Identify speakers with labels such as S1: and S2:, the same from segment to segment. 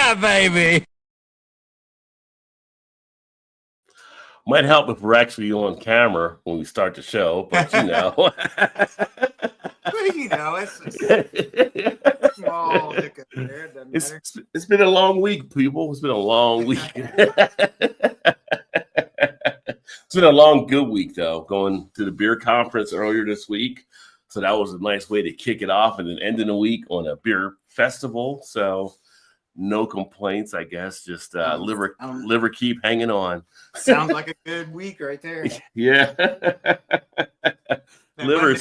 S1: Yeah, baby.
S2: Might help if we're actually on camera when we start the show, but
S3: Well, it's small hiccup there. It doesn't matter.
S2: it's been a long week, people. It's been a long week. It's been a long, good week, though, going to the beer conference earlier this week. So that was a nice way to kick it off and then ending the week on a beer festival. So no complaints, I guess. Just liver keep hanging on.
S3: Sounds like a good week right there.
S2: Yeah. Liver.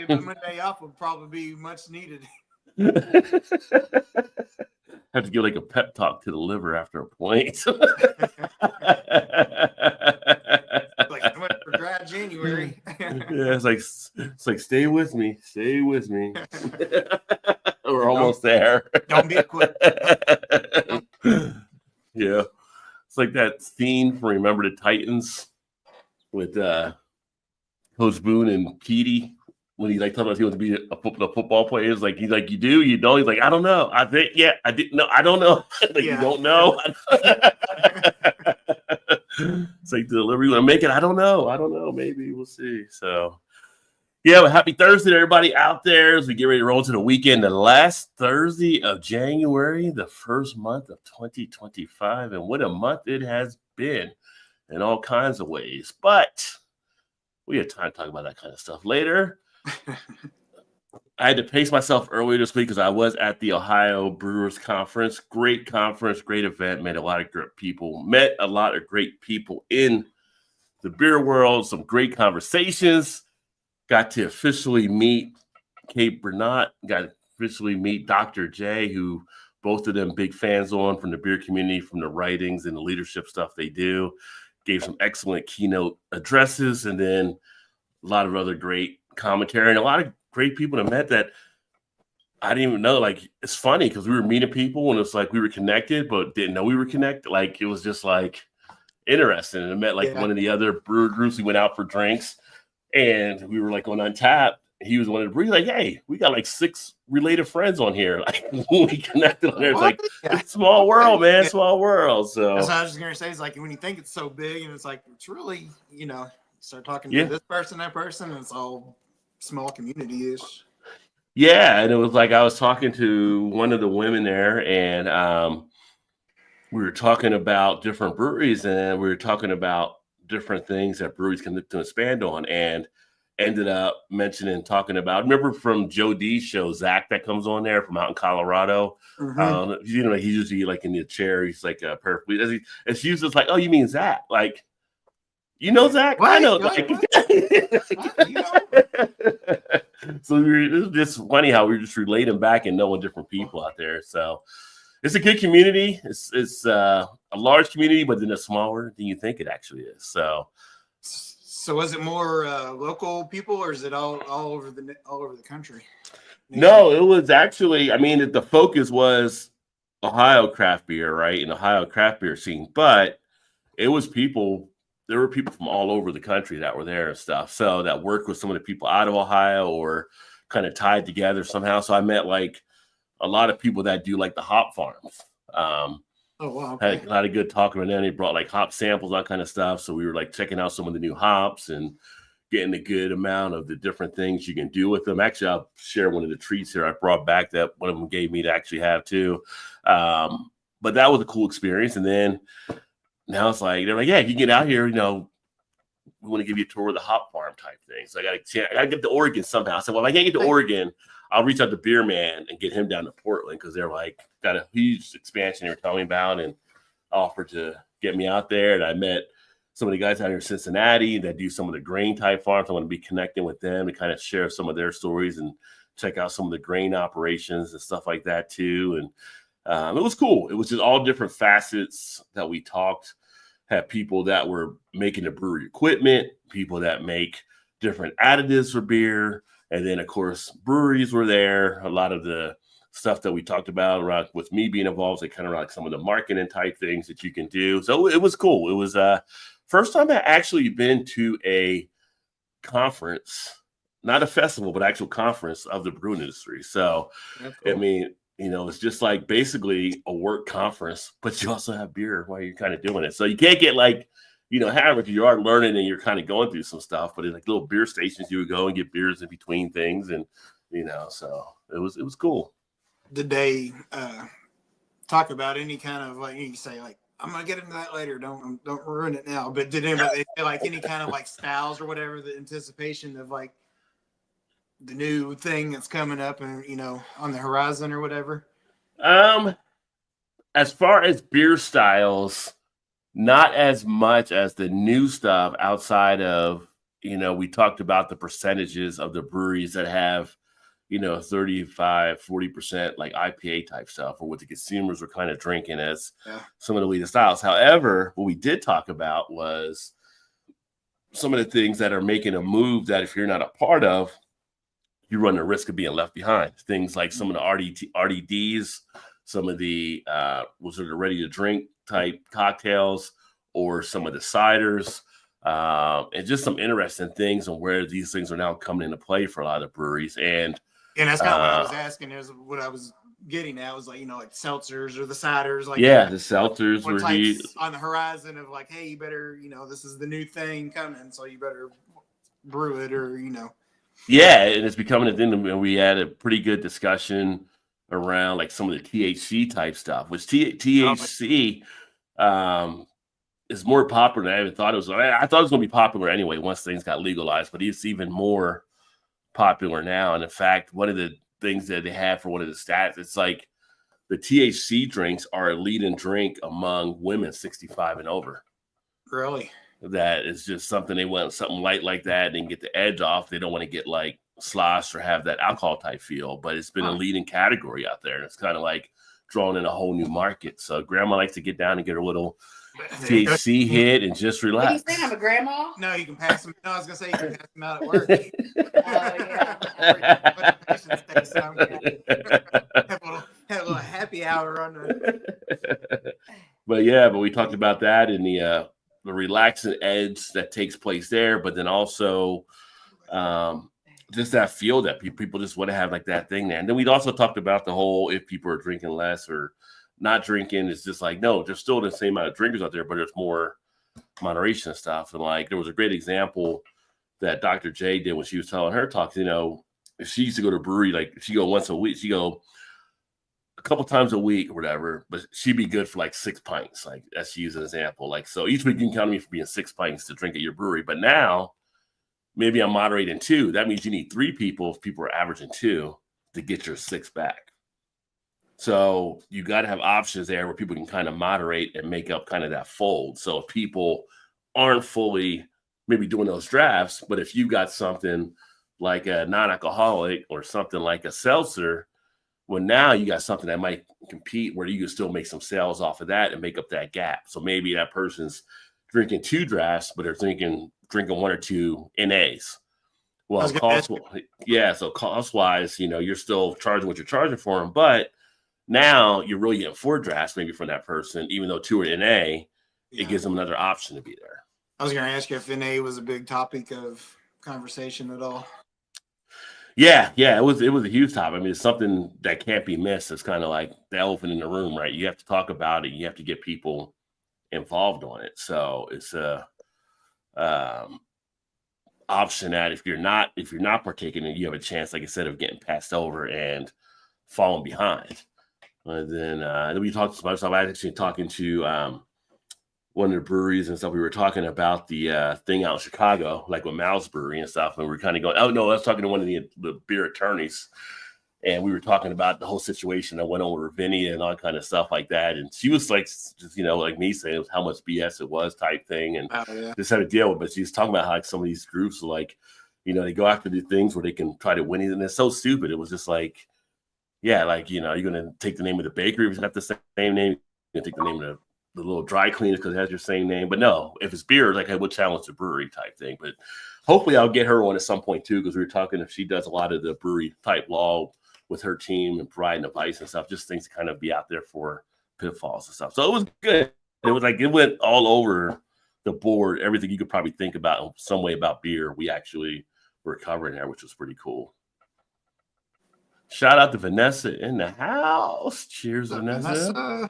S3: Monday off would probably be much needed.
S2: Have to give like a pep talk to the liver after a point.
S3: Like so much for dry January.
S2: Yeah, it's like stay with me. We're almost there.
S3: Don't be a quitter.
S2: Yeah, it's like that scene from Remember the Titans with Coach Boone and Petey when he talking about he wants to be a football player. It's like he's like, you do, you don't. He's like, I don't know. I think, yeah, I didn't know. I don't know. You don't know. It's like the delivery gonna make it. I don't know. Maybe we'll see. So yeah, well, happy Thursday to everybody out there as we get ready to roll to the weekend. The last Thursday of January, the first month of 2025, and what a month it has been in all kinds of ways. But we have time to talk about that kind of stuff later. I had to pace myself earlier this week because I was at the Ohio Brewers Conference. Great conference, great event. Met a lot of great people in the beer world. Some great conversations. Got to officially meet Kate Bernat. Got to officially meet Dr. J, who both of them big fans on from the beer community, from the writings and the leadership stuff they do. Gave some excellent keynote addresses, and then a lot of other great commentary and a lot of great people that met that I didn't even know. Like, it's funny because we were meeting people and it's like we were connected, but didn't know we were connected. Like, it was just like interesting. And I met one of the other brewer groups. We went out for drinks and we were like on Untapped. He was one of the brewers. Like, hey, we got like 6 related friends on here. Like, we connected on there. It's like, it's a small world, man. Small world. So
S3: that's what I was just gonna say. It's like when you think it's so big and it's like it's really, start talking to this person, that person, and it's all small community-ish.
S2: Yeah, and it was like I was talking to one of the women there, and we were talking about different breweries, and we were talking about different things that breweries can look to expand on, and ended up talking about. Remember from Joe D's show, Zach that comes on there from out in Colorado.
S3: Mm-hmm.
S2: He's usually like in the chair. He's like a perfect. And she was just like, "Oh, you mean Zach? Like, you know Zach?
S3: What?
S2: I know."
S3: What?
S2: So it's just funny how we're just relating back and knowing different people out there. So it's a good community. It's a large community, but then it's smaller than you think it actually is. So
S3: was it more local people, or is it all over the country?
S2: No, it was actually. I mean, the focus was Ohio craft beer, right, and Ohio craft beer scene, but it was people. There were people from all over the country that were there and stuff. So that worked with some of the people out of Ohio or kind of tied together somehow. So I met like a lot of people that do like the hop farms.
S3: Oh, wow. Okay.
S2: Had a lot of good talking with them. They brought like hop samples, that kind of stuff. So we were like checking out some of the new hops and getting a good amount of the different things you can do with them. Actually, I'll share one of the treats here I brought back that one of them gave me to actually have too. But that was a cool experience. And then now it's like, they're like, yeah, if you get out here, we want to give you a tour of the hop farm type thing. So I got to get to Oregon somehow. I said, well, if I can't get to Oregon, I'll reach out to Beer Man and get him down to Portland because they're like got a huge expansion they were telling me about and offered to get me out there. And I met some of the guys out here in Cincinnati that do some of the grain type farms. I want to be connecting with them to kind of share some of their stories and check out some of the grain operations and stuff like that too. And it was cool. It was just all different facets that we talked. Had people that were making the brewery equipment, people that make different additives for beer. And then, of course, breweries were there. A lot of the stuff that we talked about around with me being involved, like kind of like some of the marketing type things that you can do. So it was cool. It was first time I actually been to a conference, not a festival, but actual conference of the brewing industry. So, cool. I mean, it's just like basically a work conference, but you also have beer while you're kind of doing it. So you can't get like, hammered. You are learning and you're kind of going through some stuff, but it's like little beer stations you would go and get beers in between things. And, so it was cool.
S3: Did they talk about any kind of like, you say like, I'm going to get into that later. Don't ruin it now. But did anybody say like any kind of like styles or whatever, the anticipation of like the new thing that's coming up and, on the horizon or whatever?
S2: As far as beer styles, not as much as the new stuff outside of, we talked about the percentages of the breweries that have, 35, 40% like IPA type stuff, or what the consumers are kind of drinking as some of the latest styles. However, what we did talk about was some of the things that are making a move that if you're not a part of, you run the risk of being left behind. Things like some of the RDDs, some of the the ready to drink type cocktails, or some of the ciders, and just some interesting things on where these things are now coming into play for a lot of breweries. And
S3: that's kind of what I was asking. Is what I was getting at was like, like seltzers or the ciders. Like,
S2: the seltzers were
S3: on the horizon of like, hey, you better, this is the new thing coming, so you better brew it, or
S2: Yeah, and it's becoming a thing. And we had a pretty good discussion around like some of the THC type stuff, which THC is more popular than I even thought it was. I thought it was going to be popular anyway once things got legalized, but it's even more popular now. And in fact, one of the things that they have for one of the stats, it's like the THC drinks are a leading drink among women 65 and over.
S3: Really?
S2: That is just something they want, something light like that, and get the edge off. They don't want to get like sloshed or have that alcohol type feel, but it's been a leading category out there, and it's kind of like drawing in a whole new market. So grandma likes to get down and get her little THC hit and just relax.
S1: What do you say? I'm a grandma?
S3: No, you can pass them. No, I was gonna say you can pass them out at work. Have a little happy hour on the.
S2: But we talked about that and the relaxing edge that takes place there, but then also just that feel that people just want to have like that thing there. And then we'd also talked about the whole, if people are drinking less or not drinking, it's just like, no, there's still the same amount of drinkers out there, but there's more moderation and stuff. And like, there was a great example that Dr. J did when she was telling her talks, if she used to go to a brewery, like if she go once a week, she go a couple times a week or whatever, but she'd be good for like 6 pints. Like that's, she used an example. Like, so each week you can count on me for being 6 pints to drink at your brewery. But now maybe I'm moderating 2. That means you need 3 people. If people are averaging 2 to get your 6 back. So you got to have options there where people can kind of moderate and make up kind of that fold. So if people aren't fully maybe doing those drafts, but if you got something like a non-alcoholic or something like a seltzer, well, now you got something that might compete where you can still make some sales off of that and make up that gap. So maybe that person's drinking 2 drafts, but they're drinking 1 or 2 NAs. Well, so cost-wise, you're still charging what you're charging for them, but now you're really getting 4 drafts maybe from that person, even though 2 are NA, it gives them another option to be there.
S3: I was going to ask you if NA was a big topic of conversation at all.
S2: Yeah, it was a huge topic. I mean, it's something that can't be missed. It's kind of like the elephant in the room, right? You have to talk about it. You have to get people involved on it. So it's a option that if you're not partaking, and you have a chance, like I said, of getting passed over and falling behind. And then we talked about stuff. I was actually talking to one of the breweries and stuff. We were talking about the thing out in Chicago, like with Mal's Brewery and stuff. And we were kind of going, oh, no, I was talking to one of the beer attorneys. And we were talking about the whole situation that went on with Ravinia and all kind of stuff like that. And she was like, just, like me saying, it was how much BS it was type thing. And just had to deal with it. But she was talking about how like, some of these groups are like, they go after the things where they can try to win it. And it's so stupid. It was just like, yeah, like, you're going to take the name of the bakery if it's got the same name. You're going to take the name of the little dry cleaners because it has your same name. But no, if it's beer, like, hey, we'll challenge the brewery type thing. But hopefully I'll get her on at some point too, because we were talking if she does a lot of the brewery type law with her team and providing advice and stuff, just things to kind of be out there for pitfalls and stuff. So it was good. It was like, it went all over the board. Everything you could probably think about in some way about beer, we actually were covering there, which was pretty cool. Shout out to Vanessa in the house. Cheers, Vanessa.
S3: Vanessa.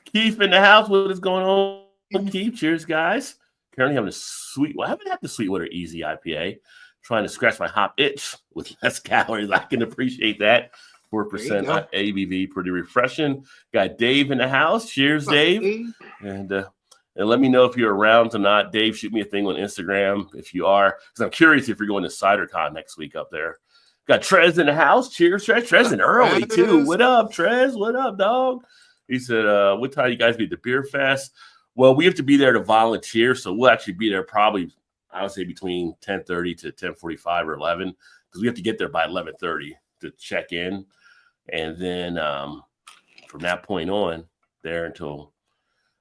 S2: Keith in the house. What is going on, Keith? Cheers, guys. Currently having a sweet. Well, I haven't had the Sweetwater Easy IPA. Trying to scratch my hop itch with less calories. I can appreciate that. 4% ABV, pretty refreshing. Got Dave in the house. Cheers, Dave. And let me know if you're around or not. Dave, shoot me a thing on Instagram if you are, because I'm curious if you're going to CiderCon next week up there. Got Trez in the house. Cheers, Trez. Trez in early, too. What up, Trez? What up, dog? He said, what time you guys be at the Beer Fest? Well, we have to be there to volunteer, so we'll actually be there probably, I would say, between 10:30 to 10:45 or 11, because we have to get there by 11:30 to check in. And then from that point on, there until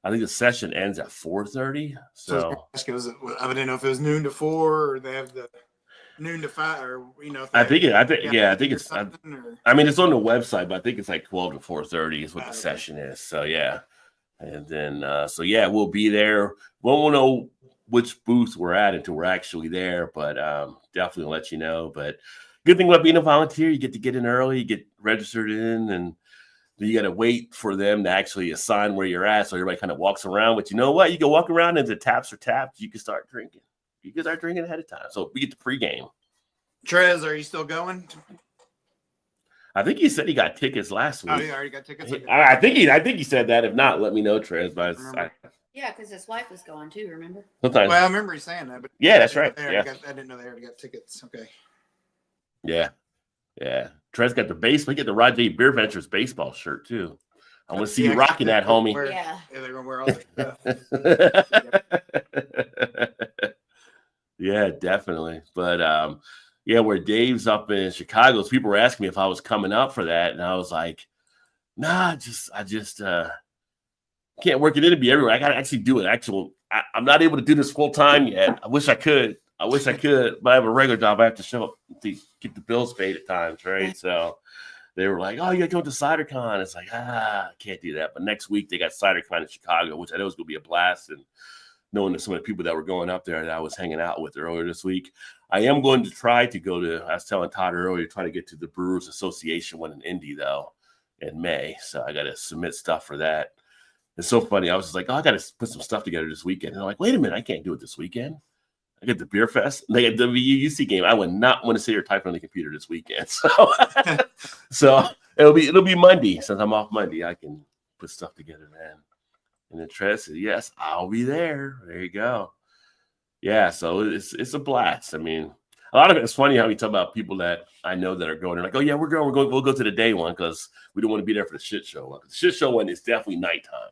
S2: I think the session ends at 4:30. So
S3: I didn't know if it was noon to 4 or they have the noon to 5, or
S2: I think it's. I mean, it's on the website, but I think it's like 12 to 4:30 is what the session is. So yeah, and then we'll be there. We won't know which booth we're at until we're actually there, but definitely let you know. But good thing about being a volunteer, you get to get in early, you get registered in, and you got to wait for them to actually assign where you're at. So everybody kind of walks around. But you know what? You can walk around and the taps are tapped. You can start drinking. You can start drinking ahead of time. So we get the pregame.
S3: Trez, are you still going?
S2: I think he said he got tickets last week.
S3: Oh, you already got tickets?
S2: I think he said that. If not, let me know, Trez. But
S1: yeah, because his wife was going too, remember?
S2: Sometimes.
S3: Well, I remember you saying that. But
S2: yeah, that's right.
S3: I didn't know they already got tickets. Okay.
S2: Yeah. Trez got the baseball. He got the Rod J. BeerVentures baseball shirt too. I want to see you rocking that, homie.
S3: Yeah, they're gonna wear all the
S2: stuff. Yeah, definitely. But where Dave's up in Chicago, people were asking me if I was coming up for that, and I was like, nah, I just can't work it in to be everywhere. I gotta actually do it. I'm not able to do this full time yet. I wish I could, but I have a regular job. I have to show up to get the bills paid at times, right? So they were like, oh, you got to go to CiderCon. It's like, I can't do that. But next week they got CiderCon in Chicago, which I know is going to be a blast. And knowing that some of the people that were going up there that I was hanging out with earlier this week, I am going to try to go to, I was telling Todd earlier, try to get to the Brewers Association one in Indy, though, in May. So I got to submit stuff for that. It's so funny. I was just like, oh, I got to put some stuff together this weekend. And I'm like, wait a minute, I can't do it this weekend. I get the Beer Fest. They got the UC game. I would not want to sit here typing on the computer this weekend. So it'll be Monday. Since I'm off Monday, I can put stuff together, man. And then Trez said, yes, I'll be there. There you go. Yeah, so it's a blast. I mean, a lot of it is funny how we talk about people that I know that are going. They're like, oh yeah, we'll go to the day one because we don't want to be there for the shit show one. The shit show one is definitely nighttime.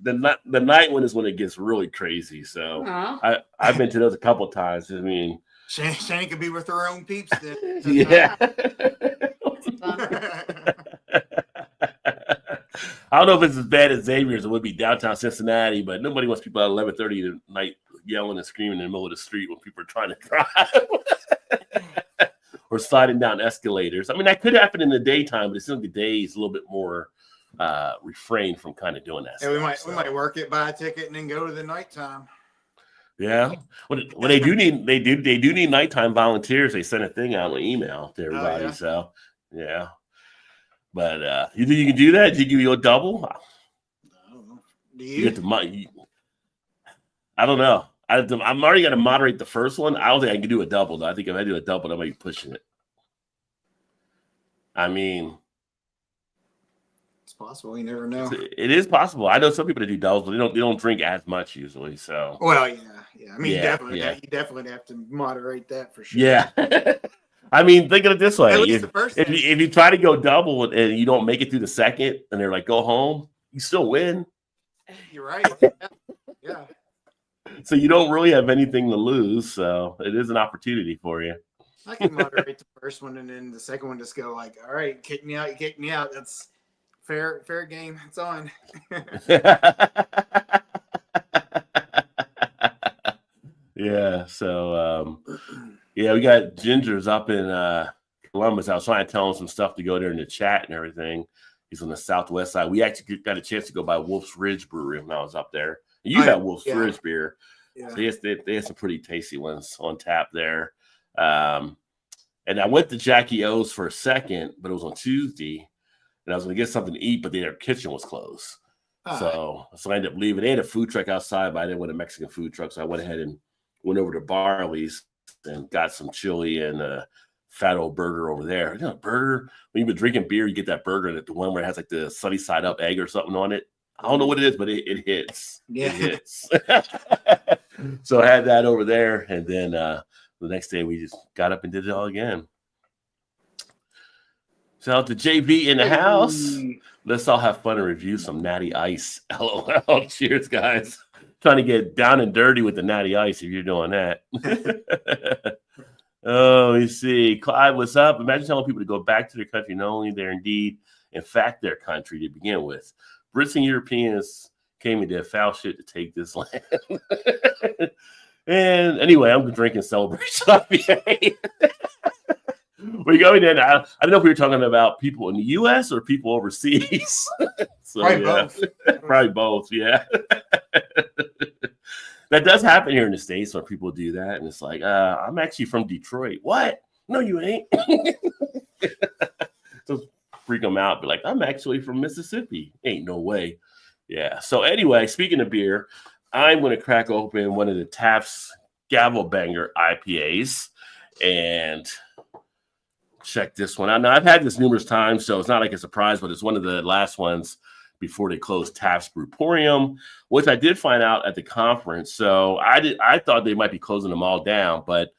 S2: the night one is when it gets really crazy. So I've been to those a couple of times. I mean,
S3: Shani could be with her own peeps then.
S2: Yeah. I don't know if it's as bad as Xavier's. It would be downtown Cincinnati, but nobody wants people at 11:30 at night yelling and screaming in the middle of the street when people are trying to drive or sliding down escalators. I mean, that could happen in the daytime, but it seems like the day is a little bit more refrain from kind of doing that.
S3: Yeah, we might work it, buy a ticket, and then go to the nighttime.
S2: Yeah, well, they do need nighttime volunteers. They send a thing out on email to everybody. Oh, yeah. So yeah, but you think you can do that? Did you give you a double?
S3: I don't know. Do you?
S2: You get the I don't know. I'm already going to moderate the first one. I don't think I can do a double, though. I think if I do a double, I might be pushing it. I mean,
S3: it's possible. You never know.
S2: It is possible. I know some people that do doubles, but they don't drink as much usually. So
S3: well, yeah. I mean, you definitely have to moderate that for sure.
S2: Yeah. I mean, think of it this way:
S3: if
S2: you try to go double and you don't make it through the second, and they're like, "Go home," you still win.
S3: You're right. Yeah.
S2: So you don't really have anything to lose. So it is an opportunity for you.
S3: I can moderate the first one, and then the second one just go like, "All right, kick me out. You kick me out. That's fair game. It's on."
S2: Yeah. So we got Ginger's up in Columbus. I was trying to tell him some stuff to go there in the chat and everything. He's on the southwest side. We actually got a chance to go by Wolf's Ridge Brewery when I was up there. You had Wolf's Ridge beer. Yeah. So they had some pretty tasty ones on tap there. And And I went to Jackie O's for a second, but it was on Tuesday, and I was going to get something to eat, but their kitchen was closed. So I ended up leaving. They had a food truck outside, but I didn't want a Mexican food truck, so I went ahead and went over to Barley's and got some chili and a fat old burger over there. You know, burger, when you've been drinking beer, you get that burger, the one where it has like the sunny side up egg or something on it. I don't know what it is, but it hits.
S3: Yeah.
S2: It hits. So I had that over there, and then the next day we just got up and did it all again. Shout out to JB in the house. Let's all have fun and review some Natty Ice. LOL. Cheers, guys. Trying to get down and dirty with the Natty Ice if you're doing that. Oh, let me see. Clyde, what's up? Imagine telling people to go back to their country, not only they're indeed, in fact, their country to begin with. Brits and Europeans came and did foul shit to take this land. And anyway, I'm drinking Celebration IPA. We're going in. I don't know if we were talking about people in the U.S. or people overseas. So,
S3: Probably both.
S2: Probably both, yeah. That does happen here in the States when people do that. And it's like, I'm actually from Detroit. What? No, you ain't. So freak them out. Be like, I'm actually from Mississippi. Ain't no way. Yeah. So anyway, speaking of beer, I'm going to crack open one of the Taft's Gavel Banger IPAs and check this one out. Now, I've had this numerous times, so it's not like a surprise, but it's one of the last ones before they closed Taft's Brewporium, which I did find out at the conference. So I thought they might be closing them all down, but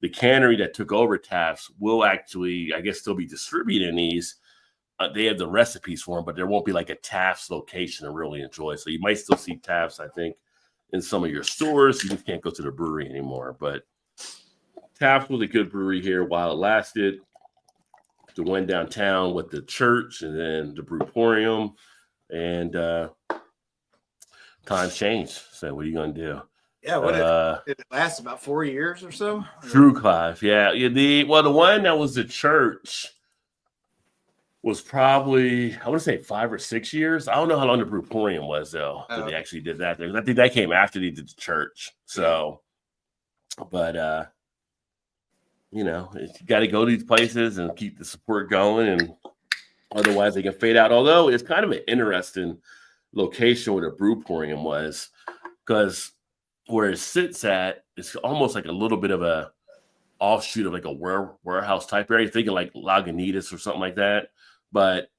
S2: the cannery that took over Taft's will actually, I guess, still be distributing these. They have the recipes for them, but there won't be like a Taft's location to really enjoy. So you might still see Taft's, I think, in some of your stores. You just can't go to the brewery anymore. But Taft's was a good brewery here while it lasted. The one downtown with the church and then the Brewporium. And times change. So what are you going to do?
S3: Yeah, did it last about 4 years or so?
S2: True, Clive. Yeah. The one that was the church was probably, I want to say 5 or 6 years. I don't know how long the Brewporium was, though, that they actually did that. I think that came after they did the church. So, but, you know, you got to go to these places and keep the support going, and otherwise they can fade out. Although it's kind of an interesting location where the Brewporium was, because where it sits at, it's almost like a little bit of a offshoot of like a warehouse type area, thinking like Lagunitas or something like that, but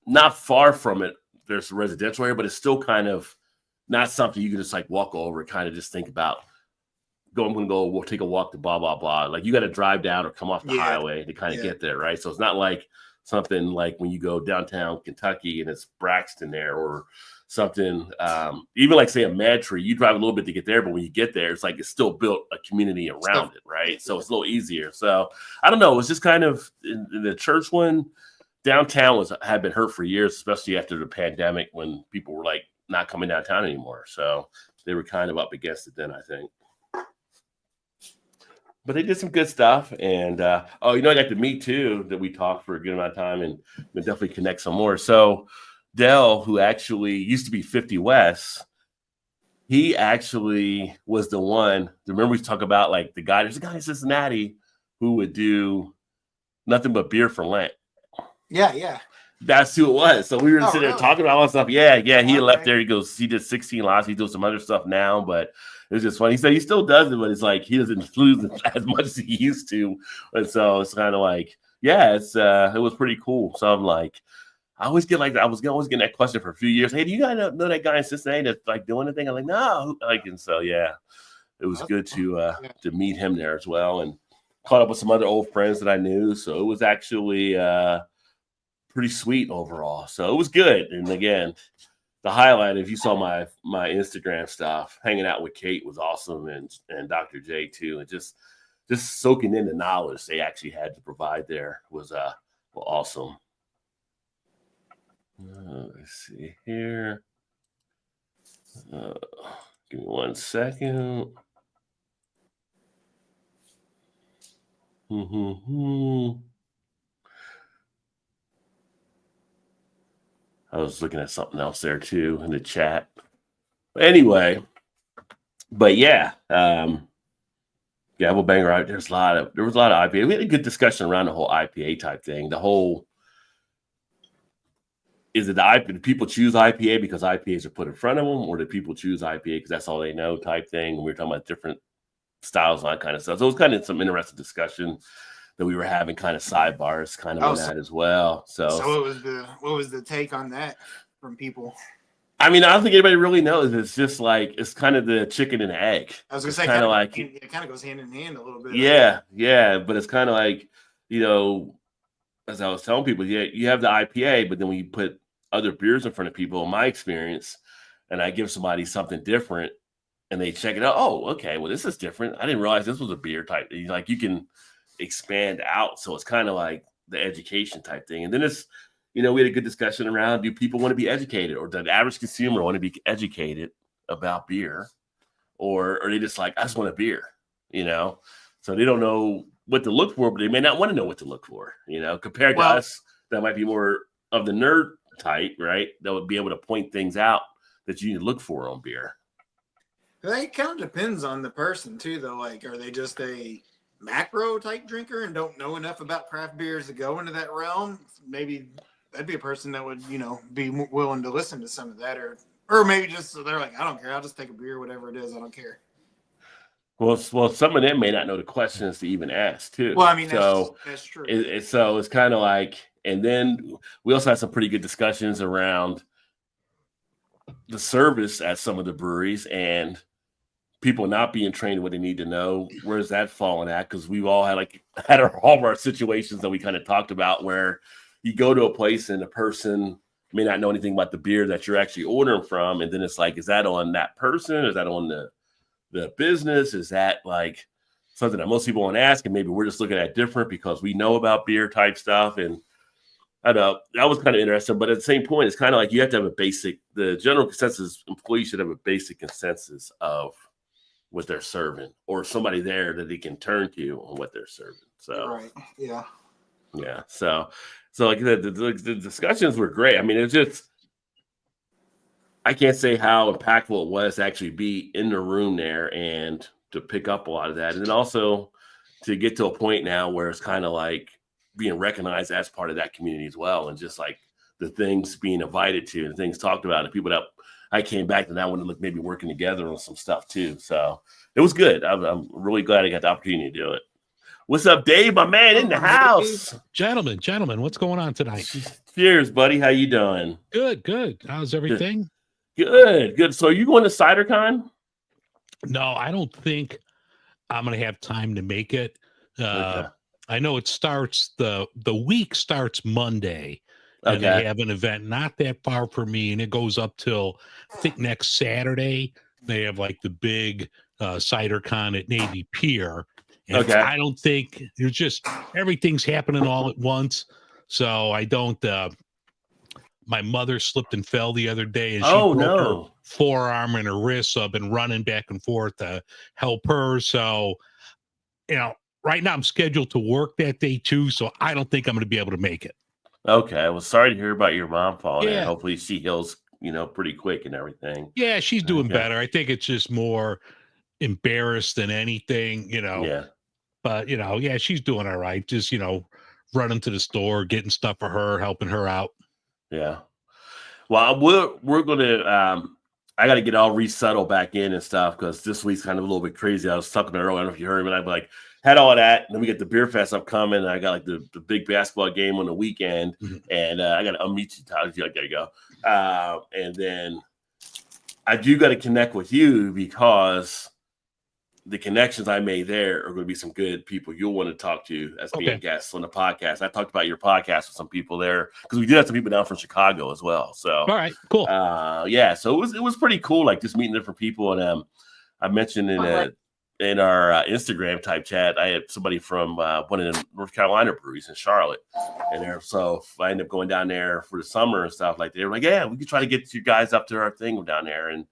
S2: not far from it. There's a residential area, but it's still kind of not something you can just like walk over, kind of just think about. We'll take a walk to blah, blah, blah. Like you got to drive down or come off the highway to kind of get there, right? So it's not like something like when you go downtown Kentucky and it's Braxton there, or something, even like say a Mad-Tree, you drive a little bit to get there, but when you get there, it's like it's still built a community around it, right? So it's a little easier. So I don't know. It was just kind of in the church one, downtown had been hurt for years, especially after the pandemic when people were like not coming downtown anymore. So they were kind of up against it then, I think. But they did some good stuff. And, I got to meet, too, that we talked for a good amount of time, and we'll definitely connect some more. So Dell, who actually used to be 50 West, he actually was the one. Remember we talk about, like, there's a guy in Cincinnati who would do nothing but beer for Lent.
S3: Yeah.
S2: That's who it was. So we were sitting there talking about all that stuff. Yeah. He left there. He goes, he did 16 lots. He's doing some other stuff now, but it was just funny. He said he still does it, but it's like he doesn't lose as much as he used to. And so it's kind of like, it was pretty cool. So I'm like, I always get like that. I was always getting that question for a few years. Hey, do you guys know that guy in Cincinnati that's like doing anything? I'm like, no. And so it was good to meet him there as well, and caught up with some other old friends that I knew. So it was actually pretty sweet overall. So it was good. And again, the highlight, if you saw my Instagram stuff, hanging out with Kate was awesome, and Dr. J too, and just soaking in the knowledge they actually had to provide there was awesome. Let's see here. Give me 1 second. I was looking at something else there too in the chat. Anyway, but Gavel banger out. There was a lot of IPA. We had a good discussion around the whole IPA type thing. The whole is it do people choose IPA because IPAs are put in front of them, or do people choose IPA because that's all they know type thing? And we were talking about different styles and that kind of stuff. So it was kind of some interesting discussion that we were having, kind of sidebars kind of on that as well. So
S3: what was the take on that from people?
S2: I mean, I don't think anybody really knows. It's just like it's kind of the chicken and egg.
S3: I was gonna say
S2: kind of like
S3: it kind of goes hand in hand a little bit.
S2: Yeah, but it's kind of like, as I was telling people, you have the IPA, but then when you put other beers in front of people, in my experience, and I give somebody something different, and they check it out. Oh, okay, well, this is different. I didn't realize this was a beer type. Like you can expand out, so it's kind of like the education type thing. And then it's, we had a good discussion around: do people want to be educated, or does the average consumer want to be educated about beer, or are they just like, I just want a beer, So they don't know what to look for, but they may not want to know what to look for, compared to us that might be more of the nerd type, right? That would be able to point things out that you need to look for on beer.
S3: It kind of depends on the person too, though. Like, are they just a macro type drinker and don't know enough about craft beers to go into that realm? Maybe that'd be a person that would, be willing to listen to some of that, or maybe just so they're like, I don't care, I'll just take a beer, whatever it is, I don't care.
S2: Well, some of them may not know the questions to even ask too.
S3: Well, I mean, that's true.
S2: So it's kind of like, and then we also had some pretty good discussions around the service at some of the breweries and people not being trained what they need to know. Where's that falling at? Because we've all had all of our situations that we kind of talked about where you go to a place and the person may not know anything about the beer that you're actually ordering from, and then it's like, is that on that person? Is that on the business? Is that like something that most people won't ask, and maybe we're just looking at different because we know about beer type stuff? And I don't know, that was kind of interesting. But at the same point, it's kind of like you have to have the general consensus, employees should have a basic consensus of what they're serving, or somebody there that they can turn to on what they're serving. So
S3: right, yeah.
S2: So like the discussions were great. I mean, it's just, I can't say how impactful it was to actually be in the room there and to pick up a lot of that. And then also to get to a point now where it's kind of like being recognized as part of that community as well. And just like the things being invited to and things talked about, and people that I came back and I want to look maybe working together on some stuff too. So it was good. I'm really glad I got the opportunity to do it. What's up, Dave, my man, in the house?
S4: Gentlemen, what's going on tonight?
S2: Cheers, buddy. How you doing?
S4: Good. How's everything?
S2: Good. So are you going to CiderCon?
S4: No, I don't think I'm going to have time to make it.
S2: Okay.
S4: I know it starts, the week starts Monday. And they have an event not that far from me, and it goes up till, I think, next Saturday. They have like the big CiderCon at Navy Pier. And I don't think there's just everything's happening all at once. So I don't. My mother slipped and fell the other day, and she broke her forearm and her wrist. So I've been running back and forth to help her. So, right now I'm scheduled to work that day too. So I don't think I'm going to be able to make it.
S2: Okay. Well, sorry to hear about your mom falling. Yeah. Hopefully she heals, pretty quick and everything.
S4: Yeah, she's doing better. I think it's just more embarrassed than anything,
S2: Yeah.
S4: But, she's doing all right. Just, running to the store, getting stuff for her, helping her out.
S2: Yeah. Well, we're going to, I got to get all resettled back in and stuff because this week's kind of a little bit crazy. I was talking about it earlier. I don't know if you heard me, but I had all of that. And then we get the Beer Fest upcoming. And I got like the big basketball game on the weekend. Mm-hmm. And I got to unmute you, Tyler. There you go. And then I do got to connect with you because the connections I made there are going to be some good people you'll want to talk to as being guests on the podcast. I talked about your podcast with some people there because we did have some people down from Chicago as well. So,
S4: all right, cool.
S2: So it was pretty cool, like just meeting different people. And I mentioned in our Instagram type chat, I had somebody from one of the North Carolina breweries in Charlotte, and so I ended up going down there for the summer and stuff like that. They were like, yeah, we could try to get you guys up to our thing down there. And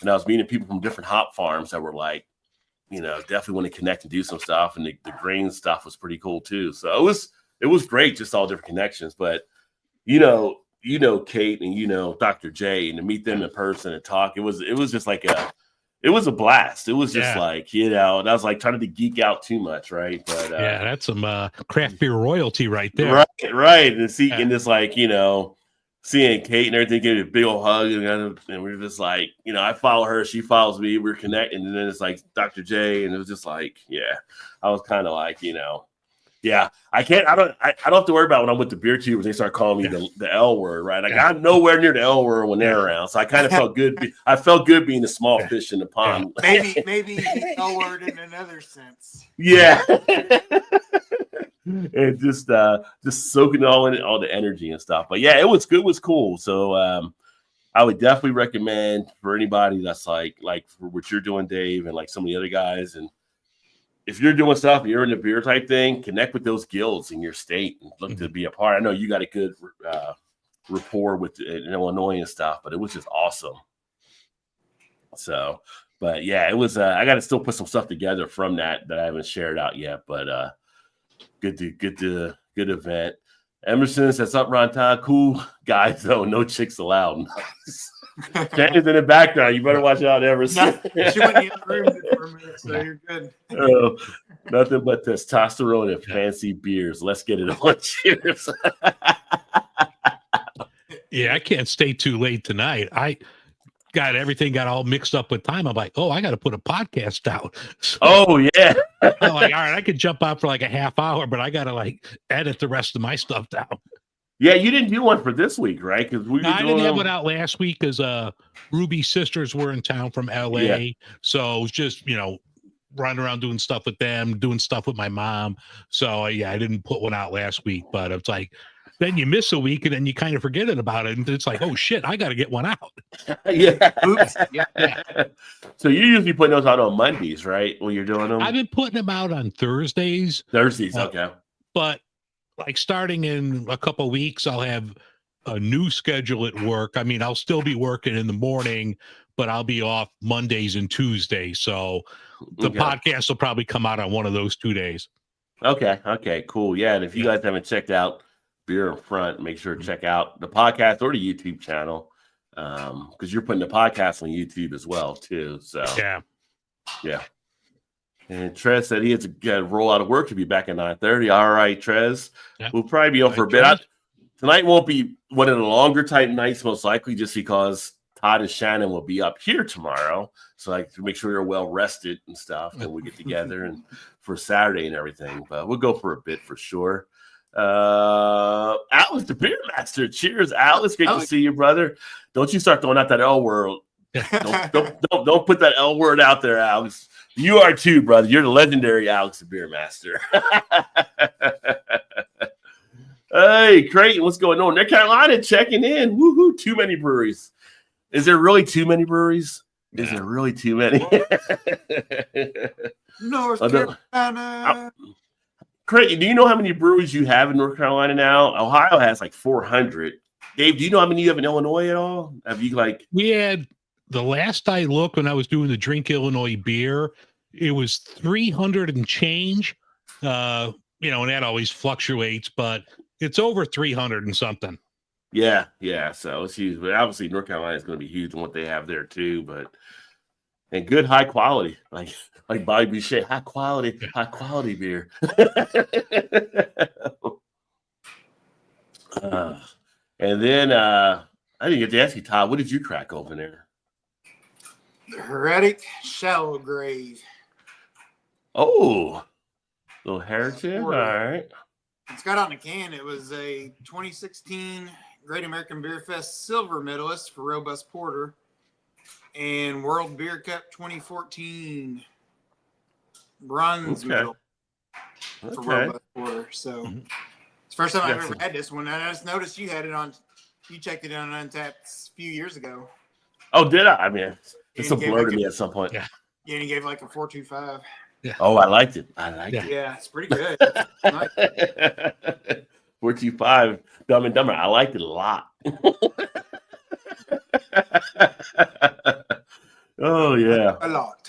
S2: I was meeting people from different hop farms that were like, definitely want to connect and do some stuff. And the grain stuff was pretty cool too. So it was great, just all different connections. But, Kate and, Dr. J, and to meet them in person and talk, it was just like it was a blast. It was just
S4: Yeah.
S2: like, that was like trying to geek out too much, right? But
S4: yeah, that's some craft beer royalty right there.
S2: right. And
S4: Yeah.
S2: and just like, seeing Kate and everything, gave me a big old hug, and we were just like, I follow her, she follows me, we're connecting, and then it's like Dr. J, and it was just like, I was kind of like, I don't have to worry about when I'm with the beer tubers, they start calling me the L word, right? Like I'm nowhere near the L word when they're around, so I kind of felt good. I felt good being the small fish in the pond.
S3: Maybe the L word in another sense.
S2: Yeah. And just soaking all the energy and stuff. But yeah, it was good. It was cool. So I would definitely recommend for anybody that's like for what you're doing, Dave, and like some of the other guys. And if you're doing stuff, you're in the beer type thing, connect with those guilds in your state and look to be a part. I know you got a good rapport with in Illinois and stuff, but it was just awesome. So, but yeah, it was. I got to still put some stuff together from that I haven't shared out yet, but. Good event. Emerson says up, Ronton. Cool guys though, no chicks allowed. Shannon's in the background. You better watch out, Emerson.
S3: She went in the room for a minute, so you're good.
S2: Nothing but testosterone and fancy beers. Let's get it on. Cheers.
S4: Yeah, I can't stay too late tonight. I got all mixed up with time. I'm like, I got to put a podcast out. So,
S2: yeah.
S4: I'm like, all right, I could jump out for like a half hour, but I got to like edit the rest of my stuff down.
S2: Yeah, you didn't do one for this week, right? Because
S4: I didn't have one out last week because Ruby's sisters were in town from LA. Yeah. So it was just, running around doing stuff with them, doing stuff with my mom. So I didn't put one out last week, but it's like, then you miss a week and then you kind of forget about it. And it's like, oh shit, I got to get one out.
S2: Yeah. Oops. Yeah. So you're usually putting those out on Mondays, right? When you're doing them?
S4: I've been putting them out on Thursdays.
S2: Okay.
S4: But like starting in a couple of weeks, I'll have a new schedule at work. I mean, I'll still be working in the morning, but I'll be off Mondays and Tuesdays. So the podcast will probably come out on one of those 2 days.
S2: Okay, cool. Yeah, and if you guys haven't checked out Beer in Front, make sure to check out the podcast or the YouTube channel, because you're putting the podcast on YouTube as well too. So yeah. And Trez said he has to roll out of work to be back at 9:30. All right, Trez, we'll probably be on for a bit. Tonight won't be one of the longer type nights, most likely, just because Todd and Shannon will be up here tomorrow. So like to make sure you're well rested and stuff, and we get together and for Saturday and everything. But we'll go for a bit for sure. Alex, the Beer Master. Cheers, Alex. Great to see you, brother. Don't you start throwing out that L word. Don't put that L word out there, Alex. You are too, brother. You're the legendary Alex, the Beer Master. Hey, Creighton, what's going on? North Carolina checking in. Woohoo! Too many breweries. Is there really too many breweries? Is there really too many?
S3: North Carolina.
S2: Creighton, do you know how many breweries you have in North Carolina now? Ohio has like 400. Dave, do you know how many you have in Illinois at all? Have you
S4: We had, the last I looked when I was doing the Drink Illinois beer, it was 300 and change. And that always fluctuates, but it's over 300 and something.
S2: Yeah. So it's huge. But obviously North Carolina is going to be huge in what they have there too. And good high quality. Like Bobby Boucher, high quality beer. And then I didn't get to ask you, Todd, what did you crack open there?
S3: The Heretic Shallow Grave.
S2: Oh, little heritage. All right.
S3: It's got on the can. It was a 2016 Great American Beer Fest silver medalist for Robust Porter and World Beer Cup 2014 bronze medal for Robust Porter. So it's the first time I've ever had this one. And I just noticed you had it on. You checked it on Untapped a few years ago.
S2: Oh, did I? I mean, it's a blur to me at some point.
S4: Yeah,
S3: and he gave like a 4.25.
S2: Yeah. Oh, I liked it. it.
S3: Yeah, it's pretty good. Nice.
S2: 4.25, Dumb and Dumber. I liked it a lot. Oh yeah,
S3: a lot.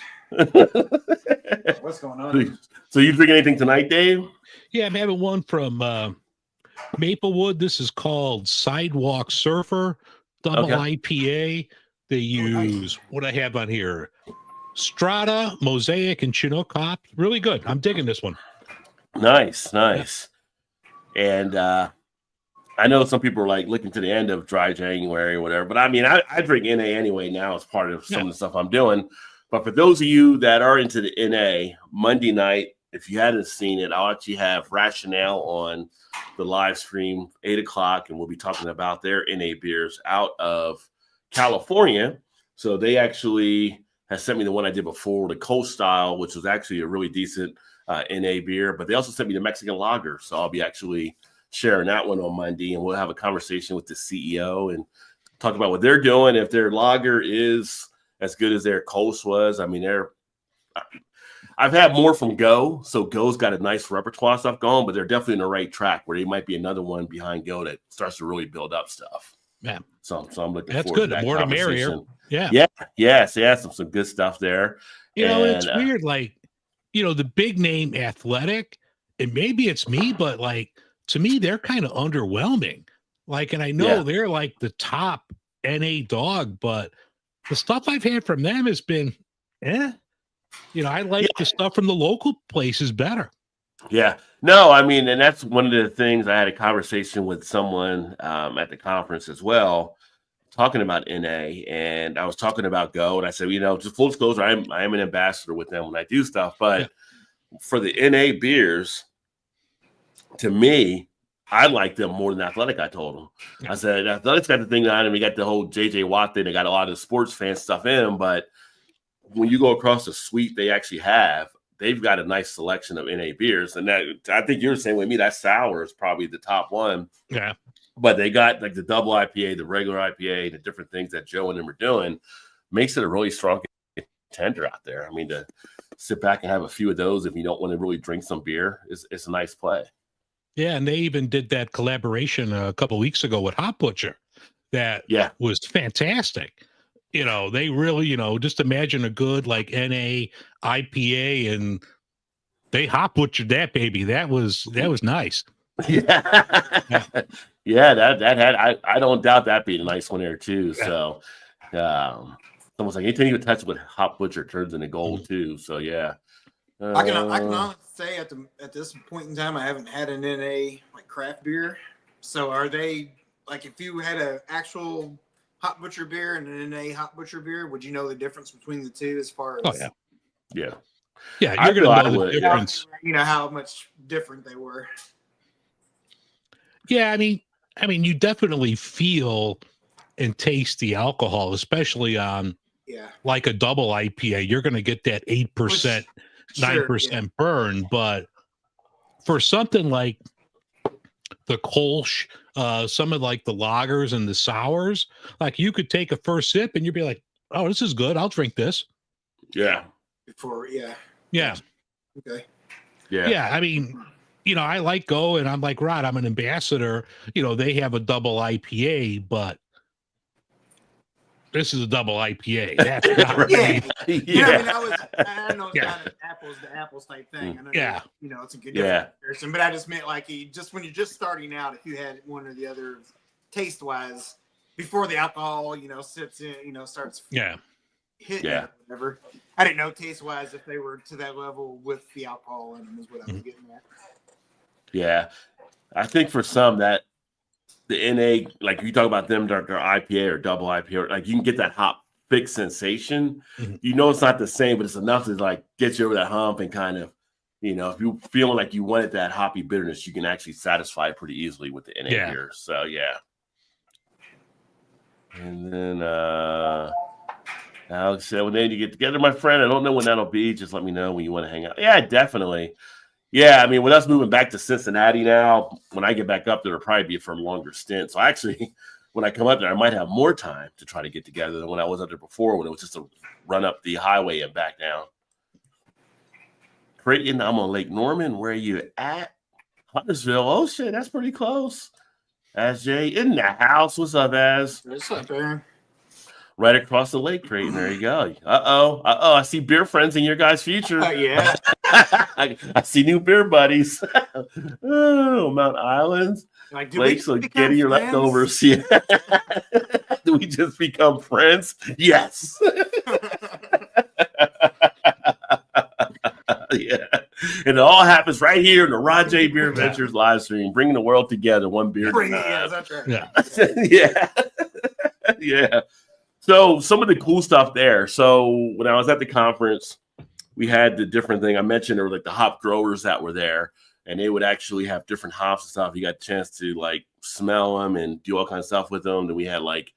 S3: What's going on?
S2: So you drink anything tonight, Dave?
S4: Yeah, I'm having one from Maplewood. This is called Sidewalk Surfer Double IPA. They use what I have on here: Strata, Mosaic, and Chinook hops. Really good. I'm digging this one.
S2: Nice. And I know some people are like looking to the end of dry January or whatever, but I mean, I drink NA anyway now as part of some of the stuff I'm doing. But for those of you that are into the NA, Monday night, if you hadn't seen it, I'll actually have Rationale on the live stream, 8 o'clock, and we'll be talking about their NA beers out of California. So they actually has sent me the one I did before, the Coast Style, which was actually a really decent NA beer. But they also sent me the Mexican Lager. So I'll be actually sharing that one on Monday, and we'll have a conversation with the CEO and talk about what they're doing. If their lager is as good as their Coast was, I mean, I've had more from Go, so Go's got a nice repertoire stuff going, but they're definitely in the right track where they might be another one behind Go that starts to really build up stuff.
S4: Yeah,
S2: so I'm looking
S4: that's
S2: forward
S4: good.
S2: to that
S4: More to merrier.
S2: Yeah, some good stuff there.
S4: It's weird, like the big name Athletic, and maybe it's me, but like to me, they're kind of underwhelming. Like, and I know they're like the top NA dog, but the stuff I've had from them has been, I like the stuff from the local places better.
S2: Yeah, no, I mean, and that's one of the things. I had a conversation with someone at the conference as well, talking about NA, and I was talking about Go, and I said, just full disclosure, I am an ambassador with them when I do stuff, but for the NA beers, to me, I like them more than Athletic. I told them, I said, Athletic's got the thing on, and we got the whole JJ Watt thing. They got a lot of sports fan stuff in them, but when you go across the suite they actually have, they've got a nice selection of NA beers. And that, I think you're the same with me. That sour is probably the top one.
S4: Yeah.
S2: But they got like the double IPA, the regular IPA, the different things that Joe and them are doing, makes it a really strong contender out there. I mean, to sit back and have a few of those if you don't want to really drink some beer, it's a nice play.
S4: Yeah, and they even did that collaboration a couple of weeks ago with Hop Butcher. That was fantastic. They really, just imagine a good like NA IPA, and they Hop Butchered that baby. That was nice.
S2: Yeah, that had I don't doubt that being a nice one there too. So, almost like anything you touch with Hop Butcher turns into gold too. So yeah.
S3: I can honestly say at this point in time, I haven't had an NA like craft beer. So are they like, if you had an actual Hop Butcher beer and an NA Hop Butcher beer, would you know the difference between the two as far as?
S4: Oh
S2: yeah.
S4: You're gonna know the difference.
S3: You know how much different they were.
S4: Yeah, I mean, you definitely feel and taste the alcohol, especially on like a double IPA. You're gonna get that 8%. 9% burn, but for something like the Kolsch, some of like the lagers and the sours, like you could take a first sip and you'd be like, "Oh, this is good. I'll drink this."
S2: Yeah.
S3: Okay.
S4: Yeah. I mean, I like Go, and I'm like, Rod, I'm an ambassador. They have a double IPA, but this is a double IPA. That's not
S3: right. I know it's not an apples to apples type thing. I know it's a good comparison, but I just meant like when you're just starting out, if you had one or the other taste wise before the alcohol, sits in, starts hitting or whatever. I didn't know taste wise if they were to that level with the alcohol in them is what I was getting at. Yeah,
S2: I think for some that the NA, like you talk about them, their IPA or double IPA, like you can get that hop thick sensation. Mm-hmm. It's not the same, but it's enough to like get you over that hump and kind of, if you feeling like you wanted that hoppy bitterness, you can actually satisfy it pretty easily with the NA beer. So yeah. And then Alex said, "When they get together, my friend, I don't know when that'll be. Just let me know when you want to hang out." Yeah, definitely. Yeah, I mean, with us moving back to Cincinnati now, when I get back up there, it'll probably be for a longer stint. So actually, when I come up there, I might have more time to try to get together than when I was up there before, when it was just a run up the highway and back down. Creighton, I'm on Lake Norman. Where are you at? Huntersville. Oh, shit, that's pretty close. As Jay in the house. What's up, Az?
S3: What's up, Aaron?
S2: Right across the lake, Creighton. There you go. Uh-oh. I see beer friends in your guys' future.
S3: Yeah.
S2: I see new beer buddies. Oh, Mount Islands.
S3: Like,
S2: Lakes will get your leftovers. Yeah. Do we just become friends? Yes. Yeah. And it all happens right here in the Rajay Beer Ventures live stream, bringing the world together, one beer at a
S3: Yeah,
S2: time.
S3: that's right.
S4: Yeah.
S2: Yeah. Yeah. So some of the cool stuff there. So when I was at the conference, we had the different thing. I mentioned there were like the hop growers that were there, and they would actually have different hops and stuff. You got a chance to like smell them and do all kinds of stuff with them. Then we had like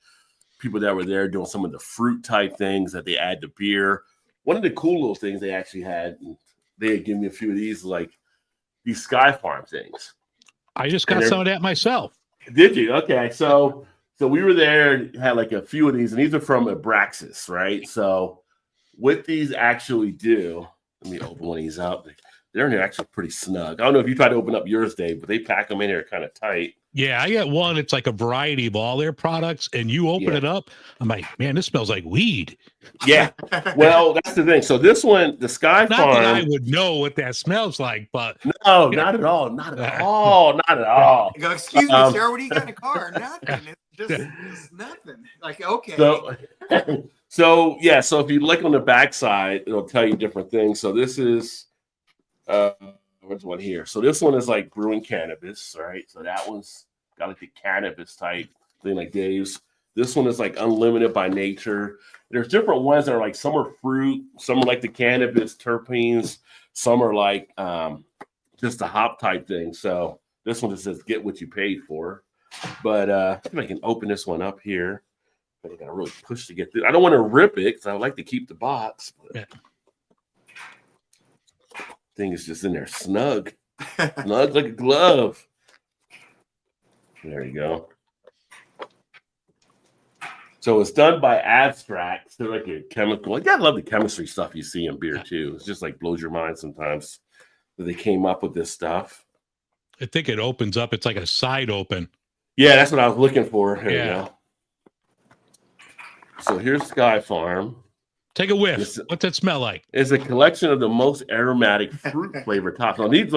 S2: people that were there doing some of the fruit type things that they add to beer. One of the cool little things they actually had, and they had given me a few of these, like these Sky Farm things.
S4: I just got some of that myself.
S2: Did you? Okay. So we were there and had like a few of these, and these are from Abraxas, right? So what these actually do, let me open one of these up. They're in here actually pretty snug. I don't know if you try to open up yours, Dave, but they pack them in here kind of tight.
S4: Yeah, I got one. It's like a variety of all their products, and you open it up. I'm like, man, this smells like weed.
S2: Yeah. Well, that's the thing. So this one, the Sky
S4: Not
S2: Farm.
S4: that I would know what that smells like, but
S2: No, not at all. Not at all. Not at all.
S3: You go, excuse me, sir, what do you got in the car? Nothing. It's nothing. Like, okay.
S2: So yeah, so if you look on the backside, it'll tell you different things. So this is where's one here? So this one is like brewing cannabis, right? So that one's got like the cannabis type thing like Dave's. This one is like unlimited by nature. There's different ones that are like some are fruit, some are like the cannabis terpenes, some are like just the hop type thing. So this one just says get what you paid for. But I think I can open this one up here. But I gotta really push to get through. I don't want to rip it because I would like to keep the box. But thing is just in there snug. Snug like a glove. There you go. So it's done by Abstract. They're like a chemical. I gotta love the chemistry stuff you see in beer too. It's just like blows your mind sometimes that they came up with this stuff.
S4: I think it opens up. It's like a side open.
S2: Yeah, that's what I was looking for. Here you
S4: Yeah.
S2: go. So here's Sky Farm.
S4: Take a whiff. What's that smell like?
S2: It's a collection of the most aromatic fruit flavored tops. Now these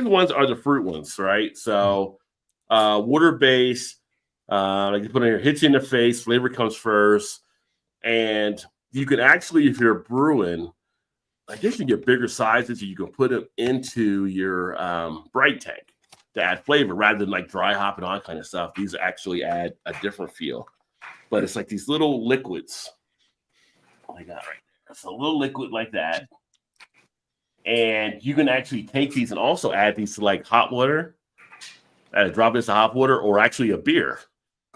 S2: ones are the fruit ones, right? So water base, like you put in here, hits you in the face, flavor comes first. And you can actually, if you're brewing, I guess you get bigger sizes, you can put them into your bright tank to add flavor rather than like dry hop and all that kind of stuff. These actually add a different feel. But it's like these little liquids. I got right there. It's a little liquid like that. And you can actually take these and also add these to like hot water. Drop this to hot water or actually a beer.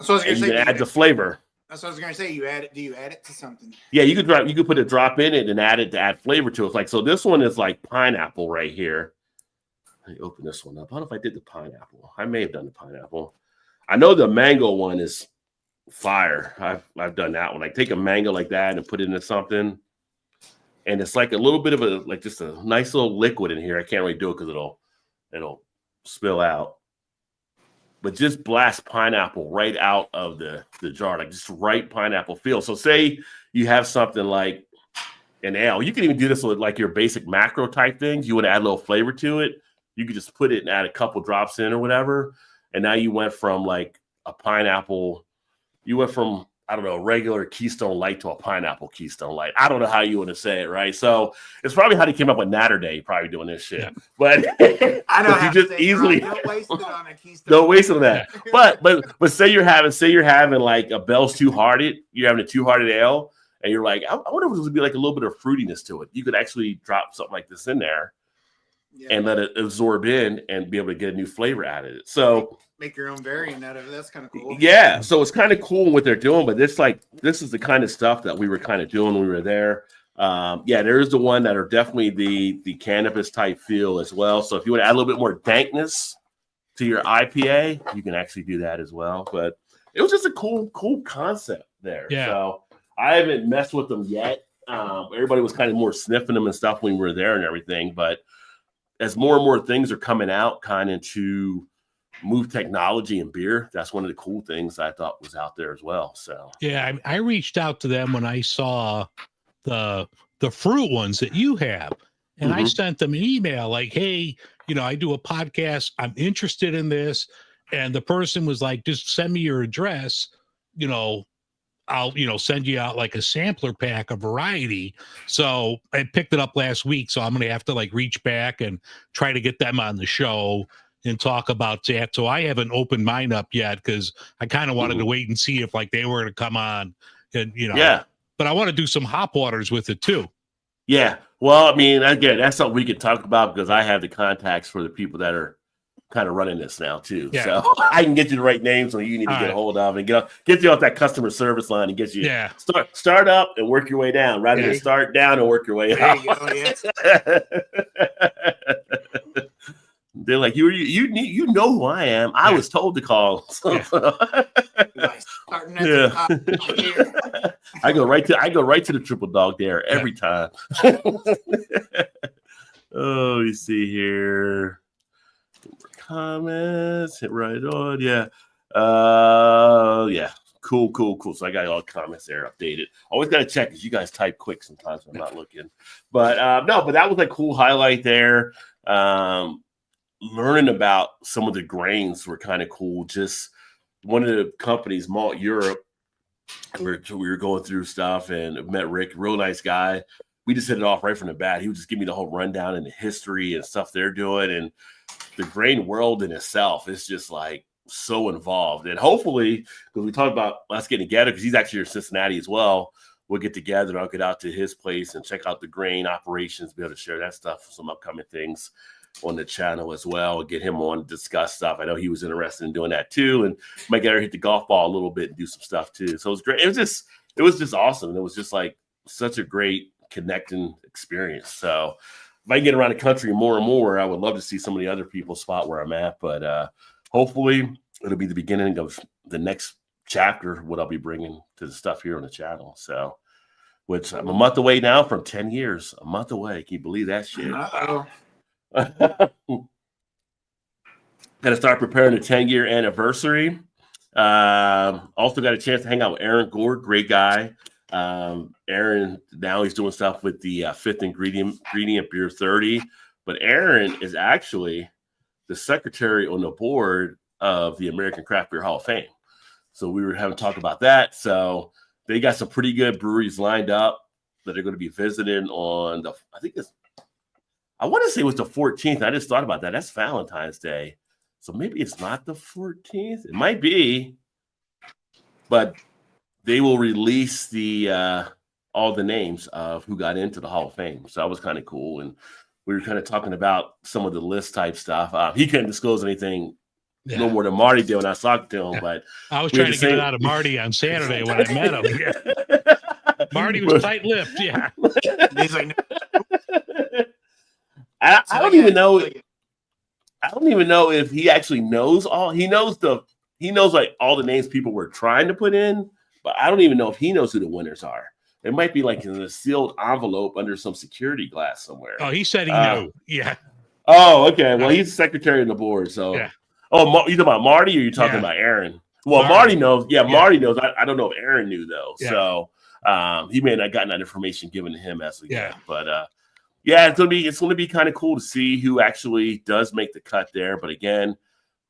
S3: So I was
S2: and
S3: gonna
S2: you
S3: say,
S2: can add the flavor.
S3: That's what I was gonna say. You add it. Do you add it to something?
S2: Yeah, you could put a drop in it and add it to add flavor to it. Like so, this one is like pineapple right here. Let me open this one up. I don't know if I did the pineapple. I may have done the pineapple. I know the mango one is fire. I've done that one. Like take a mango like that and put it into something, and it's like a little bit of a like just a nice little liquid in here. I can't really do it because it'll spill out. But just blast pineapple right out of the jar, like just right pineapple feel. So say you have something like an ale. You can even do this with like your basic macro type things. You want to add a little flavor to it. You could just put it and add a couple drops in or whatever. And now you went from like a pineapple, you went from, I don't know, a regular Keystone Light to a pineapple Keystone Light. I don't know how you want to say it, right? So it's probably how they came up with Natter Day, probably doing this shit. Yeah. But
S3: I know
S2: you just easily
S3: don't waste it on a Keystone.
S2: Don't waste it on that. But say you're having like a Bell's Two Hearted, you're having a Two Hearted ale, and you're like, I wonder if this would be like a little bit of fruitiness to it. You could actually drop something like this in there and let it absorb in and be able to get a new flavor out of it. So
S3: make your own variant out of it. That's kind of cool.
S2: Yeah. So it's kind of cool what they're doing, but this is the kind of stuff that we were kind of doing when we were there. There's the one that are definitely the cannabis type feel as well. So if you want to add a little bit more dankness to your IPA, you can actually do that as well. But it was just a cool concept there.
S4: Yeah.
S2: So I haven't messed with them yet. Everybody was kind of more sniffing them and stuff when we were there and everything. But as more and more things are coming out kind of to move technology in beer, that's one of the cool things I thought was out there as well. So
S4: yeah, I reached out to them when I saw the fruit ones that you have, and I sent them an email like, hey, I do a podcast, I'm interested in this. And the person was like, just send me your address, I'll, send you out like a sampler pack of variety. So I picked it up last week. So I'm going to have to like reach back and try to get them on the show and talk about that. So I haven't opened mine up yet because I kind of wanted to wait and see if like they were to come on and,
S2: Yeah.
S4: but I want to do some hop waters with it too.
S2: Yeah. Well, I mean, again, that's something we could talk about because I have the contacts for the people that are kind of running this now too.
S4: Yeah.
S2: So I can get you the right names so you need to get a hold of and get you off that customer service line and get you start up and work your way down rather than start down and work your way up. They're like, you know who I am. I was told to call. I go right to the triple dog there every time. Oh, you see here. Comments, hit right on. Yeah. Cool. So I got all the comments there updated. Always got to check because you guys type quick sometimes when I'm not looking. But but that was a cool highlight there. Learning about some of the grains were kind of cool. Just one of the companies, Malt Europe, we were going through stuff and met Rick, real nice guy. We just hit it off right from the bat. He would just give me the whole rundown and the history and stuff they're doing. And the grain world in itself is just like so involved. And hopefully, because we talked about us getting together, because he's actually in Cincinnati as well, we'll get together and I'll get out to his place and check out the grain operations, be able to share that stuff for some upcoming things on the channel as well, get him on to discuss stuff. I know he was interested in doing that too, and might get her hit the golf ball a little bit and do some stuff too. So it was great. It was just awesome. It was just like such a great connecting experience. So if I can get around the country more and more, I would love to see some of the other people spot where I'm at. But hopefully it'll be the beginning of the next chapter, what I'll be bringing to the stuff here on the channel. So, which I'm a month away now from 10 years, a month away. Can you believe that shit? Got to start preparing the 10-year anniversary. Also got a chance to hang out with Aaron Gore, great guy. Aaron, now he's doing stuff with the fifth ingredient Beer 30. But Aaron is actually the secretary on the board of the American Craft Beer Hall of Fame. So we were having talk about that. So they got some pretty good breweries lined up that they're going to be visiting on I want to say it was the 14th. I just thought about that. That's Valentine's Day. So maybe it's not the 14th. It might be. But they will release the all the names of who got into the Hall of Fame. So that was kind of cool. And we were kind of talking about some of the list type stuff. He couldn't disclose anything no more than Marty did when I talked to him. But
S4: I was trying to get it out of Marty on Saturday when I met him. Marty was tight-lipped. Yeah.
S3: He's like,
S2: I don't even know. I don't even know if he actually knows all. He knows like all the names people were trying to put in, but I don't even know if he knows who the winners are. It might be like in a sealed envelope under some security glass somewhere.
S4: Oh, he said he knew. Yeah.
S2: Oh, okay. Well, he's secretary of the board, so. Yeah. Oh, you talking about Marty, or you talking about Aaron? Well, Marty knows. Yeah, Marty knows. I don't know if Aaron knew though. Yeah. So he may not have gotten that information given to him as we go. But it's gonna be kind of cool to see who actually does make the cut there. But again,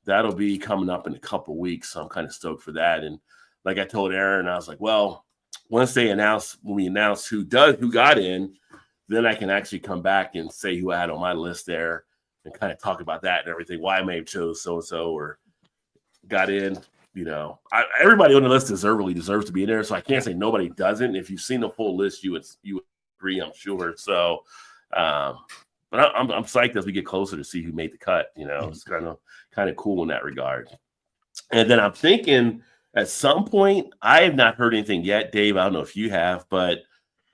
S2: that'll be coming up in a couple of weeks, so I'm kind of stoked for that. And like I told Aaron, I was like, well, once we announce who got in, then I can actually come back and say who I had on my list there and kind of talk about that and everything. Why I may have chose so and so or got in. You know, everybody on the list deserves to be in there, so I can't say nobody doesn't. If you've seen the full list, you would agree, I'm sure. So. But I'm psyched as we get closer to see who made the cut. You know, it's kind of cool in that regard. And then I'm thinking at some point, I have not heard anything yet, Dave. I don't know if you have, but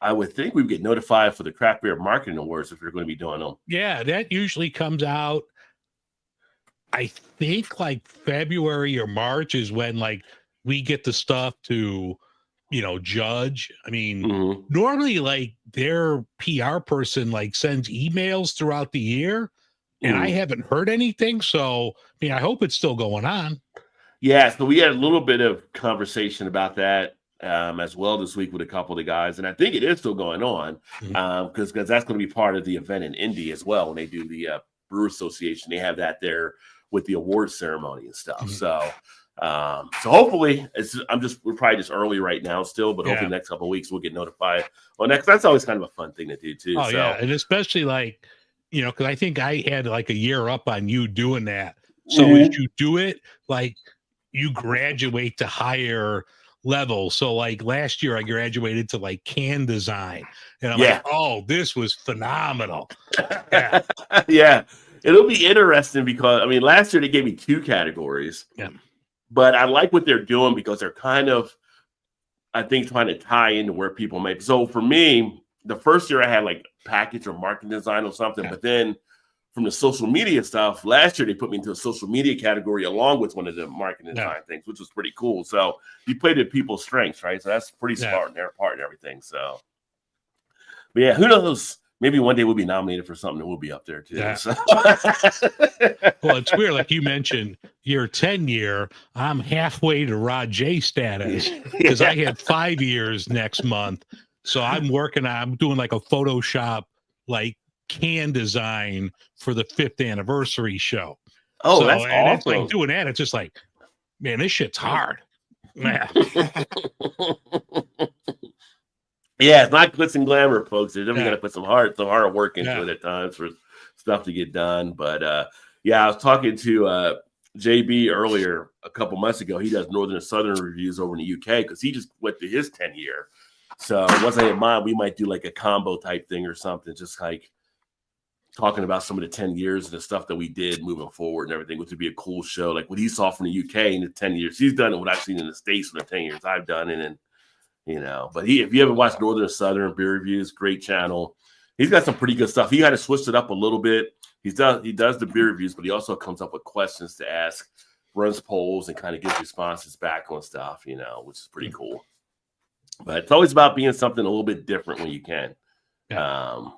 S2: I would think we would get notified for the Craft Beer Marketing Awards if we're going to be doing them. Yeah,
S4: that usually comes out. I think like February or March is when like we get the stuff to. Judge. I mean, normally like their PR person like sends emails throughout the year and I haven't heard anything. So, I mean, I hope it's still going on.
S2: Yeah. So we had a little bit of conversation about that as well this week with a couple of the guys. And I think it is still going on because that's going to be part of the event in Indy as well. When they do the Brewer Association, they have that there with the award ceremony and stuff. So So hopefully, we're probably just early right now still, but
S4: Yeah.
S2: hopefully the next couple of weeks we'll get notified. Well, that's always kind of a fun thing to do too.
S4: Oh yeah, and especially like, because I think I had like a year up on you doing that. So as you do it, like you graduate to higher levels. So like last year I graduated to like can design, and I'm like, oh, this was phenomenal. Yeah.
S2: Yeah, it'll be interesting because I mean, last year they gave me 2 categories.
S4: Yeah.
S2: But I like what they're doing because they're kind of, I think, trying to tie into where people make. So for me, the first year I had like package or marketing design or something, but then from the social media stuff, last year they put me into a social media category along with one of the marketing design things, which was pretty cool. So you play to people's strengths, right? So that's pretty smart on their part and everything. So, but yeah, who knows? Maybe one day we'll be nominated for something and we'll be up there too.
S4: Yeah.
S2: So.
S4: Well, it's weird. Like you mentioned, your 10-year, I'm halfway to Rod J status because I had 5 years next month. So I'm doing like a Photoshop, like can design for the 5th anniversary show.
S2: Oh,
S4: so,
S2: that's
S4: and
S2: awesome.
S4: it's like doing that. It's just like, man, this shit's hard. Yeah.
S2: Yeah, it's not glitz and glamour, folks. They're definitely
S4: Yeah.
S2: gonna put some hard work into it at times for stuff to get done. But yeah, I was talking to JB earlier a couple months ago. He does Northern and Southern reviews over in the UK because he just went to his 10-year. So once I get mine, we might do like a combo type thing or something, just like talking about some of the 10 years and the stuff that we did moving forward and everything, which would be a cool show. Like what he saw from the UK in the 10 years he's done and what I've seen in the States in the 10 years I've done. And then, but if you haven't watched Northern and Southern Beer Reviews, great channel. He's got some pretty good stuff. He kind of switched it up a little bit. He does the beer reviews, but he also comes up with questions to ask, runs polls, and kind of gives responses back on stuff, which is pretty cool. But it's always about being something a little bit different when you can.
S4: Yeah.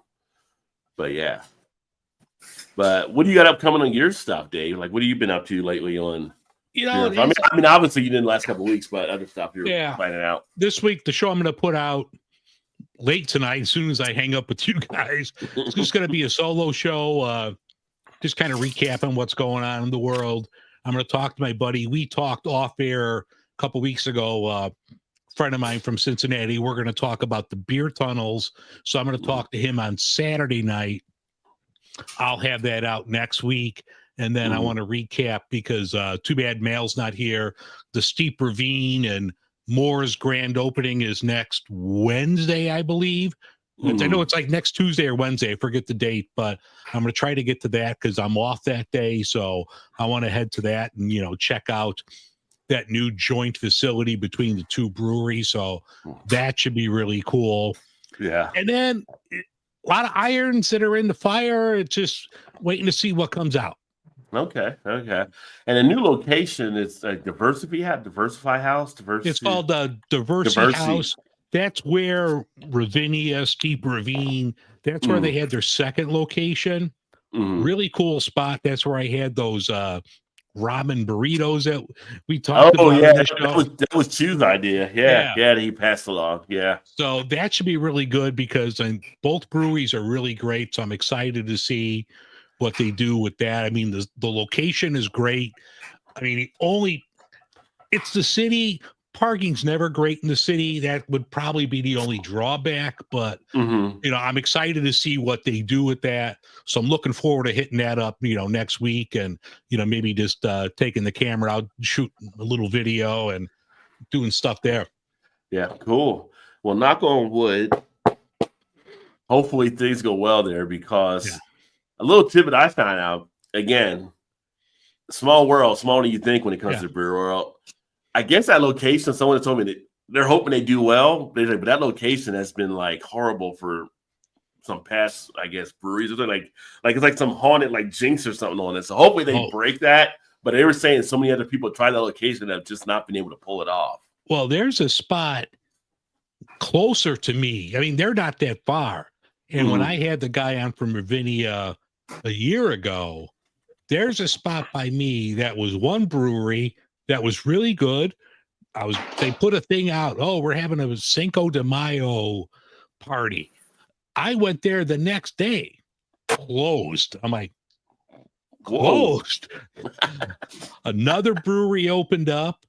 S2: But yeah. But what do you got upcoming on your stuff, Dave? Like, what have you been up to lately on? I mean, obviously you did the last couple of weeks, but other stuff you're finding out.
S4: This week, the show I'm going to put out late tonight, as soon as I hang up with you guys, it's just going to be a solo show, just kind of recapping what's going on in the world. I'm going to talk to my buddy. We talked off air a couple weeks ago. A friend of mine from Cincinnati. We're going to talk about the beer tunnels. So I'm going to talk to him on Saturday night. I'll have that out next week. And then I want to recap because too bad Mal's not here. The Steep Ravine and Moore's grand opening is next Wednesday, I believe. I know it's like next Tuesday or Wednesday. I forget the date, but I'm going to try to get to that because I'm off that day. So I want to head to that and, check out that new joint facility between the two breweries. So that should be really cool.
S2: Yeah.
S4: And then a lot of irons that are in the fire. It's just waiting to see what comes out.
S2: Okay. And a new location is Diversify House.
S4: It's called the Diversity House. That's where Ravinia, Steep Ravine, that's where they had their second location. Really cool spot. That's where I had those ramen burritos that we talked about.
S2: Yeah, that was Chu's idea. Yeah, he passed along. Yeah.
S4: So that should be really good because both breweries are really great. So I'm excited to see what they do with that. I mean, the location is great. I mean, it's the city. Parking's never great in the city. That would probably be the only drawback, but I'm excited to see what they do with that. So I'm looking forward to hitting that up, next week and, maybe just taking the camera out, shooting a little video and doing stuff there.
S2: Yeah. Cool. Well, knock on wood. Hopefully things go well there because a little tidbit I found out, again, small world, smaller than you think when it comes to beer world. I guess that location, someone told me that they're hoping they do well, but that location has been like horrible for some past, I guess, breweries or something. Like it's like some haunted like jinx or something on it. So hopefully they break that. But they were saying so many other people tried that location that have just not been able to pull it off.
S4: Well, there's a spot closer to me. I mean, they're not that far. And when I had the guy on from Ravinia a year ago, there's a spot by me that was one brewery that was really good. They put a thing out. Oh, we're having a Cinco de Mayo party. I went there the next day, closed. I'm like, closed. Another brewery opened up.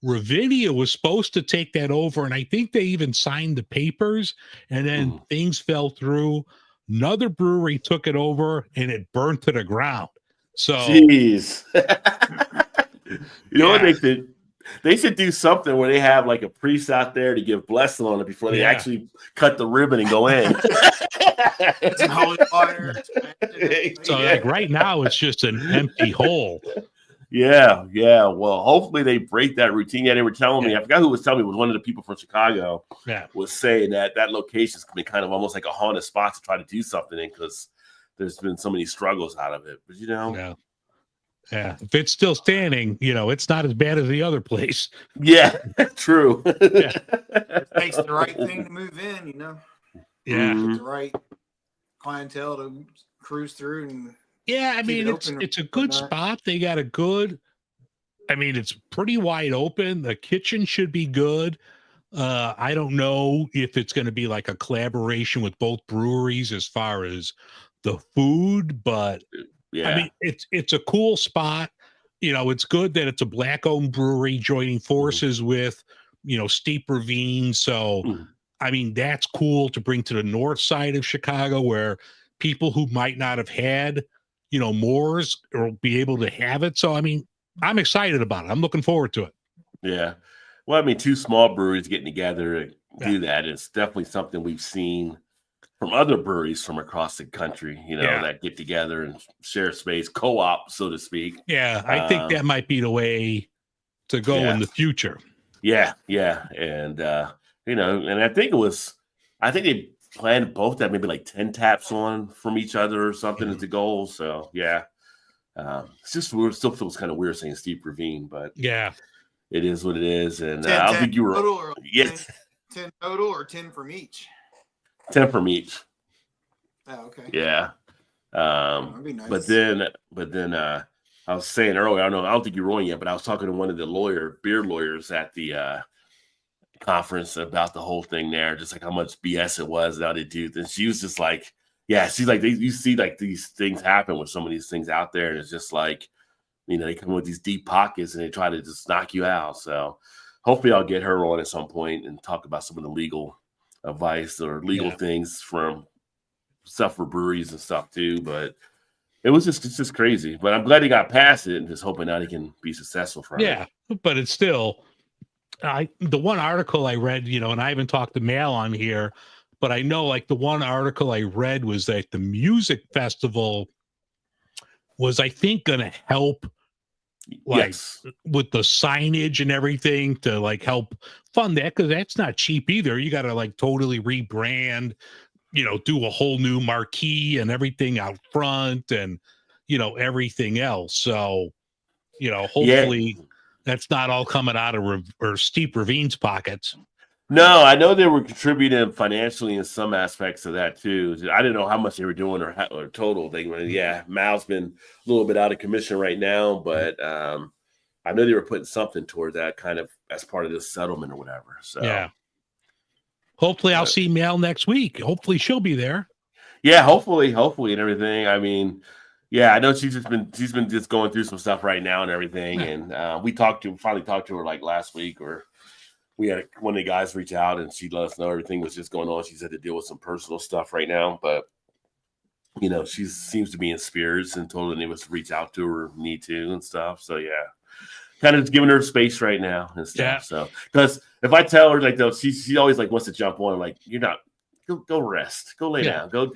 S4: Ravinia was supposed to take that over, and I think they even signed the papers, and then things fell through. Another brewery took it over, and it burned to the ground. So,
S2: jeez. You know what they should? They should do something where they have like a priest out there to give blessing on it before they actually cut the ribbon and go in.
S3: Some holy water.
S4: So like right now, it's just an empty hole.
S2: Yeah. Well, hopefully they break that routine. Yeah, they were telling me, I forgot who was telling me, it was one of the people from Chicago, was saying that location's been kind of almost like a haunted spot to try to do something in because there's been so many struggles out of it. But
S4: yeah, if it's still standing, it's not as bad as the other place.
S2: Yeah, true.
S3: It takes the right thing to move in,
S4: Yeah.
S3: The right clientele to cruise through and
S4: I mean, it's a good spot. They got it's pretty wide open. The kitchen should be good. I don't know if it's going to be like a collaboration with both breweries as far as the food, but I mean, it's a cool spot. It's good that it's a black-owned brewery joining forces with, Steep Ravine. So, I mean, that's cool to bring to the north side of Chicago where people who might not have had, Moors or be able to have it. So, I mean, I'm excited about it. I'm looking forward to it.
S2: Yeah. Well, I mean, two small breweries getting together to do that. It's definitely something we've seen from other breweries from across the country, that get together and share space, co-op, so to speak.
S4: Yeah, I think that might be the way to go in the future.
S2: Yeah. And, and I think they planned both that maybe like 10 taps on from each other or something as the goal. So, it's just still feels kind of weird saying Steep Ravine, but it is what it is. And I don't think you were.
S3: 10 total or 10 from each?
S2: 10 from each.
S3: Oh, okay.
S2: Yeah.
S3: That'd be nice.
S2: But then I was saying earlier, I don't think you're rolling yet, but I was talking to one of the beer lawyers at the conference about the whole thing there, just like how much BS it was and how they do. And she was just like, she's like, you see like these things happen with some of these things out there, and it's just like, they come with these deep pockets and they try to just knock you out. So hopefully I'll get her on at some point and talk about some of the legal advice or legal things from stuff for breweries and stuff too. But it's just crazy. But I'm glad he got past it and just hoping that he can be successful from it.
S4: But it's still the one article I read, and I haven't talked to Mal on here, but I know like the one article I read was that the music festival was, I think, going to help with the signage and everything to like help fund that, because that's not cheap either. You got to like totally rebrand, do a whole new marquee and everything out front and everything else. So hopefully that's not all coming out of Steep Ravine's pockets.
S2: No, I know they were contributing financially in some aspects of that too. I didn't know how much they were doing or total thing. Mal's been a little bit out of commission right now, but I know they were putting something toward that kind of as part of this settlement or whatever. So
S4: hopefully I'll see Mal next week. Hopefully she'll be there.
S2: Yeah, hopefully and everything. I mean, I know she's been just going through some stuff right now and everything. And we finally talked to her like last week, or we had one of the guys reach out and she let us know everything was just going on. She's had to deal with some personal stuff right now, but she seems to be in spirits and told her they must reach out to her, need to and stuff. So kind of giving her space right now and stuff. Yeah. So because if I tell her like though, she always like wants to jump on, like you're not. Go rest. Go lay down. Go. So.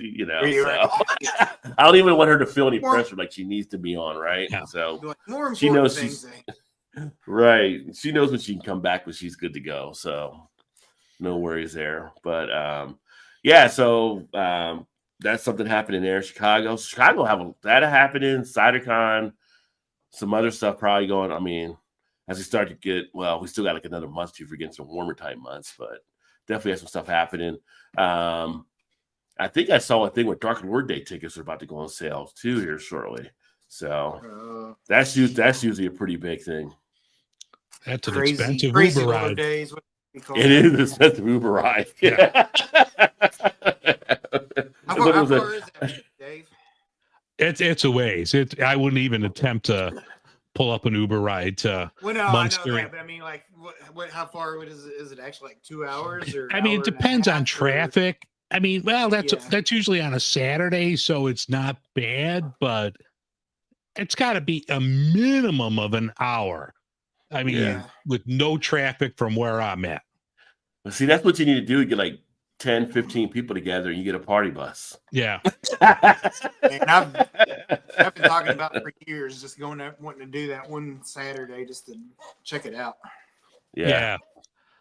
S2: I don't even want her to feel any pressure like she needs to be on, right? Yeah. So she knows she's right. She knows when she can come back when she's good to go. So no worries there. But so that's something happening there in Chicago. Chicago have that happening. CiderCon, some other stuff probably going. I mean, as we start to get we still got like another month to forget some warmer type months, but definitely have some stuff happening. I think I saw a thing with Dark Lord Day tickets are about to go on sale too here shortly. So that's usually a pretty big thing.
S4: That's an expensive Uber ride.
S3: Days,
S2: it is an expensive Uber ride.
S3: Yeah. How far is that, Dave?
S4: It's a ways. I wouldn't even attempt to pull up an Uber ride to
S3: Well, no, I know
S4: Munster.
S3: that, but I mean, like, how far is it actually? Like 2 hours or?
S4: I mean, it
S3: hour and a
S4: depends on
S3: half, or-
S4: traffic. I mean, well,
S3: Yeah.
S4: that's usually on a Saturday, so it's not bad, but it's got to be a minimum of an hour. I mean,
S3: Yeah.
S4: with no traffic from where I'm at.
S2: But see, that's what you need to do. You get like 10, 15 people together and you get a party bus.
S4: Yeah.
S3: And I've been talking about it for years, just wanting to do that one Saturday just to check it out.
S4: Yeah.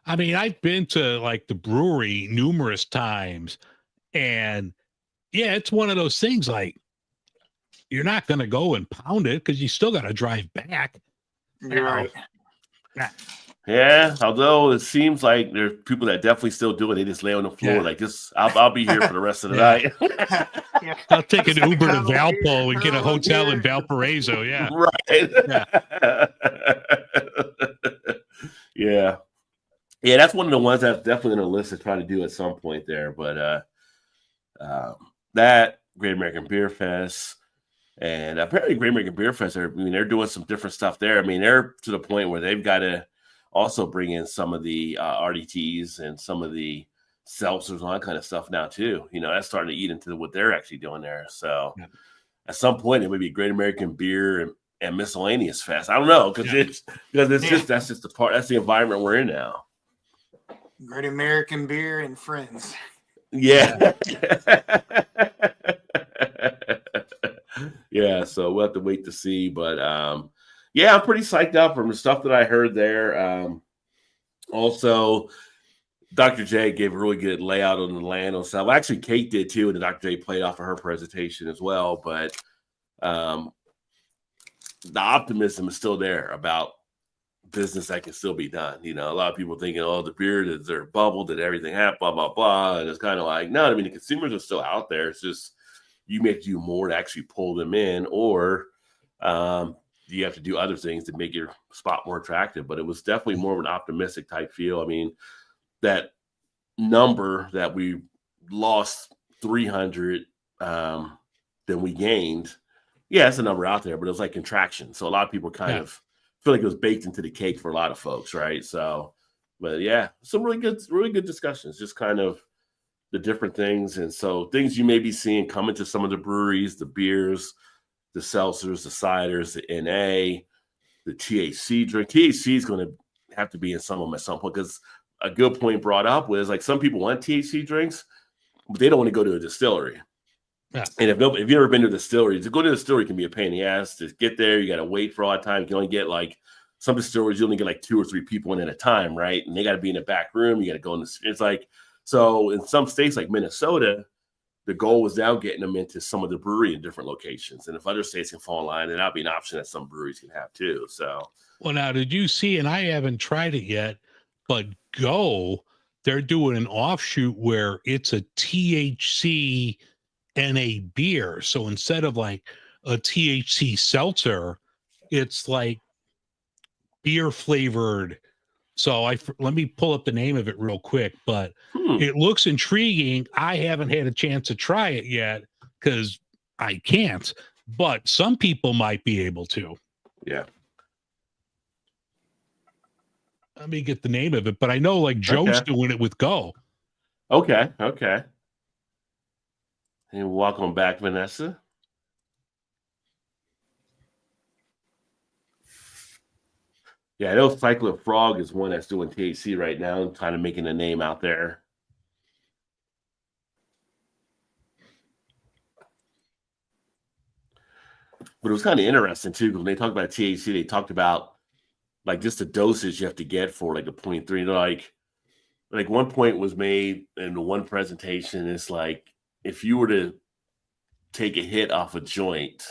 S4: I mean, I've been to like the brewery numerous times, and yeah, it's one of those things like you're not going to go and pound it because you still got to drive back.
S3: You're right.
S2: Yeah, although it seems like there's people that definitely still do it. They just lay on the floor
S4: Yeah.
S2: like this. I'll be here for the rest of the night.
S3: Yeah.
S4: I'll take an Uber to
S3: Cuddle
S4: Valpo
S3: here,
S4: and get a
S3: cuddle
S4: hotel
S3: here.
S4: in Valparaiso. Yeah.
S2: Right. Yeah. Yeah, that's one of the ones that's definitely on the list to try to do at some point there. But that Great American Beer Fest, and apparently Great American Beer Fest, they're doing some different stuff there. I mean, they're to the point where they've got to also bring in some of the RDTs and some of the seltzers and all that kind of stuff now too. You know, that's starting to eat into what they're actually doing there. So at some point, it may be Great American Beer and Miscellaneous Fest. I don't know because it's just that's just the part. That's the environment we're in now.
S3: Great American Beer and Friends.
S2: Yeah. Yeah, so we'll have to wait to see. But yeah, I'm pretty psyched up from the stuff that I heard there. Also, Dr. J gave a really good layout on the land on stuff. Well, actually, Kate did too, and Dr. J played off of her presentation as well. But the optimism is still there about business that can still be done. You know, a lot of people thinking, oh, the beer, is there a bubble? Did everything happen? Blah, blah, blah. And it's kind of like, no, I mean, the consumers are still out there. It's just you make do more to actually pull them in, or you have to do other things to make your spot more attractive. But it was definitely more of an optimistic type feel. I mean, that number that we lost 300 than we gained, yeah, it's a number out there, but it was like contraction. So a lot of people kind of feel like it was baked into the cake for a lot of folks, right? So, but yeah, some really good discussions, just kind of the different things. And so things you may be seeing coming to some of the breweries, the beers, the seltzers, the ciders, the NA, the THC drink. THC is going to have to be in some of them at some point, because a good point brought up was like some people want THC drinks, but they don't want to go to a distillery.
S4: Yeah.
S2: And if you've never been to a distillery, to go to a distillery can be a pain in the ass. To get there, you got to wait for all that time. You can only get like some distilleries, you only get like 2 or 3 people in at a time, right? And they got to be in the back room. You got to go in the. It's like, so in some states like Minnesota, the goal was now getting them into some of the brewery in different locations. And if other states can fall in line, then that'll be an option that some breweries can have too. So,
S4: well, now did you see? And I haven't tried it yet, but they're doing an offshoot where it's a THC and a beer. So instead of like a THC seltzer, it's like beer flavored. So let me pull up the name of it real quick, but it looks intriguing. I haven't had a chance to try it yet because I can't, but some people might be able to.
S2: yeah.
S4: Let me get the name of it, but I know like Joe's doing it with Go.
S2: Okay. And welcome back, Vanessa. Yeah, I know Cycler Frog is one that's doing THC right now and kind of making a name out there. But it was kind of interesting too, because when they talked about THC, they talked about like just the dosage you have to get for like a 0.3. You know, like one point was made in the one presentation. It's like if you were to take a hit off a joint,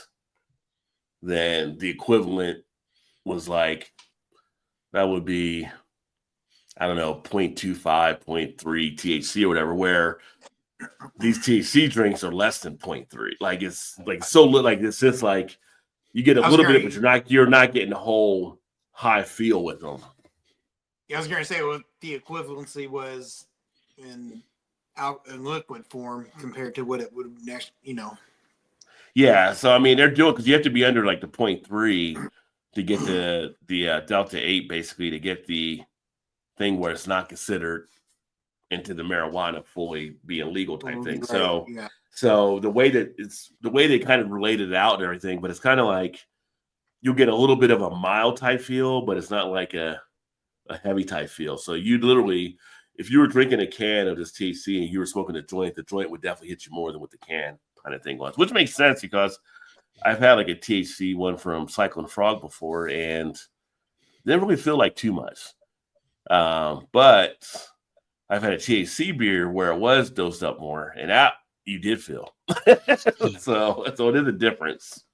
S2: then the equivalent was like, that would be, I don't know, 0.25, 0.3 THC or whatever, where these THC drinks are less than 0.3. Like it's like so little, like it's just like you get a little bit, but you're not getting the whole high feel with them.
S3: Yeah, I was going to say what the equivalency was in liquid form compared to what it would next,
S2: Yeah, so I mean they're doing because you have to be under like the 0.3 to get the Delta 8 basically to get the thing where it's not considered into the marijuana fully being legal type thing.
S3: Right,
S2: So
S3: yeah.
S2: so the way they kind of related it out and everything, but it's kind of like you'll get a little bit of a mild type feel, but it's not like a heavy type feel. So you literally, if you were drinking a can of this THC and you were smoking the joint would definitely hit you more than what the can kind of thing was, which makes sense because I've had like a THC one from Cyclone Frog before and didn't really feel like too much. But I've had a THC beer where it was dosed up more and that you did feel. so it is a difference.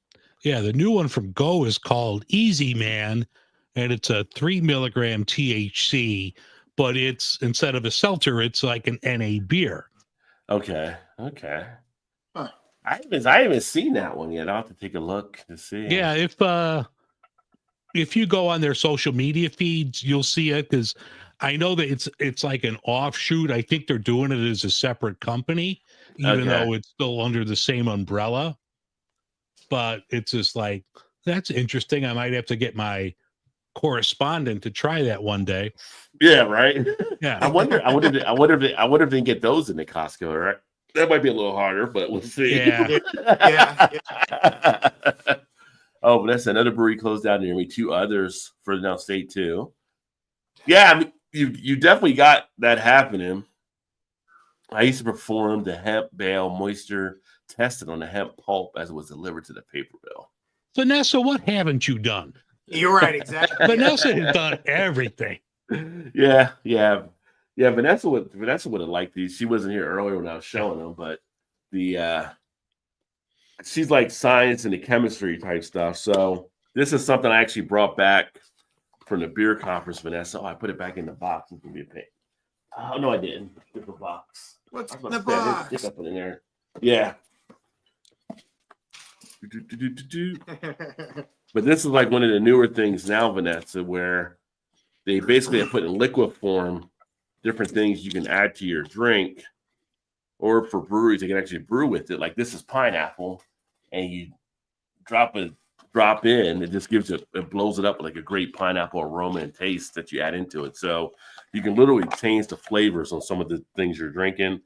S4: Yeah, the new one from Go is called Easy Man, and it's a 3 milligram THC, but it's instead of a seltzer, it's like an NA beer.
S2: Okay.
S3: Huh.
S2: I haven't seen that one yet. I'll have to take a look to see.
S4: Yeah, if you go on their social media feeds, you'll see it because I know that it's like an offshoot. I think they're doing it as a separate company, even though it's still under the same umbrella. But it's just like, that's interesting. I might have to get my correspondent to try that one day.
S2: Yeah, right.
S4: Yeah.
S2: I wonder if they can get those in the Costco, right? That might be a little harder, but we'll see.
S4: Yeah.
S3: Yeah.
S2: Oh, but that's another brewery closed down near me. 2 others further downstate too. Yeah, I mean, you definitely got that happening. I used to perform the hemp bale moisture tested on the hemp pulp as it was delivered to the paper mill.
S4: Vanessa, what haven't you done?
S3: You're right, exactly.
S4: Vanessa has done everything.
S2: Yeah. Vanessa would have liked these. She wasn't here earlier when I was showing them, but she's like science and the chemistry type stuff. So this is something I actually brought back from the beer conference, Vanessa. Oh, I put it back in the box. It's gonna be a pain. Oh no, I didn't. Different box.
S3: What's in the box?
S2: I put in there. Yeah. But this is like one of the newer things now, Vanessa, where they basically have put in liquid form different things you can add to your drink, or for breweries, they can actually brew with it. Like this is pineapple, and you drop in, it just it blows it up with like a great pineapple aroma and taste that you add into it. So you can literally change the flavors on some of the things you're drinking.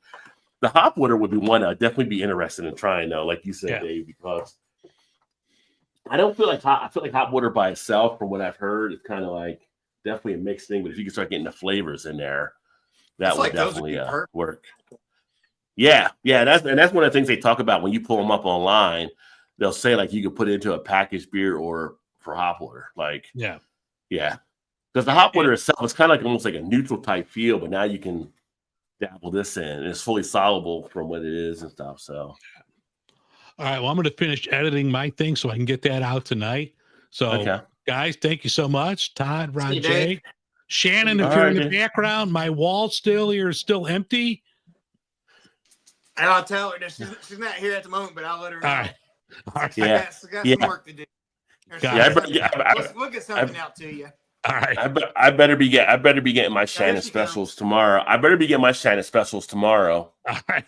S2: The hop water would be one I'd definitely be interested in trying, though, like you said, Dave, because I don't feel like I feel like hot water by itself, from what I've heard, it's kind of like definitely a mixed thing. But if you can start getting the flavors in there, that would definitely work. Yeah. That's one of the things they talk about when you pull them up online. They'll say like you could put it into a packaged beer or for hop water. Like yeah, because the hop water itself is kind of like almost like a neutral type feel, but now you can dabble this in, and it's fully soluble from what it is and stuff. So.
S4: All right. Well, I'm going to finish editing my thing so I can get that out tonight. So, guys, thank you so much. Todd, Rajay, Shannon, if you're in the background, my wall still empty.
S3: And I'll tell her that she's not here at the moment, but I'll let her know.
S4: All right.
S3: I got some work to do. We'll get something out to you.
S4: All right.
S2: I better be getting my Shannon specials tomorrow.
S4: All right.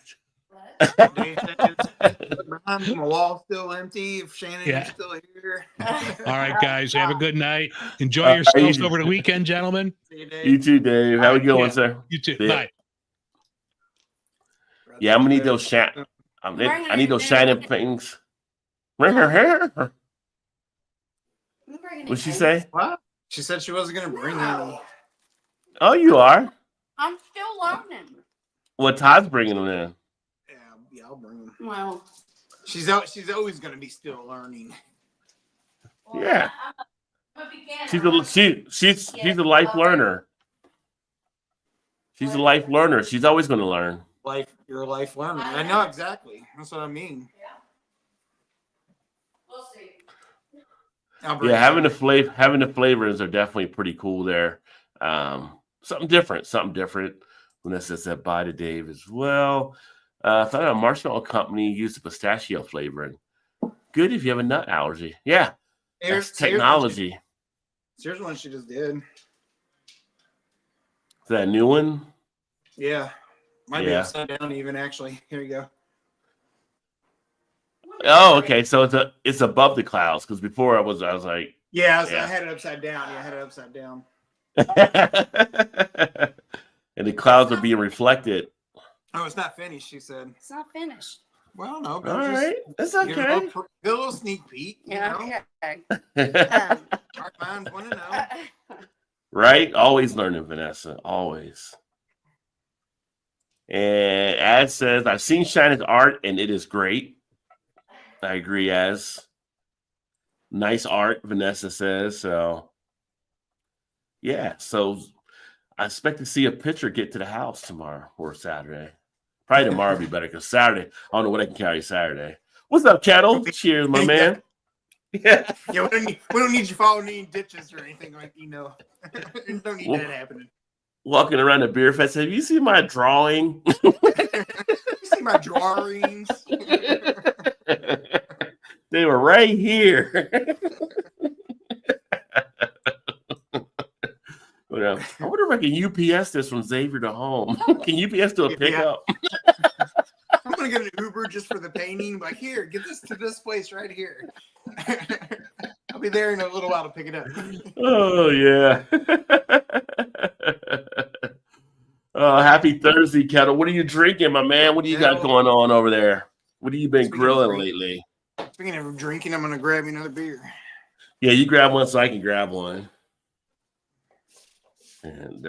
S3: My wall's still empty. If Shannon is still here.
S4: All right, guys. Have a good night. Enjoy yourselves over the weekend, gentlemen.
S3: See you, Dave.
S2: You too, Dave. Have a good one, sir.
S4: You too. Bye.
S2: Yeah, I'm gonna need those Shannon. I need those Shannon things. Ring her hair. What'd she say?
S3: What? She said she wasn't gonna bring any.
S2: Oh, you are.
S1: I'm still learning.
S2: Well, Todd's bringing them in.
S3: Yeah, I'll bring them.
S1: Well,
S3: she's always gonna be still learning.
S2: Yeah. She's a life learner. She's a life learner. She's always going to learn.
S3: You're a life learner. I know exactly. That's what I mean.
S1: Yeah. We'll see.
S2: Yeah, having the flavors are definitely pretty cool there. Something different. When this said bye to Dave as well. Found out a marshmallow company used a pistachio flavoring. Good if you have a nut allergy. Yeah. That's technology.
S3: Here's one she just did. Is
S2: that a new one?
S3: Yeah. Might be upside down even, actually. Here you go.
S2: Oh, okay. So it's above the clouds because before I was like,
S3: Yeah,
S2: yeah.
S3: I had it upside down. Yeah, I had it upside down.
S2: And the clouds are being reflected.
S3: Oh, it's not finished, she said.
S1: It's not finished.
S3: Well, no, but
S2: All
S3: just
S2: right, that's
S3: get a
S2: okay.
S3: little sneak peek.
S1: Yeah,
S3: You know?
S1: okay.
S3: Our minds want to know.
S2: Right? Always learning, Vanessa. Always. And Az says, I've seen Shannon's art and it is great. I agree, Az. Nice art, Vanessa says. So, yeah. So, I expect to see a picture get to the house tomorrow or Saturday. Probably tomorrow would be better because Saturday, I don't know what I can carry Saturday. What's up, Kettle? Cheers, my man. Yeah.
S3: Yeah, we don't need you following any ditches or anything like don't need that happening.
S2: Walking around the beer fest, have you seen my drawing?
S3: You see my drawings?
S2: They were right here. I wonder if I can UPS this from Xavier to home. Can UPS do a pickup?
S3: I'm gonna get an Uber just for the painting. Like, here, get this to this place right here. I'll be there in a little while to pick it up.
S2: Oh yeah. Oh, happy Thursday, Kettle. What are you drinking, my man? What do you got going on over there? What have you been grilling lately?
S3: Speaking of drinking, I'm gonna grab me another beer.
S2: Yeah, you grab one so I can grab one. And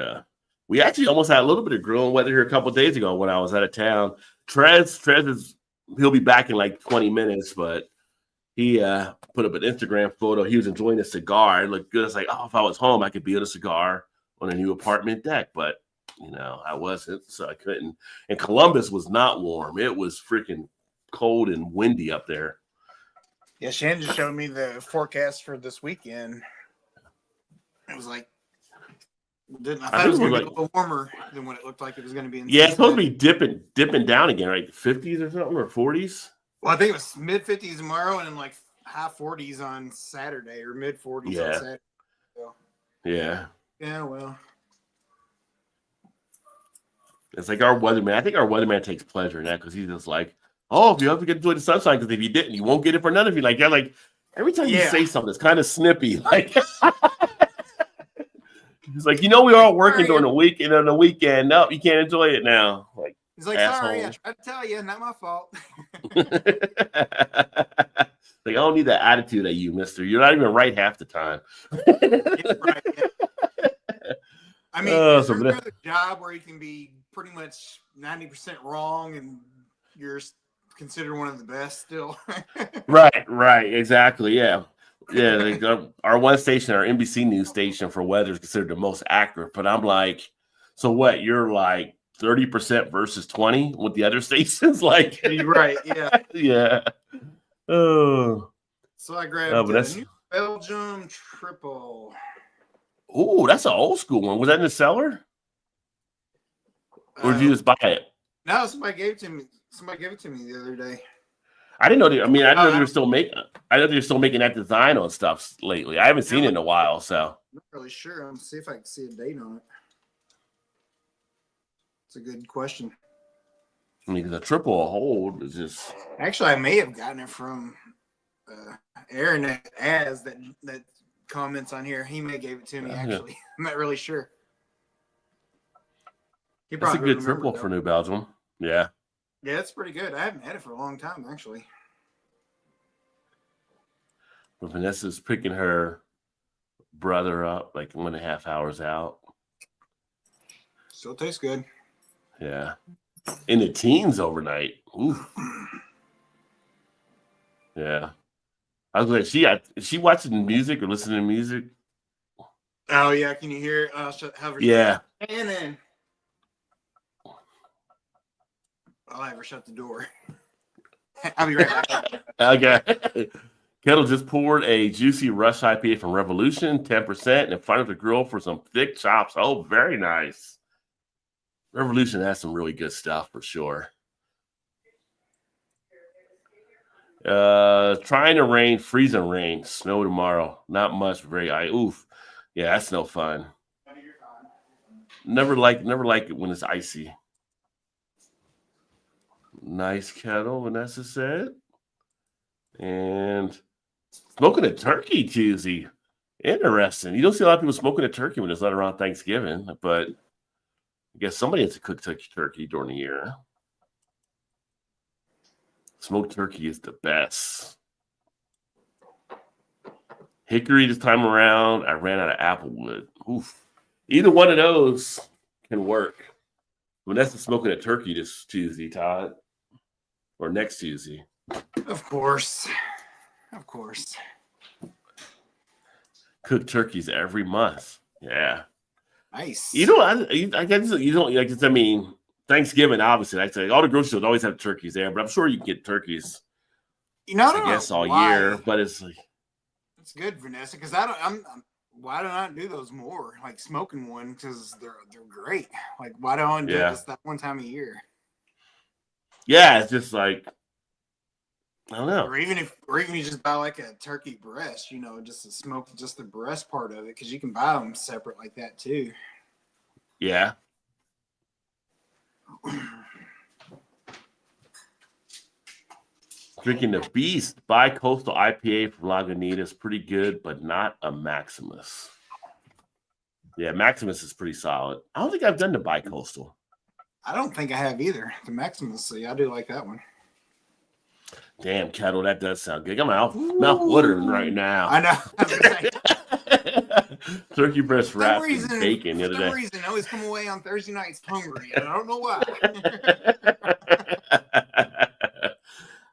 S2: we actually almost had a little bit of grilling weather here a couple of days ago when I was out of town. Trez he'll be back in like 20 minutes, but he put up an Instagram photo. He was enjoying a cigar. It looked good. It's like, oh, if I was home, I could be at a cigar on a new apartment deck, but I wasn't, so I couldn't. And Columbus was not warm. It was freaking cold and windy up there.
S3: Yeah, Shannon just showed me the forecast for this weekend. It was like, I thought it was going to be a little warmer than what it looked like it was going to be.
S2: Yeah, it's supposed to be dipping down again, right? 50s or something, or 40s?
S3: Well, I think it was mid-50s tomorrow and then like high 40s on Saturday or mid-40s on Saturday. So,
S2: yeah.
S3: Yeah, well.
S2: It's like our weatherman. I think our weatherman takes pleasure in that because he's just like, oh, if you have to get to enjoy the sunshine, because if you didn't, you won't get it for none of you. Like, you're like, every time you say something, it's kind of snippy. Like, he's like, we're all working during the week and on the weekend. No, you can't enjoy it now. Like,
S3: he's like,
S2: asshole.
S3: Sorry, I tried to tell you, not my fault.
S2: Like, I don't need that attitude at you, mister. You're not even right half the time.
S3: Right, yeah. I mean, is there another job where you can be pretty much 90% wrong and you're considered one of the best still?
S2: Right, exactly, yeah. Yeah, our one station, our NBC News station for weather is considered the most accurate, but I'm like, so what? You're like 30% versus 20 with the other stations? Like,
S3: right, yeah.
S2: Yeah. Oh.
S3: So I grabbed a New Belgium triple.
S2: Oh, that's an old school one. Was that in the cellar? Or did you just buy it?
S3: No, somebody gave it to me. Somebody gave it to me the other day.
S2: I didn't know. I didn't know they were still making. I know they're still making that design on stuff lately. I haven't seen it in a while, so.
S3: I'm not really sure. I'm see if I can see a date on it. It's a good question.
S2: I mean, the triple hold is just.
S3: Actually, I may have gotten it from Aaron as that comments on here. He may gave it to me. Actually, I'm not really sure.
S2: That's a good triple for New Belgium. Yeah.
S3: Yeah, it's pretty good. I haven't had it for a long time, actually.
S2: But Vanessa's picking her brother up like 1.5 hours out.
S3: Still tastes good.
S2: Yeah. In the teens overnight. Ooh. Yeah. I was like, is she watching music or listening to music?
S3: Oh, yeah. Can you hear it?
S2: Yeah.
S3: And then I'll have her shut the door. I'll be right back.
S2: Okay. Kettle just poured a juicy Rush IPA from Revolution, 10%, and in front of the grill for some thick chops. Oh, very nice. Revolution has some really good stuff for sure. Trying to rain, freezing rain, snow tomorrow. Not much, oof. Yeah, that's no fun. Never like it when it's icy. Nice Kettle, Vanessa said. And smoking a turkey Tuesday. Interesting. You don't see a lot of people smoking a turkey when it's not around Thanksgiving, but I guess somebody has to cook turkey during the year. Smoked turkey is the best. Hickory this time around, I ran out of applewood. Oof. Either one of those can work. Vanessa smoking a turkey this Tuesday, Todd. Or next Tuesday.
S3: Of course. Of course.
S2: Cook turkeys every month. Yeah.
S3: Nice.
S2: You know, I guess you don't like. I mean, Thanksgiving obviously. I say all the grocery stores always have turkeys there, but I'm sure you can get turkeys.
S3: You know,
S2: I guess all year, but it's like
S3: it's good, Vanessa, because why don't I do those more? Like smoking one because they're great. Like why don't I do this that one time a year?
S2: Yeah, it's just like I don't know.
S3: Or even you just buy like a turkey breast, you know, just to smoke just the breast part of it, because you can buy them separate like that too.
S2: Yeah. Drinking the Beast Bi-Coastal IPA from Lagunitas, pretty good, but not a Maximus. Yeah, Maximus is pretty solid. I don't think I've done the Bi-Coastal.
S3: I don't think I have either. The Maximus, so yeah, I do like that one.
S2: Damn, Kettle, that does sound good. I'm mouth watering right now.
S3: I know.
S2: Turkey breast wrapped in bacon the other day.
S3: For some reason, I always come away on Thursday nights hungry, and I don't know why.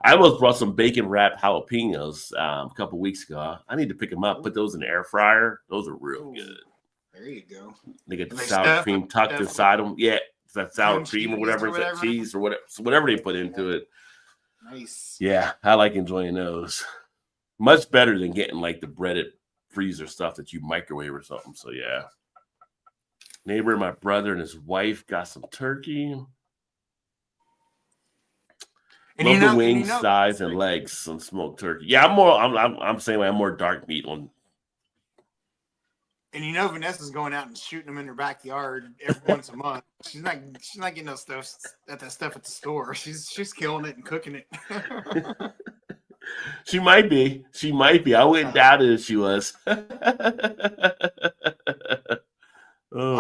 S2: I almost brought some bacon wrapped jalapenos a couple weeks ago. I need to pick them up, put those in the air fryer. Those are real good.
S3: There you go.
S2: They get the sour cream tucked inside them. Yeah, it's that sour cream or whatever. It's that cheese or whatever they put into it.
S3: Nice.
S2: Yeah, I like enjoying those. Much better than getting like the breaded freezer stuff that you microwave or something. So yeah. Neighbor, my brother and his wife got some turkey. And love the wings, thighs, and legs, some smoked turkey. Yeah, I'm saying I'm more dark meat on.
S3: And you know, Vanessa's going out and shooting them in her backyard every once a month. She's not getting that stuff at the store. She's killing it and cooking it.
S2: She might be. I wouldn't doubt it if she was.
S3: Are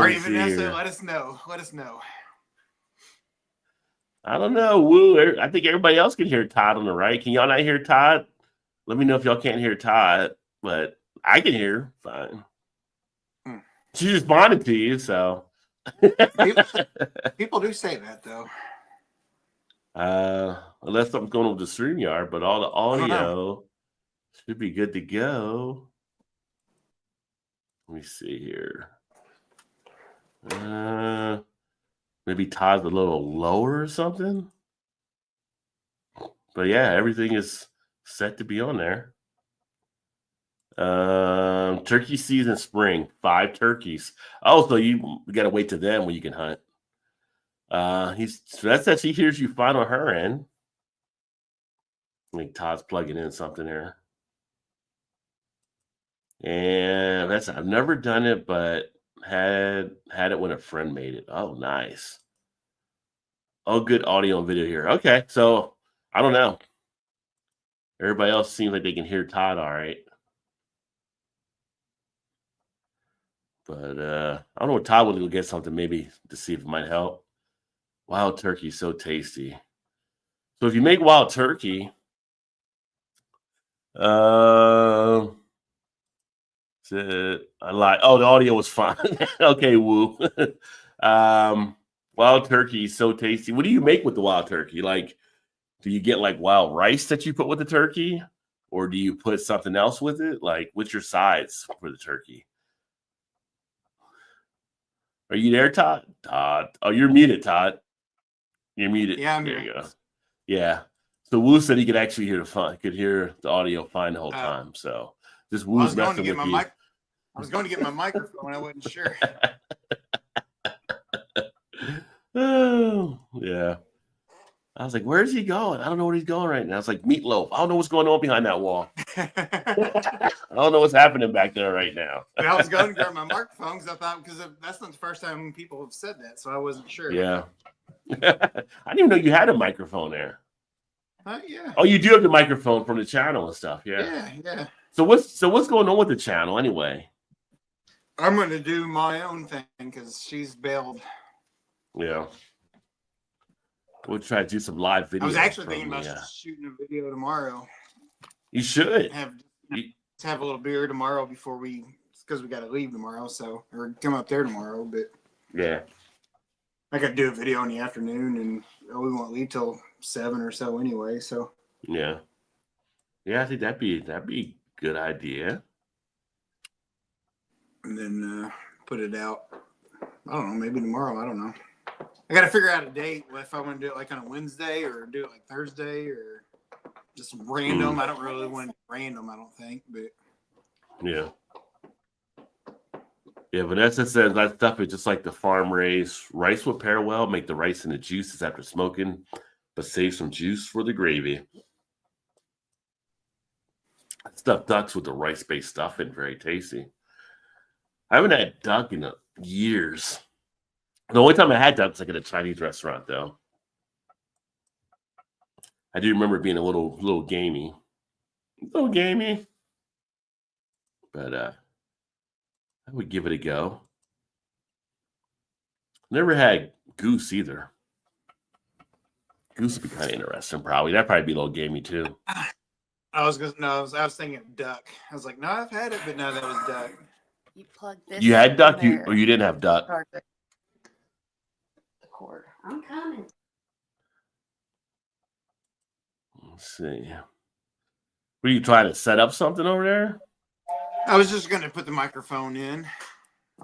S3: you, Vanessa? Let us know.
S2: I don't know. Woo! I think everybody else can hear Todd on the right. Can y'all not hear Todd? Let me know if y'all can't hear Todd, but I can hear. Fine. She responded to you, so.
S3: People do say that, though.
S2: Unless something's going on with the StreamYard, but all the audio should be good to go. Let me see here. Maybe Todd's a little lower or something. But yeah, everything is set to be on there. Turkey season spring, 5 turkeys. Oh, so you got to wait till then when you can hunt. That's that she hears you fine on her end. I think Todd's plugging in something there. And I've never done it, but had it when a friend made it. Oh, nice. Oh, good audio and video here. Okay, so I don't know. Everybody else seems like they can hear Todd all right. But I don't know what Todd would go get something maybe to see if it might help. Wild turkey, so tasty. So if you make wild turkey, I lied. Oh, the audio was fine. Okay, woo. Wild turkey is so tasty. What do you make with the wild turkey? Like, do you get like wild rice that you put with the turkey? Or do you put something else with it? Like, what's your sides for the turkey? Are you there, Todd? Todd. Oh, you're muted, Todd. You're muted.
S3: Yeah, I'm
S2: there you go. Yeah. So Woo said he could actually hear the audio fine the whole time. So just Woo's messing with you.
S3: I was going to get my microphone. I wasn't sure.
S2: Oh, yeah. I was like, where's he going? I don't know where he's going right now. It's like Meatloaf. I don't know what's going on behind that wall. I don't know what's happening back there right now.
S3: I was going to grab my microphone because I thought, that's not the first time people have said that, so I wasn't sure.
S2: Yeah. I didn't even know you had a microphone there.
S3: Yeah.
S2: Oh, you do have the microphone from the channel and stuff.
S3: Yeah.
S2: So what's going on with the channel anyway?
S3: I'm going to do my own thing because she's bailed.
S2: Yeah. We'll try to do some live video.
S3: I was actually thinking about shooting a video tomorrow.
S2: You should
S3: Have a little beer tomorrow because we got to leave tomorrow, or come up there tomorrow. But
S2: yeah,
S3: I got to do a video in the afternoon, and we won't leave till 7 or so anyway. So
S2: yeah. I think that'd be a good idea.
S3: And then put it out. I don't know, maybe tomorrow. I don't know. I got to figure out a date if I want to do it like on a Wednesday or do it like Thursday or just random. I don't really want to do random, I don't think, but
S2: yeah. Yeah, Vanessa says that stuff is just like the farm raised rice will pair well, make the rice and the juices after smoking, but save some juice for the gravy. Stuffed ducks with the rice-based stuffing, very tasty. I haven't had duck in years. The only time I had duck was like at a Chinese restaurant, though. I do remember being a little gamey. But I would give it a go. Never had goose either. Goose would be kind of interesting, probably. That'd probably be a little gamey too.
S3: I was thinking duck. I was like, no, I've had it, but no, that was duck.
S1: You plug this.
S2: You had duck,
S1: in
S2: or you didn't have duck?
S1: The cord. I'm coming.
S2: Let's see. Were you trying to set up something over there?
S3: I was just gonna put the microphone in.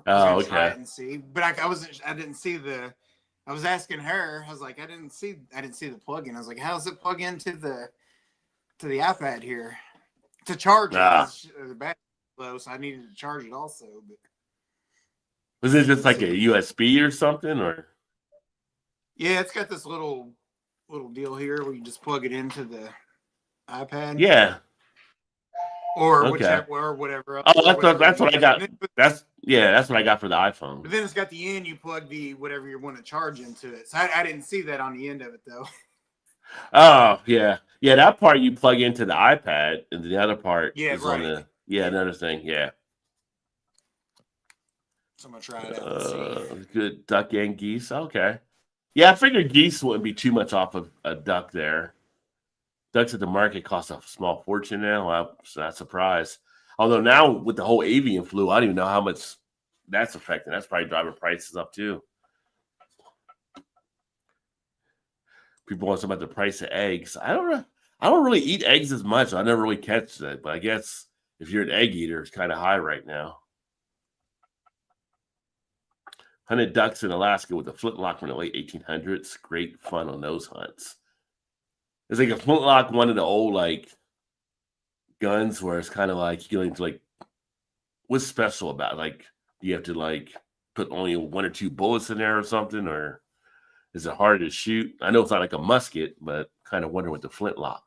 S2: Oh,
S3: Try
S2: okay.
S3: it and see, but I didn't see the. I was asking her. I was like, I didn't see the plug-in. I was like, how does it plug into the iPad here to charge it? The battery's low, so I needed to charge it also. But
S2: was it just like a USB or something, or?
S3: Yeah, it's got this little deal here where you just plug it into the iPad.
S2: Yeah.
S3: Or
S2: okay.
S3: whatever.
S2: That's what I got. That's what I got for the iPhone.
S3: But then it's got the end. You plug the whatever you want to charge into it. So I didn't see that on the end of it though.
S2: Oh yeah. That part you plug into the iPad, and the other part is on the another thing. Yeah.
S3: So I'm gonna try it out. And see.
S2: Good duck and geese. Okay. Yeah, I figured geese wouldn't be too much off of a duck there. Ducks at the market cost a small fortune now. I'm not surprised. Although now with the whole avian flu, I don't even know how much that's affecting. That's probably driving prices up too. People want to talk about the price of eggs. I don't really eat eggs as much. I never really catch that. But I guess if you're an egg eater, it's kind of high right now. 100 ducks in Alaska with a flintlock from the late 1800s. Great fun on those hunts. It's like a flintlock, one of the old like guns where it's kind of like you know, like what's special about it? Like do you have to like put only 1 or 2 bullets in there or something, or is it hard to shoot? I know it's not like a musket, but kind of wonder with the flintlock.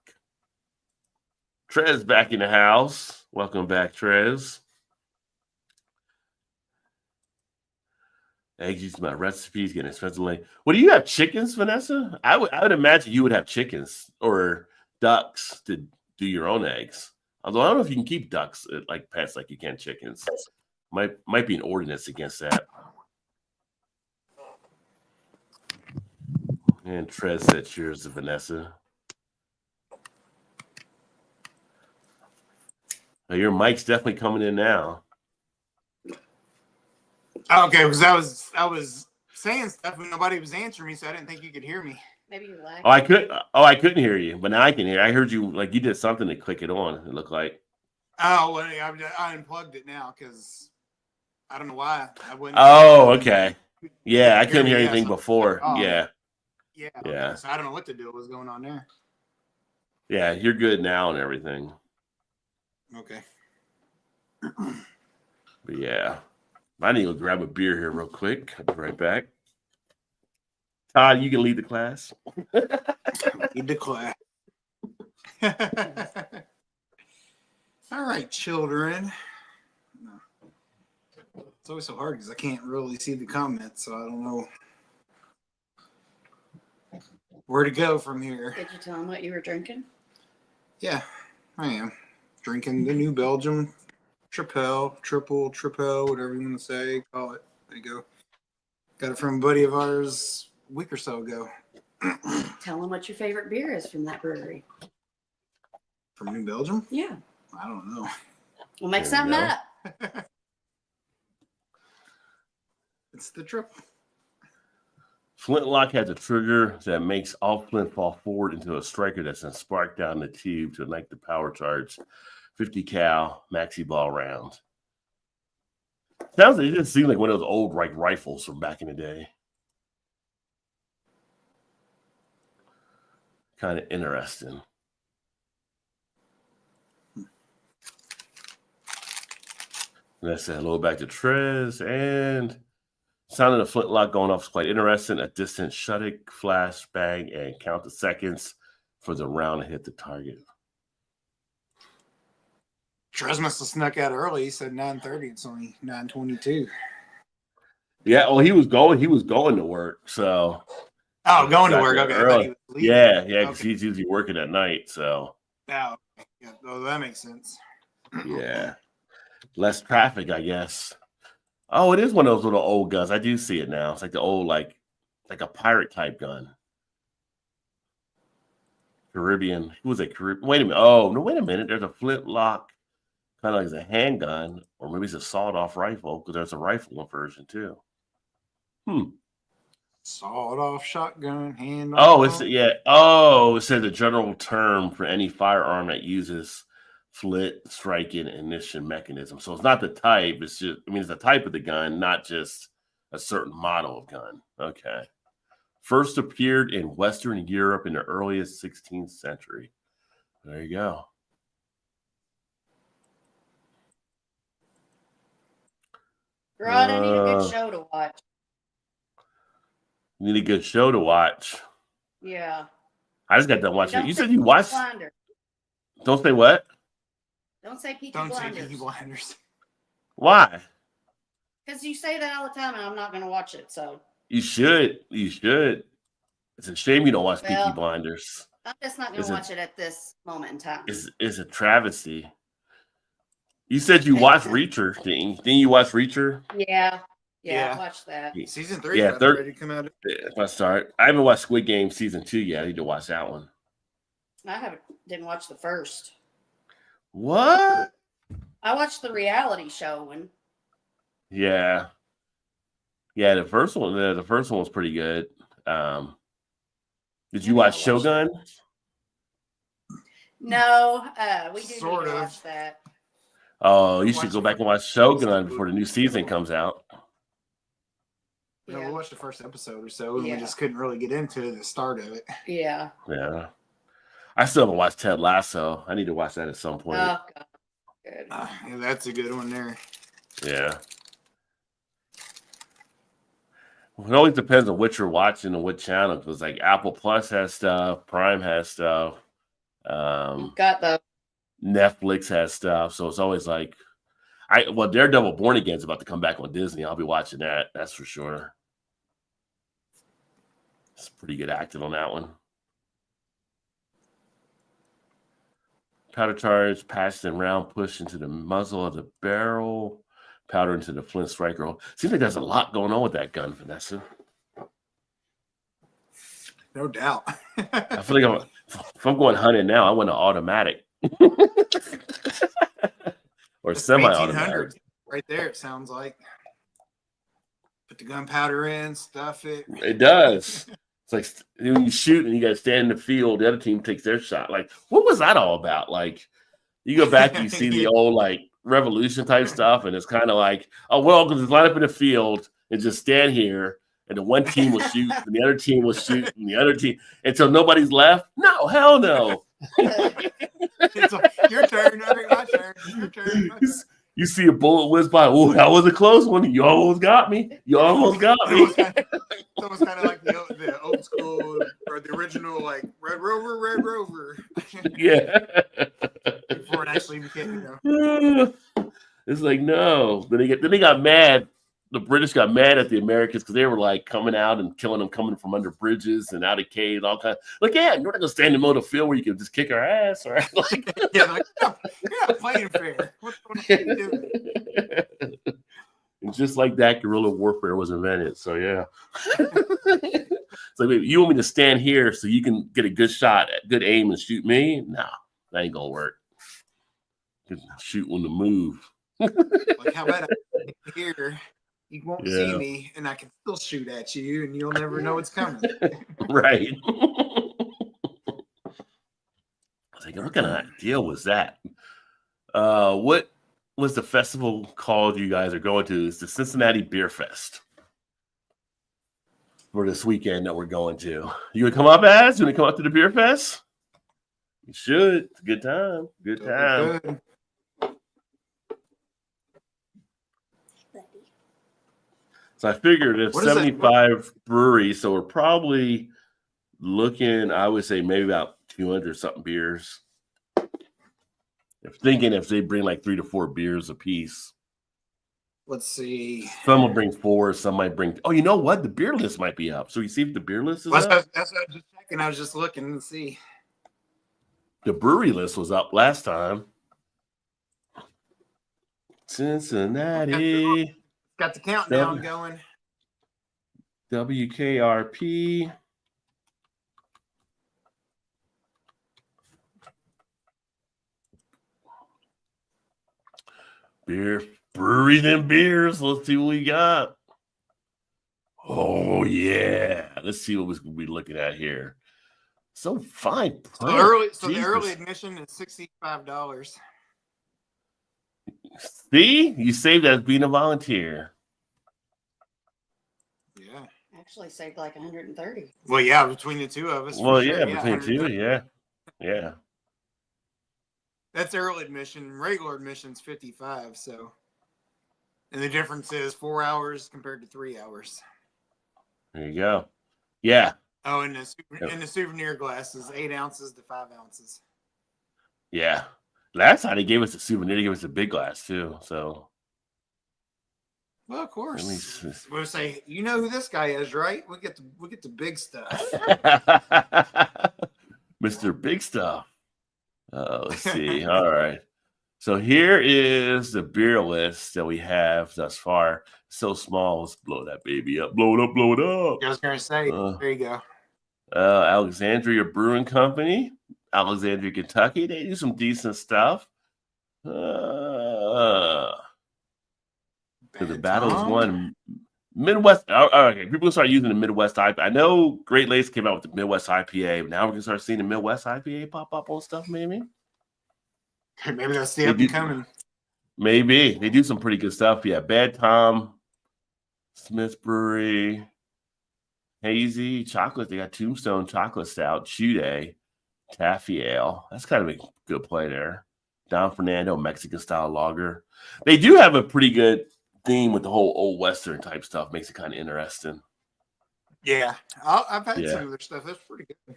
S2: Trez back in the house. Welcome back, Trez. Eggs used my recipes getting expensive. Well, do you have chickens, Vanessa? I would imagine you would have chickens or ducks to do your own eggs. Although I don't know if you can keep ducks like pets like you can chickens. Might be an ordinance against that. And Trez said cheers to Vanessa. Now, your mic's definitely coming in now.
S3: Okay, because I was saying stuff and nobody was answering me, so I didn't think you could hear me.
S1: Maybe you're lagging.
S2: I couldn't hear you, but now I can hear. I heard you like you did something to click it on. It looked like.
S3: Oh, well, I unplugged it now because I don't know why I wouldn't.
S2: Oh, okay. Yeah, I couldn't hear anything before. Yeah.
S3: Okay. So I don't know what to do. What's going on there?
S2: Yeah, you're good now and everything.
S3: Okay.
S2: But yeah. I need to go grab a beer here real quick. I'll be right back. Todd, you can lead the class.
S3: Lead the class. All right, children. It's always so hard because I can't really see the comments, so I don't know. where to go from here.
S1: Did you tell him what you were drinking?
S3: Yeah, I am drinking the New Belgium triple, whatever you want to say. Call it. There you go. Got it from a buddy of ours a week or so ago.
S1: Tell him what your favorite beer is from that brewery.
S3: From New Belgium?
S1: Yeah.
S3: I don't know.
S1: We'll make
S2: There you
S1: something
S2: go.
S1: up.
S3: It's the triple.
S2: Flintlock has a trigger that makes all flint fall forward into a striker that's then sparked down the tube to ignite the power charge 50 cal maxi ball round. It just seems like one of those old rifles from back in the day. Kind of interesting. Let's say hello back to Trez, and sound of the flintlock going off is quite interesting. A distant shuttick, flash, bang, and count the seconds for the round to hit the target.
S3: Trez must have snuck out early. He said 9:30. It's only 9:22.
S2: Yeah, well, he was going to work, so.
S3: Oh, going to
S2: Got
S3: work.
S2: there
S3: Okay. I
S2: early.
S3: thought he was leaving.
S2: Yeah, because
S3: Okay.
S2: he's usually working at night, so.
S3: Oh, yeah. Oh, that makes sense.
S2: Yeah. Less traffic, I guess. Oh, it is one of those little old guns. I do see it now. It's like the old, like a pirate type gun. Caribbean. Who was it? Wait a minute. Oh, no, wait a minute. There's a flintlock, kind of like a handgun, or maybe it's a sawed-off rifle, because there's a rifle version too.
S3: Sawed-off shotgun, hand.
S2: Oh, it says a general term for any firearm that uses flint striking ignition mechanism. So it's not the type. It's the type of the gun, not just a certain model of gun. Okay. First appeared in Western Europe in the earliest 16th century. There you go.
S1: Rod, I need a good show to watch.
S2: Need a good show to watch.
S1: Yeah.
S2: I just got done watching it. You
S1: say
S2: said you
S1: Peaky
S2: watched.
S1: Blinders.
S2: Don't say what?
S1: Don't say Peaky
S3: Don't say
S1: Blinders.
S3: Peaky Blinders.
S2: Why?
S1: Because you say that all the time, and I'm not going to watch it. So
S2: You should. You should. It's a shame you don't watch Peaky
S1: Well,
S2: Blinders.
S1: I'm just not going to watch it at this moment in time.
S2: It's a travesty. You said you watched Reacher, didn't you watch Reacher?
S1: Yeah.
S3: Yeah.
S1: I watched that.
S3: Season 3
S2: Yeah,
S3: is ready to come out.
S2: Yeah, if I start. I haven't watched Squid Game season 2 yet. I need to watch that one.
S1: Didn't watch the first.
S2: What?
S1: I watched the reality show one.
S2: Yeah. Yeah, the first one was pretty good. Did you watch Shogun?
S1: No, we do
S3: Sort
S1: need to
S3: of.
S1: watch that.
S2: Oh, you should go back and watch Shogun before the new season comes out.
S3: Yeah,
S1: Yeah.
S3: we watched the first episode or so, and
S1: Yeah.
S3: we just couldn't really get into the start of it.
S1: Yeah.
S2: Yeah. I still haven't watched Ted Lasso. I need to watch that at some point.
S1: Oh, God. Good.
S3: Yeah, that's a good one there.
S2: Yeah. It always depends on what you're watching and what channel. Because like Apple Plus has stuff, Prime has stuff,
S1: Got the
S2: Netflix has stuff. So it's always like, Daredevil Born Again is about to come back on Disney. I'll be watching that. That's for sure. It's pretty good acting on that one. Powder charge, passed and round, pushed into the muzzle of the barrel. Powder into the flint striker. Seems like there's a lot going on with that gun, Vanessa.
S3: No doubt.
S2: I feel like if I'm going hunting now, I want an automatic or semi-automatic.
S3: 1800 right there, it sounds like. Put the gunpowder in, stuff it.
S2: It does. It's like when you shoot and you got to stand in the field, the other team takes their shot. Like, what was that all about? Like, you go back and you see the old like revolution type stuff, and it's kind of like, oh well, because it's line up in the field and just stand here, and the one team will shoot, and the other team will shoot, and the other team until nobody's left. No, hell no.
S3: It's like, your turn, my turn, your turn. My turn.
S2: You see a bullet whiz by. Oh, that was a close one. You almost got me. You almost got me.
S3: It's almost kind of like the old school or the original, like Red Rover.
S2: Yeah.
S3: Before it actually became,
S2: It's like no. Then they got mad the British got mad at the Americans because they were like coming out and killing them, coming from under bridges and out of caves, all kinds. Like, yeah, you're not gonna stand in the middle of the field where you can just kick our ass, right? Like,
S3: Yeah, like, you're not playing fair. What's going on? What are you doing?
S2: and just like that, guerrilla warfare was invented. So yeah. So you want me to stand here so you can get a good shot, good aim, and shoot me? No, that ain't gonna work. Shoot on the move.
S3: Like, how about I here? You won't see
S2: Yeah.
S3: me, and I can still shoot at you, and you'll never know what's coming.
S2: Right. I was like, what kind of deal was that? What was the festival called you guys are going to? It's the Cincinnati Beer Fest for this weekend that we're going to. You gonna come up, Az? You gonna come up to the Beer Fest? You should. It's a good time. Good time.
S3: Good.
S2: So I figured if
S3: What is that?
S2: 75 breweries, so we're probably looking, I would say maybe about 200 something beers. If they bring like 3 to 4 beers a piece.
S3: Let's see.
S2: Some will bring 4, some might bring. Oh, you know what? The beer list might be up. So you see if the beer list is
S3: That's
S2: up?
S3: what I was just checking. I was just looking to see.
S2: The brewery list was up last time. Cincinnati,
S3: Got the countdown going.
S2: WKRP. Beer, breweries and beers. Let's see what we got. Oh, yeah. Let's see what we're going to be looking at here. So fine.
S3: So the early admission is $65.
S2: See? You saved that as being a volunteer.
S3: Yeah.
S1: Actually saved like 130.
S3: Well, yeah, between the two of us.
S2: Well,
S3: for
S2: yeah,
S3: sure.
S2: between two,
S3: 130.
S2: yeah. Yeah.
S3: That's early admission. Regular admission's 55. So, and the difference is 4 hours compared to 3 hours.
S2: There you go. Yeah.
S3: Oh, and the souvenir glasses, 8 ounces to 5 ounces.
S2: Yeah. Last time they gave us a souvenir, they gave us a big glass too. So,
S3: Well, of course.
S2: at least
S3: We'll say, you know who this guy is, right? We get the big stuff.
S2: Mr. Big Stuff. Let's see. All right. So here is the beer list that we have thus far. So small. Let's blow that baby up. Blow it up. Blow it up.
S3: I was gonna say, there you go.
S2: Alexandria Brewing Company, Alexandria, Kentucky. They do some decent stuff. So the battle is won. Midwest. Okay, people start using the Midwest IPA. I know Great Lakes came out with the Midwest IPA, but now we're gonna start seeing the Midwest IPA pop up on stuff. Maybe
S3: That's the up and coming.
S2: Maybe they do some pretty good stuff. Yeah, Bad Tom, Smith Brewery, Hazy Chocolate. They got Tombstone Chocolate Stout, Chew Day, Taffy Ale. That's kind of a good play there. Don Fernando Mexican style lager. They do have a pretty good theme with the whole old Western type stuff. Makes it kind of interesting.
S3: Yeah, I've had some of their stuff. That's pretty good.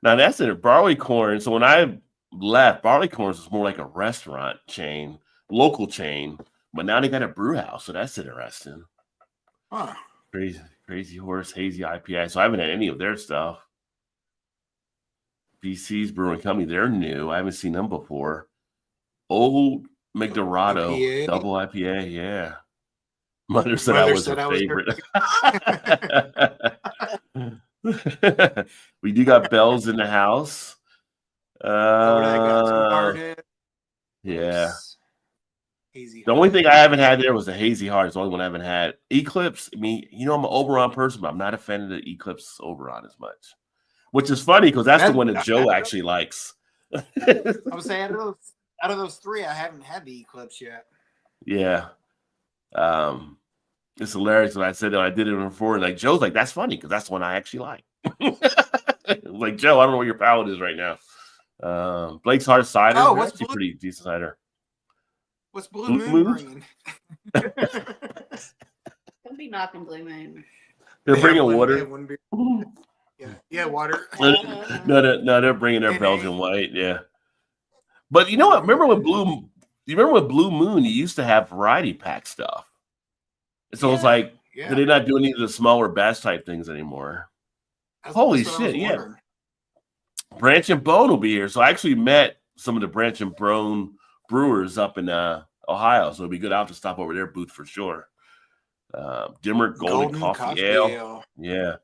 S2: Now that's it. Barleycorn. So when I left, Barleycorns was more like a restaurant chain, local chain, but now they got a brew house. So that's interesting.
S3: Huh.
S2: Crazy Horse Hazy IPA. So I haven't had any of their stuff. BC's Brewing Company, they're new. I haven't seen them before. Old McDorado
S3: IPA.
S2: Double IPA, yeah. Mother said I was her favorite. We do got Bells in the house. Yeah.
S3: Hazy.
S2: The only thing I haven't had there was the Hazy Heart. It's the only one I haven't had. Eclipse, I mean, you know, I'm an Oberon person, but I'm not a fan of the Eclipse Oberon as much. Which is funny because that's the one that Joe actually likes.
S3: I would say out of those three, I haven't had the Eclipse yet.
S2: Yeah. It's hilarious when I said that I did it before, and like Joe's like, that's funny because that's the one I actually like. Like, Joe, I don't know what your palate is right now. Blake's Hard Cider.
S3: Oh,
S2: That's actually pretty decent cider.
S3: What's Blue Moon bringing?
S1: Don't be knocking Blue Moon.
S2: They're bringing water.
S3: Yeah, water.
S2: No, they're bringing their Belgian white. Yeah, but you know what? Remember when Blue Moon? You used to have variety pack stuff. So it's like
S3: yeah.
S2: they're not doing any of the smaller batch type things anymore. Holy
S3: That's what I was
S2: shit! Yeah,
S3: wondering.
S2: Branch and Bone will be here. So I actually met some of the Branch and Bone brewers up in Ohio. So it'll be good. I'll have to stop over their booth for sure. Dimmer Golden Coffee Ale. Yeah.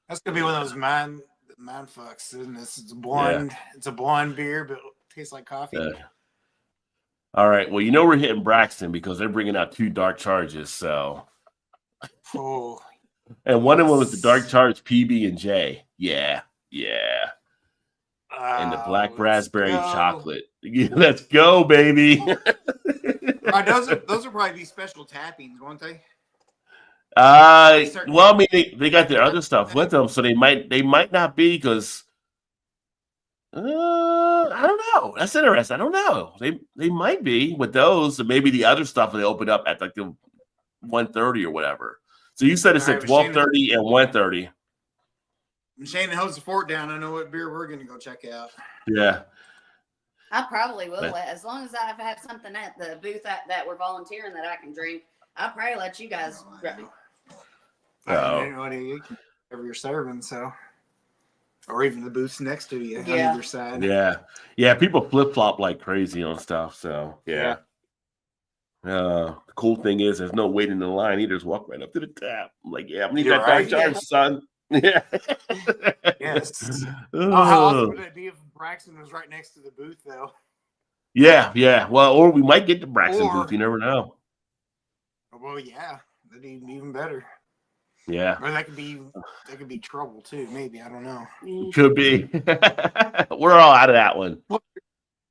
S3: That's gonna be one of those mind fucks, isn't it? It's a blonde. It's a blonde beer, but it tastes like coffee.
S2: All right. Well, you know we're hitting Braxton because they're bringing out 2 dark charges. So.
S3: Oh.
S2: And one of them was the dark charge PB and J. Yeah. And the black raspberry chocolate. Let's go, baby.
S3: Those will probably be special tappings, won't they?
S2: Well, I mean, they got their other stuff with them, so they might not be because I don't know. That's interesting. I don't know. They might be with those, and maybe the other stuff they open up at like the 1:30 or whatever. So you said it's at 12:30 and 1:30.
S3: When Shannon holds the fort down, I know what beer we're gonna go check out.
S2: Yeah.
S1: I probably will. As long as I have something at the booth that we're volunteering that I can drink, I'll probably let you guys.
S3: Whatever you're serving, so. Or even the booths next to you on either side.
S2: Yeah. People flip flop like crazy on stuff. So yeah. The cool thing is there's no waiting in the line either. Just walk right up to the tap. I'm like, I need that dark charge, son. Yeah.
S3: Yes. How awesome would it be if Braxton was right next to the booth, though?
S2: Yeah. Well, or we might get the Braxton booth. You never know.
S3: Well, yeah, that'd be even better.
S2: Yeah.
S3: Or that could be trouble too. Maybe, I don't know.
S2: Could be. We're all out of that one.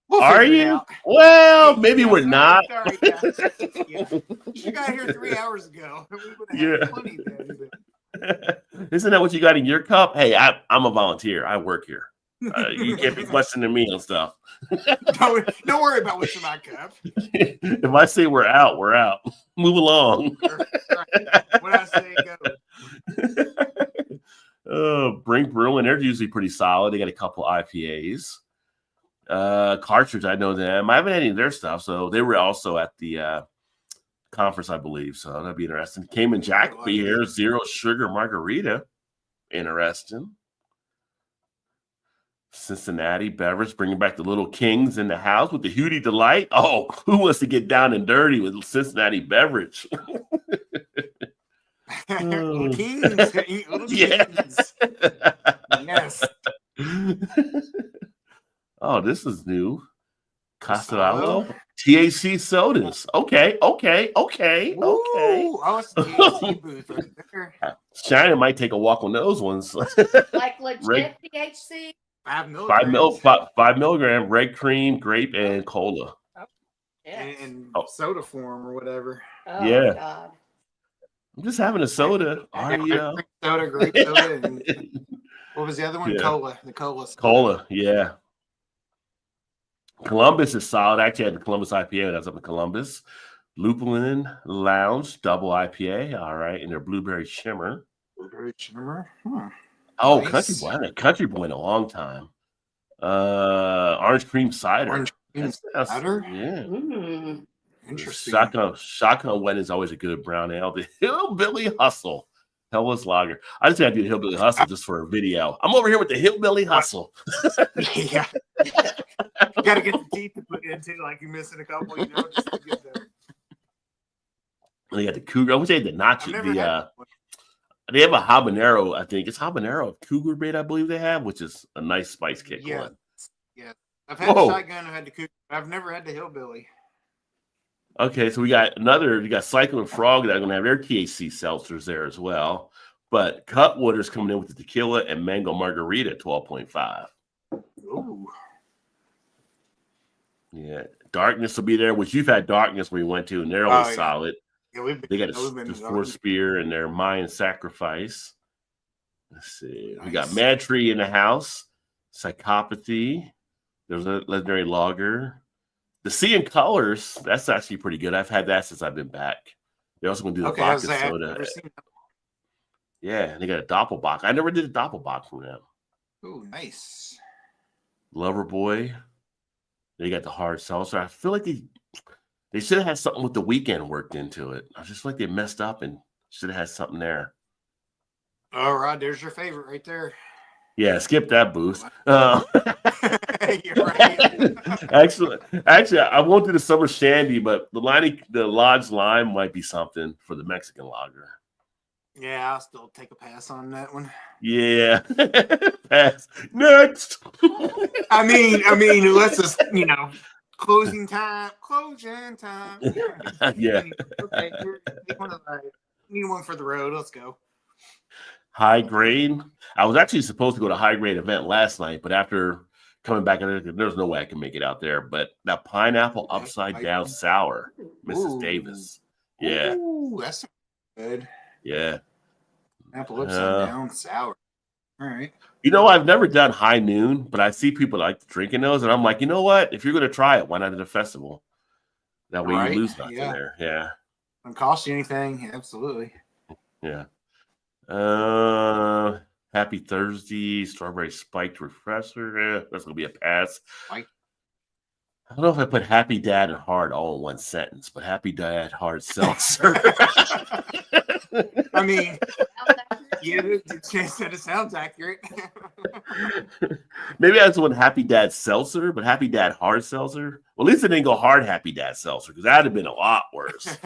S3: We'll
S2: Are you? Well, maybe we're not.
S3: Sorry, you got here 3 hours ago. We would have plenty then.
S2: Isn't that what you got in your cup? Hey, I'm a volunteer. I work here. You can't be questioning me on stuff.
S3: Don't worry about what's in my cup.
S2: If I say we're out, we're out. Move along.
S3: When I say go.
S2: Brink Brewing, they're usually pretty solid. They got a couple IPAs. Cartridge, I know them. I haven't had any of their stuff, so they were also at the conference, I believe. So that'd be interesting. Cayman Jack will be here. Zero sugar margarita. Interesting. Cincinnati Beverage bringing back the little kings in the house with the Hootie Delight. Oh, who wants to get down and dirty with Cincinnati Beverage?
S3: Little kings. Little kings. Yes.
S2: Oh, this is new. Castellano THC sodas. Okay.
S3: Oh, it's the THC booth right there.
S2: Shannon might take a walk on those ones.
S1: Like legit THC.
S3: 5 milligrams.
S2: 5 milligram red cream, grape, and cola.
S3: And soda form or whatever.
S1: Oh, yeah. God.
S2: I'm just having a soda.
S3: Soda, grape soda, and what was the other one? Cola. The cola.
S2: Cola, yeah. Columbus is solid. I actually had the Columbus IPA when I was up in Columbus. Lupulin Lounge, double IPA. All right. And their Blueberry Shimmer.
S3: Blueberry Shimmer.
S2: Oh,
S3: Nice.
S2: Country Boy. I haven't had Country Boy in a long time. Orange Cream Cider.
S3: Orange cream cider?
S2: Yeah.
S3: Interesting.
S2: Shotgun Wet is always a good brown ale. The Hillbilly Hustle. Hellas Lager. I just got to do the Hillbilly Hustle just for a video. I'm over here with the Hillbilly Hustle.
S3: Yeah. You got to get the teeth to put into, like you're missing a couple, just to get there.
S2: They got the Cougar. I wish they had the nacho. They have a habanero, I think. It's habanero Cougar bait, I believe they have, which is a nice spice kick one.
S3: Yeah. I've had the shotgun, I've had the Cougar. I've never had the Hillbilly.
S2: Okay, so you got Cyclone Frog that are going to have their THC seltzers there as well. But Cutwater's coming in with the tequila and mango margarita at 12.5.
S3: Ooh.
S2: Yeah. Darkness will be there, which you've had Darkness when we went to, and they're always solid.
S3: Yeah,
S2: they got the Four Spear and their Mayan Sacrifice. Let's see. Nice. We got Mad Tree in the house. Psychopathy. There's a legendary lager. The Sea and Colors, that's actually pretty good. I've had that since I've been back. They're also going to do the vodka soda. Yeah, they got a Doppelbock. I never did a Doppelbock from them.
S3: Oh, nice.
S2: Lover Boy. They got the hard seltzer. I feel like They should have had something with the weekend worked into it. I just feel like they messed up and should have had something there.
S3: All right, there's your favorite right there.
S2: Yeah, skip that booth.
S3: You're right.
S2: actually, I won't do the summer shandy, but the Lodge Lime might be something for the Mexican lager.
S3: Yeah, I'll still take a pass on that one.
S2: Yeah, pass next.
S3: I mean, let's just closing time.
S2: Yeah.
S3: Okay, need one for the road. Let's go.
S2: High grade. I was actually supposed to go to high grade event last night, but after coming back, there's no way I can make it out there. But that pineapple upside down sour, Mrs. Davis. Yeah.
S3: Ooh, that's good.
S2: Yeah.
S3: Apple upside down sour. All right.
S2: I've never done high noon, but I see people like drinking those, and I'm like, you know what? If you're going to try it, why not at a festival? That way you lose nothing there. Yeah.
S3: Don't cost you anything. Absolutely.
S2: Yeah. Happy Thursday, strawberry spiked refresher. That's gonna be a pass. I don't know if I put happy dad and hard all in one sentence, but happy dad hard seltzer.
S3: I mean, yeah, the chance that it sounds accurate.
S2: Maybe that's one happy dad seltzer, but happy dad hard seltzer. Well, at least it didn't go hard happy dad seltzer because that'd have been a lot worse.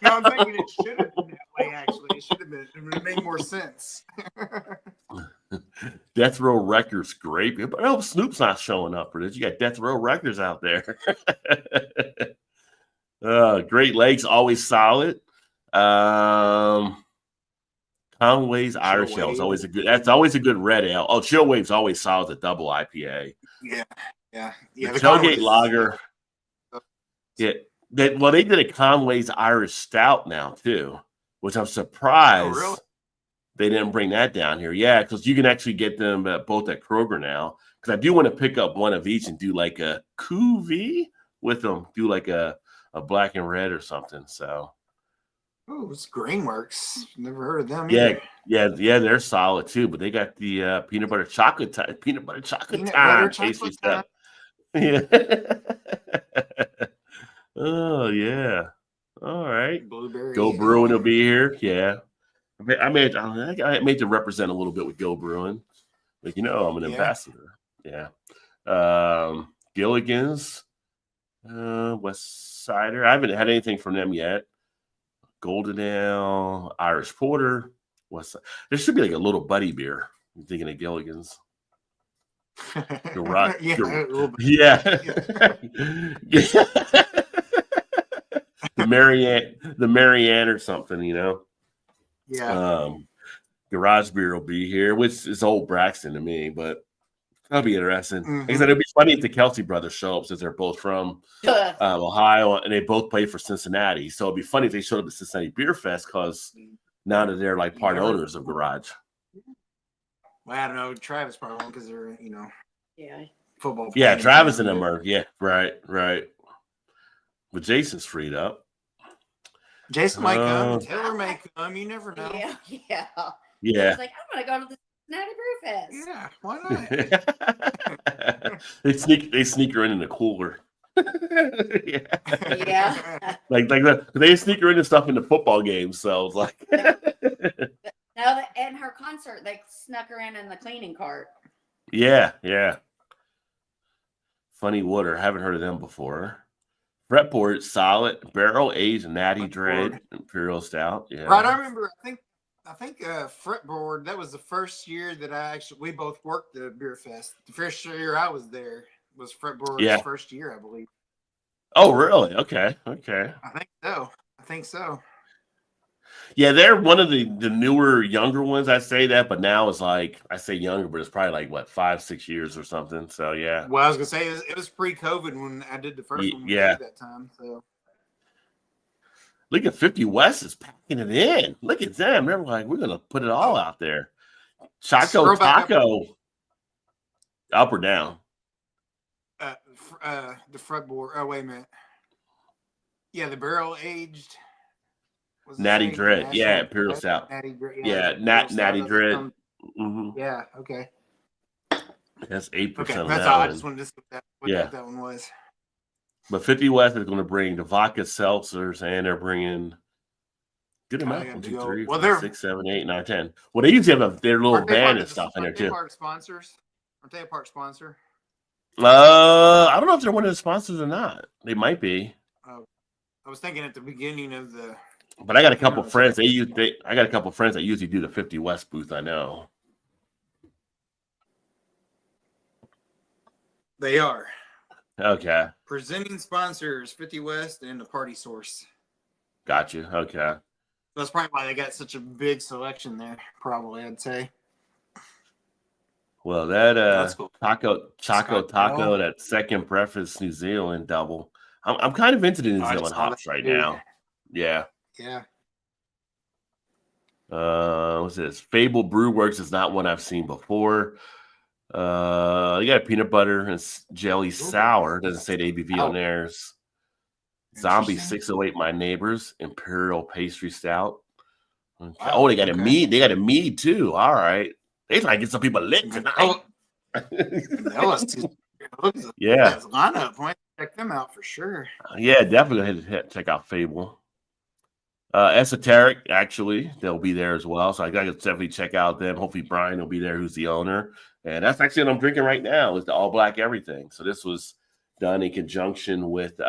S3: No, I'm thinking it should have been that way. Actually, it should have been. It would have made more sense.
S2: Death Row Records grape. But I hope Snoop's not showing up for this. You got Death Row Records out there. Great Lakes always solid. Conway's Irish Ale is always a good. That's always a good red ale. Oh, Chill Wave's always solid. A double IPA.
S3: Yeah.
S2: The Tailgate Lager. Yeah. They did a Conway's Irish Stout now too, which I'm surprised they didn't bring that down here. Yeah, because you can actually get them both at Kroger now. Because I do want to pick up one of each and do like a cuvee with them. Do like a black and red or something. So.
S3: Oh, it's Grainworks. Never heard of them.
S2: Yeah, they're solid too. But they got the peanut butter chocolate time. Tasty stuff. Yeah. Oh yeah. All right.
S3: Blueberry.
S2: Go Brewing will be here. Yeah. I made to represent a little bit with Go Brewing. Like I'm an ambassador. Yeah. Gilligan's, West Sider. I haven't had anything from them yet. Golden Ale, Irish Porter. There should be like a little buddy beer. I'm thinking of Gilligan's. Yeah. The Marianne or something,
S3: Yeah.
S2: Garage Beer will be here, which is old Braxton to me, but that'll be interesting.
S3: Mm-hmm.
S2: Like I said, it'd be funny if the Kelsey brothers show up since they're both from Ohio and they both play for Cincinnati. So it'd be funny if they showed up at Cincinnati Beer Fest because now that they're like part owners of Garage.
S3: Well, I don't know. Travis probably won't because they're football.
S2: Yeah, Travis and them are right. But Jason's freed up.
S3: Jason might come. Taylor may come. You never know.
S1: Yeah.
S2: Yeah.
S1: It's like, I'm going to go to the Cincinnati Brew Fest.
S3: Yeah, why not?
S2: they sneak her in the cooler.
S1: Yeah.
S2: Like they sneak her into stuff in the football games. So it's like.
S1: No, and her concert, they snuck her in the cleaning cart.
S2: Yeah. Funny Water. Haven't heard of them before. Fretboard, solid. Barrel aged Natty Dread Imperial Stout. Yeah.
S3: Right, I remember. I think Fretboard. That was the first year that we both worked the beer fest. The first year I was there was Fretboard's first year, I believe.
S2: Oh, really? Okay.
S3: I think so.
S2: Yeah, they're one of the newer, younger ones. I say that, but now it's like I say younger, but it's probably like what 5-6 years or something. So yeah.
S3: Well, I was gonna say it was pre-COVID when I did the first one. Yeah, that time. So
S2: look at 50 West is packing it in. Look at them. They're like, we're gonna put it all out there. Choco Taco. Up or down?
S3: The Fretboard. Oh wait a minute. Yeah, the barrel aged.
S2: Natty Dread, Imperial Stout. Natty Dread. Natty Dread. Mm-hmm.
S3: Yeah, okay.
S2: That's 8%.
S3: Okay, that's all. I just wanted to see what that one was.
S2: But 50 West is going to bring the vodka seltzers, and they're bringing good amount.
S3: got
S2: 1,
S3: to
S2: 2,
S3: go.
S2: 3,
S3: Well,
S2: 4,
S3: they're-
S2: 6, 7, 8, 9, 10. Well, they usually have their little
S3: Aren't they
S2: band
S3: part
S2: and
S3: of the-
S2: stuff in there
S3: aren't they
S2: too.
S3: part of sponsors? Aren't they a part sponsor?
S2: I don't know if they're one of the sponsors or not. They might be.
S3: I was thinking at the beginning of the.
S2: But I got a couple friends. I got a couple friends that usually do the 50 West booth. I know.
S3: They are
S2: Okay,
S3: presenting sponsors, 50 West and the Party Source.
S2: got you. Okay.
S3: That's probably why they got such a big selection there. Probably, I'd say.
S2: Well, that
S3: That's cool.
S2: Taco, that Second Breakfast New Zealand double. I'm kind of into the New
S3: I
S2: Zealand
S3: saw
S2: hops
S3: that
S2: right
S3: too.
S2: now. Yeah.
S3: Yeah.
S2: What's this? Fable Brew Works is not one I've seen before. You got peanut butter and jelly sour. Doesn't say the ABV on theirs. Zombie
S3: Interesting.
S2: 608, my neighbors. Imperial pastry stout. Okay.
S3: Wow,
S2: Oh, they got a
S3: okay.
S2: mead. They got a mead too. All right. They trying to get some people lit tonight. Yeah.
S3: Lineup. Might check them out for sure.
S2: Yeah, definitely check out Fable. Esoteric, actually, they'll be there as well. So I gotta definitely check out them. Hopefully Brian will be there, who's the owner. And that's actually what I'm drinking right now, is the all black everything. So this was done in conjunction with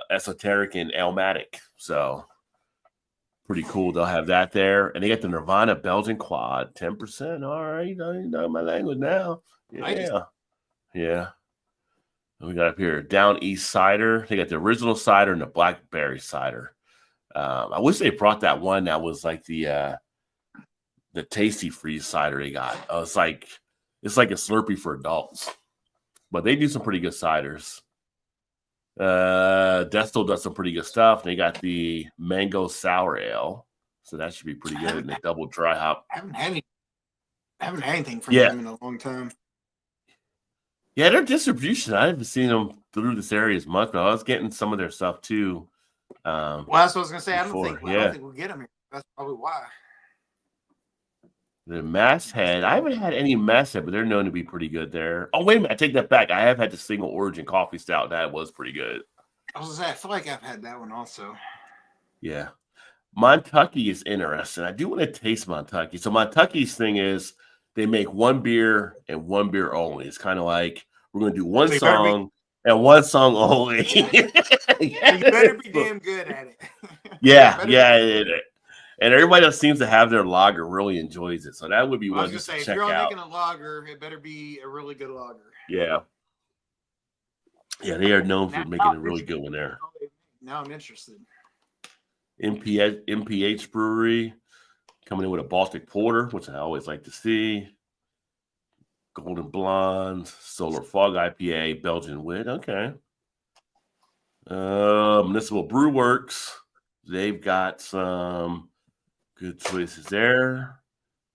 S2: Esoteric and Elmatic. So pretty cool. They'll have that there. And they got the Nirvana Belgian Quad, 10%. All right, you know my language now. Yeah. Yeah. We got up here Down East cider. They got the original cider and the blackberry cider. I wish they brought that one that was like the Tasty Freeze cider they got. It's like a Slurpee for adults, but they do some pretty good ciders. Destil does some pretty good stuff. They got the mango sour ale, so that should be pretty good. And they double dry hop.
S3: I haven't had anything from them in a long time.
S2: Yeah, their distribution, I haven't seen them through this area as much, but I was getting some of their stuff too.
S3: Well, that's what I was gonna say. I don't think
S2: yeah.
S3: we'll get them here. That's probably why.
S2: The masthead, I haven't had any masthead, but they're known to be pretty good there. Oh, wait a minute, I take that back. I have had the single origin coffee stout. That was pretty good.
S3: I was gonna say, I feel like I've had that one also.
S2: Yeah. Montucky is interesting. I do want to taste Montucky. So Montucky's thing is they make one beer and one beer only. It's kind of like we're going to do one song and one song only.
S3: You better be damn good at it.
S2: Yeah. And everybody that seems to have their lager really enjoys it. So that would be one to check
S3: if you're
S2: out.
S3: making a lager, it better be a really good lager.
S2: Yeah. Yeah, they are known for making a really good one there.
S3: Now I'm interested.
S2: MPH Brewery coming in with a Baltic Porter, which I always like to see. Golden Blonde, Solar Fog IPA, Belgian Wit. Okay. Municipal Brew Works. They've got some good choices there.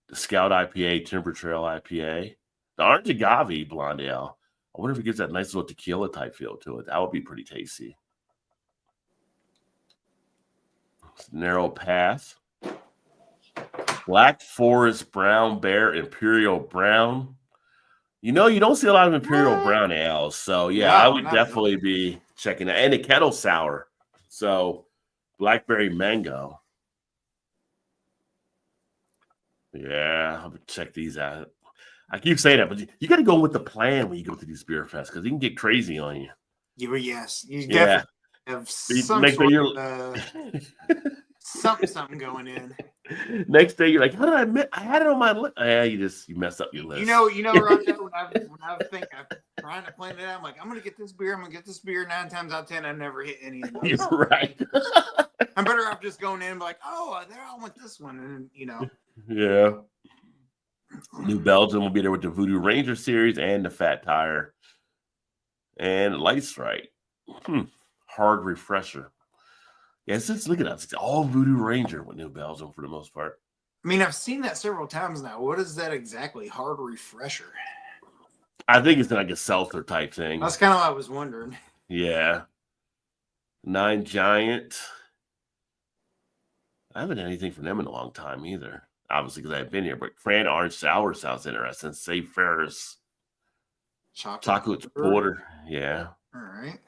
S2: The Scout IPA, Timber Trail IPA. The Orange Agave Blonde Ale. I wonder if it gives that nice little tequila type feel to it. That would be pretty tasty. Narrow Path. Black Forest Brown Bear Imperial Brown. You know, you don't see a lot of Imperial Brown ales. So, yeah, I would definitely be checking that. And the Kettle Sour. So, Blackberry Mango. Yeah, I'll check these out. I keep saying that, but you got to go with the plan when you go to these beer fests because it can get crazy on you.
S3: Yes, you definitely have some sort of something going in.
S2: Next day, you're like, how did I had it on my list. Yeah, you messed up your list.
S3: You know, right now, when I think I'm trying to plan it out, I'm like, I'm gonna get this beer. 9 times out of 10, I never hit any of those.
S2: You're right.
S3: I'm better off just going in and be like, oh, I want this one, and
S2: Yeah. New Belgium will be there with the Voodoo Ranger series and the Fat Tire and Light Strike. Hard refresher. Yeah, just look at us. It's all Voodoo Ranger with New Belgium for the most part.
S3: I mean, I've seen that several times now. What is that exactly? Hard refresher.
S2: I think it's like a seltzer type thing.
S3: That's kind of what I was wondering.
S2: Yeah. 9 Giant. I haven't had anything from them in a long time either. Obviously, because I've been here. But Cran Orange Sour sounds interesting. Safe Ferris. Chocolate Porter. Yeah.
S3: right.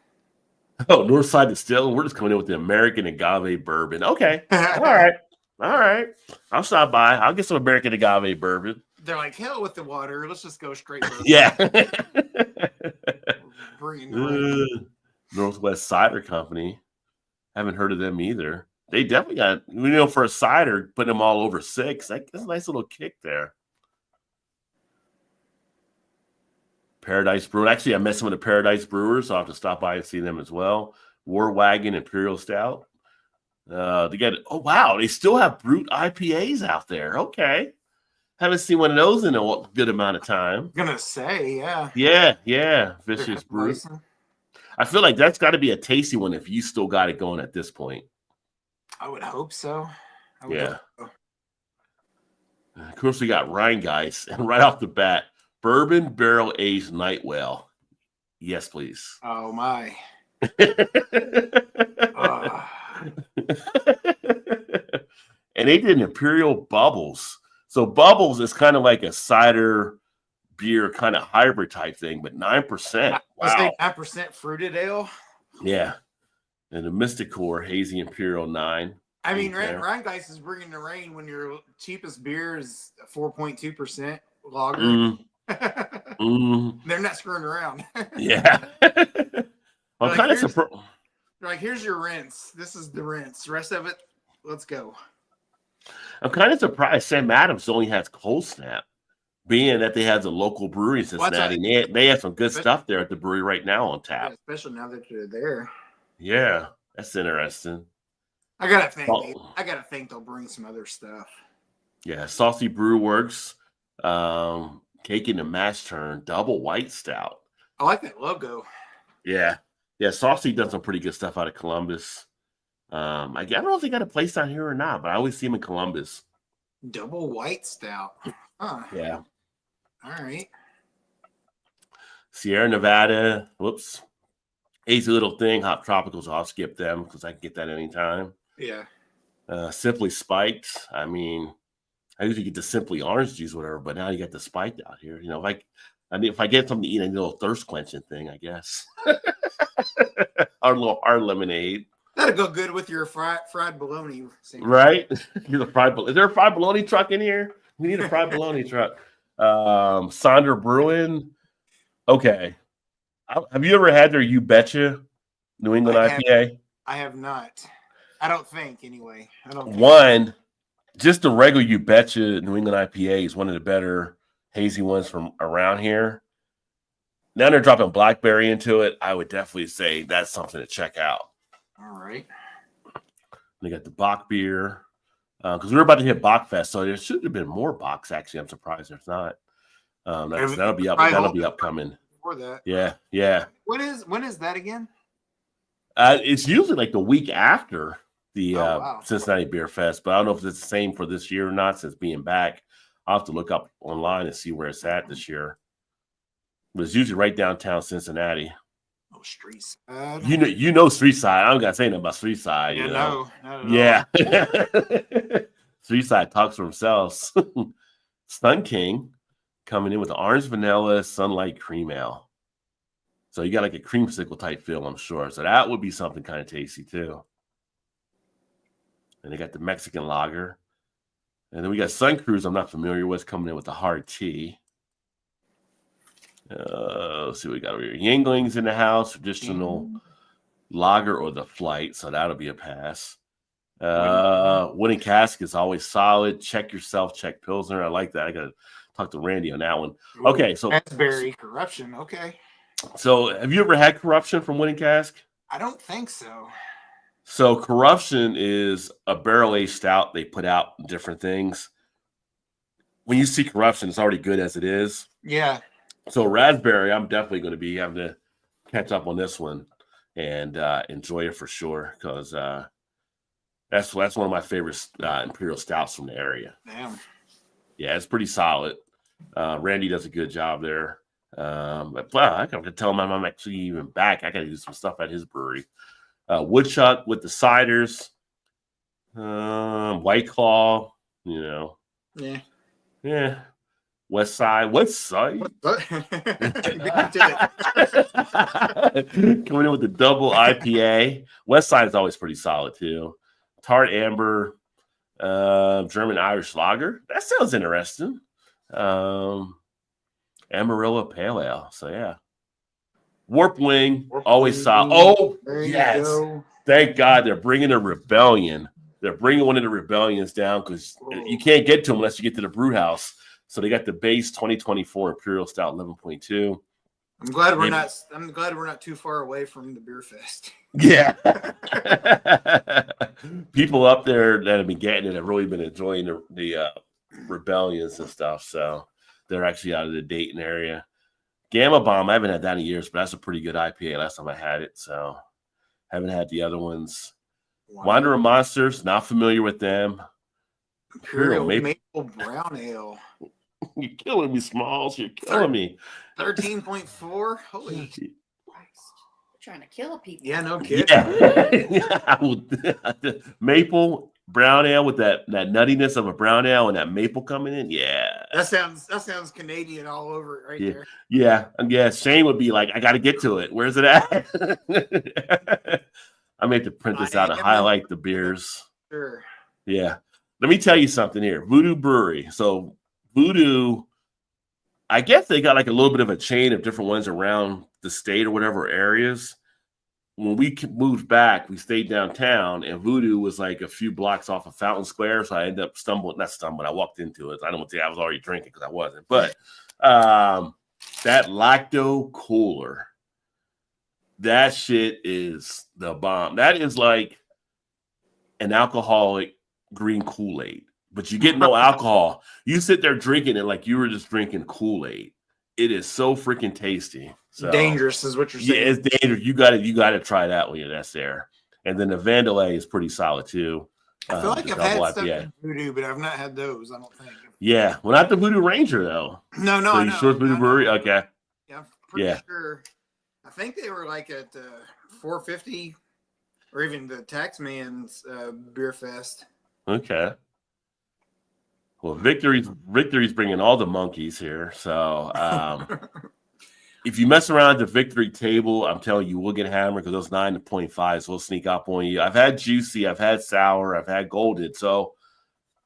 S2: Oh, Northside Distilling. We're just coming in with the American Agave Bourbon. Okay. All right. I'll stop by. I'll get some American Agave Bourbon.
S3: They're like, hell with the water. Let's just go straight. Bourbon.
S2: Yeah.
S3: Bring the rain.
S2: Northwest Cider Company. Haven't heard of them either. They definitely got, for a cider, putting them all over 6. That's a nice little kick there. Paradise Brewer. Actually, I met some of the Paradise Brewers, so I'll have to stop by and see them as well. War Wagon Imperial Stout. They got, oh, wow, they still have brute IPAs out there. Okay. Haven't seen one of those in a good amount of time.
S3: I'm gonna say, yeah.
S2: Yeah. Vicious Brute. I feel like that's got to be a tasty one if you still got it going at this point.
S3: I would hope so.
S2: Yeah. Of course, we got Rheingeist, and right off the bat, bourbon barrel aged night whale. Yes, please.
S3: Oh my.
S2: And they did Imperial Bubbles. So Bubbles is kind of like a cider beer kind of hybrid type thing, but 9%. Wow.
S3: 9% fruited ale.
S2: Yeah. And the Mysticor Hazy Imperial 9.
S3: I mean, Rheingeist is bringing the rain when your cheapest beer is 4.2% lager. They're not screwing around.
S2: Yeah. I'm kind of surprised.
S3: Like, here's your rinse. This is the rinse. The rest of it, let's go.
S2: I'm kind of surprised Sam Adams only has Cold Snap, being that they have a local brewery in Cincinnati. They have some good stuff there at the brewery right now on tap.
S3: Yeah, especially now that you're there.
S2: Yeah, that's interesting.
S3: I gotta think they'll bring some other stuff.
S2: Yeah, Saucy Brew Works, Cake in the Mash Turn, Double White Stout.
S3: I like that logo.
S2: Yeah, Saucy does some pretty good stuff out of Columbus. I don't know if they got a place down here or not, but I always see them in Columbus.
S3: Double White Stout. Huh.
S2: Yeah.
S3: All right.
S2: Sierra Nevada. Whoops. Easy little thing. Hop Tropicals. I'll skip them because I can get that anytime.
S3: Yeah.
S2: Simply Spiked. I mean, I usually get the Simply Orange Juice, whatever, but now you got the Spiked out here. If I get something to eat, I need a little thirst quenching thing, I guess. Our little hard lemonade.
S3: That'll go good with your fried bologna.
S2: Right? Is there a fried bologna truck in here? We need a fried bologna truck. Sonder Bruin. Okay. Have you ever had their You Betcha New England IPA?
S3: I have not. I don't think, anyway.
S2: Just the regular You Betcha New England IPA is one of the better hazy ones from around here. Now they're dropping blackberry into it. I would definitely say that's something to check out.
S3: All right.
S2: They got the Bach beer because we were about to hit Bach Fest, so there should have been more Bachs. Actually, I'm surprised there's not. That'll be up. That'll be upcoming.
S3: For that.
S2: Yeah.
S3: When is that again?
S2: It's usually like the week after the Cincinnati Beer Fest, but I don't know if it's the same for this year or not. Since being back, I'll have to look up online and see where it's at this year. But it's usually right downtown Cincinnati.
S3: Oh, street side.
S2: You know street side. I don't gotta say nothing about street side.
S3: Yeah,
S2: you know?
S3: no.
S2: Yeah. Street side talks for themselves. Sun King coming in with the orange vanilla sunlight cream ale. So you got like a creamsicle type feel, I'm sure. So that would be something kind of tasty too. And they got the Mexican lager. And then we got Sun Cruise, I'm not familiar with, coming in with the hard tea. Let's see what we got over here. Yingling's in the house, traditional lager or the flight. So that'll be a pass. Wooden Cask is always solid. Check yourself, check Pilsner. I like that. I got to talk to Randy on that one. Okay, so
S3: Raspberry Corruption. Okay.
S2: So have you ever had Corruption from Wooden Cask?
S3: I don't think so.
S2: So Corruption is a barrel-aged stout. They put out different things. When you see Corruption, it's already good as it is.
S3: Yeah.
S2: So raspberry, I'm definitely going to be having to catch up on this one and enjoy it for sure because that's one of my favorite imperial stouts from the area.
S3: Damn.
S2: Yeah, it's pretty solid. Randy does a good job there. But I got to tell him I'm actually even back. I got to do some stuff at his brewery. Woodchuck with the ciders, White Claw,
S3: Yeah.
S2: West Side.
S3: Beat to it.
S2: Coming in with the double IPA. West Side is always pretty solid too. Tart Amber, German Irish Lager. That sounds interesting. Amarillo Pale Ale. So yeah. Warp Wing, always solid. Oh,
S3: There you
S2: yes.
S3: go.
S2: Thank God they're bringing a Rebellion. They're bringing one of the Rebellions down because you can't get to them unless you get to the brew house. So they got the base 2024 Imperial Stout 11.2.
S3: I'm glad we're not too far away from the beer fest.
S2: Yeah. People up there that have been getting it have really been enjoying the Rebellions and stuff. So they're actually out of the Dayton area. Gamma Bomb, I haven't had that in years, but that's a pretty good IPA last time I had it. So haven't had the other ones. Wanderer Monsters, not familiar with them.
S3: Imperial Maple Brown Ale.
S2: You're killing me, Smalls. You're killing me.
S3: 13.4. Holy
S1: Christ. You're trying to kill people.
S3: Yeah, no kidding.
S2: Yeah. Maple brown ale with that nuttiness of a brown ale and that maple coming in. Yeah.
S3: That sounds Canadian all over it right there.
S2: Yeah. Shane would be like, I got to get to it. Where's it at? I may have to print this out and highlight the beers.
S3: Sure.
S2: Yeah. Let me tell you something here. Voodoo Brewery. So Voodoo, I guess they got like a little bit of a chain of different ones around the state or whatever areas. When we moved back, we stayed downtown, and Voodoo was like a few blocks off of Fountain Square. So I ended up I walked into it. I don't think I was already drinking because I wasn't. But that Lacto Cooler, that shit is the bomb. That is like an alcoholic green Kool-Aid, but you get no alcohol. You sit there drinking it like you were just drinking Kool-Aid. It is so freaking tasty. So,
S3: dangerous is what you're saying.
S2: Yeah, it's dangerous. You got to try that when that's there. And then the Vandalay is pretty solid too.
S3: I feel like I've had stuff in Voodoo, but I've not had those. I don't think.
S2: Yeah, well, not the Voodoo Ranger though.
S3: No,
S2: so you sure it's Voodoo Brewery? Okay.
S3: Yeah, I'm pretty sure. I think they were like at $4.50, or even the Taxman's Beer Fest.
S2: Okay. Well, Victory's bringing all the monkeys here. So if you mess around at the Victory table, I'm telling you, we'll get hammered because those 9.5s will sneak up on you. I've had Juicy, I've had Sour, I've had Golded. So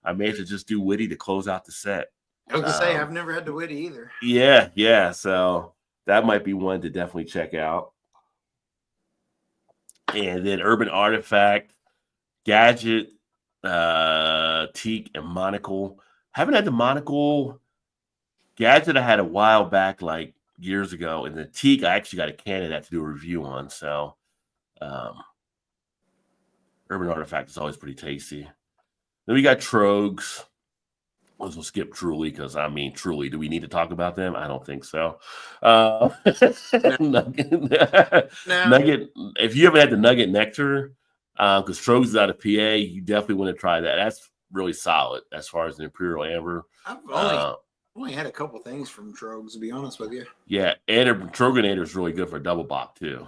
S2: I may have to just do Witty to close out the set.
S3: I was going to say, I've never had the Witty either.
S2: Yeah. So that might be one to definitely check out. And then Urban Artifact, Gadget, Teak, and Monocle. Haven't had the Monocle. Gadget I had a while back, like years ago, and the Teak I actually got a can of that to do a review on. So Urban Artifact is always pretty tasty. Then we got Trogs. We'll skip Truly because Truly. Do we need to talk about them? I don't think so. Nugget. If you ever had the Nugget Nectar, because Trogs is out of PA, you definitely want to try that. That's really solid as far as an Imperial Amber.
S3: I've only had a couple things from Trogs, to be honest with you.
S2: Yeah, and Troganator is really good for a double bock too.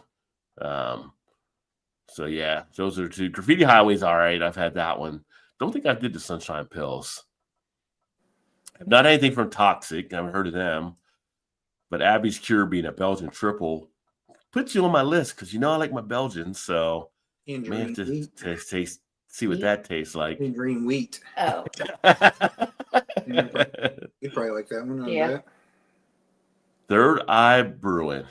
S2: So yeah, those are two. Graffiti Highway's all right. I've had that one. Don't think I did the Sunshine Pills. I've not anything from Toxic. I haven't heard of them. But Abby's Cure being a Belgian triple puts you on my list because I like my Belgians. So I may have to see what that tastes like.
S3: Green wheat.
S1: Oh.
S3: You'd probably like that one.
S1: Yeah.
S2: Third Eye Brewing.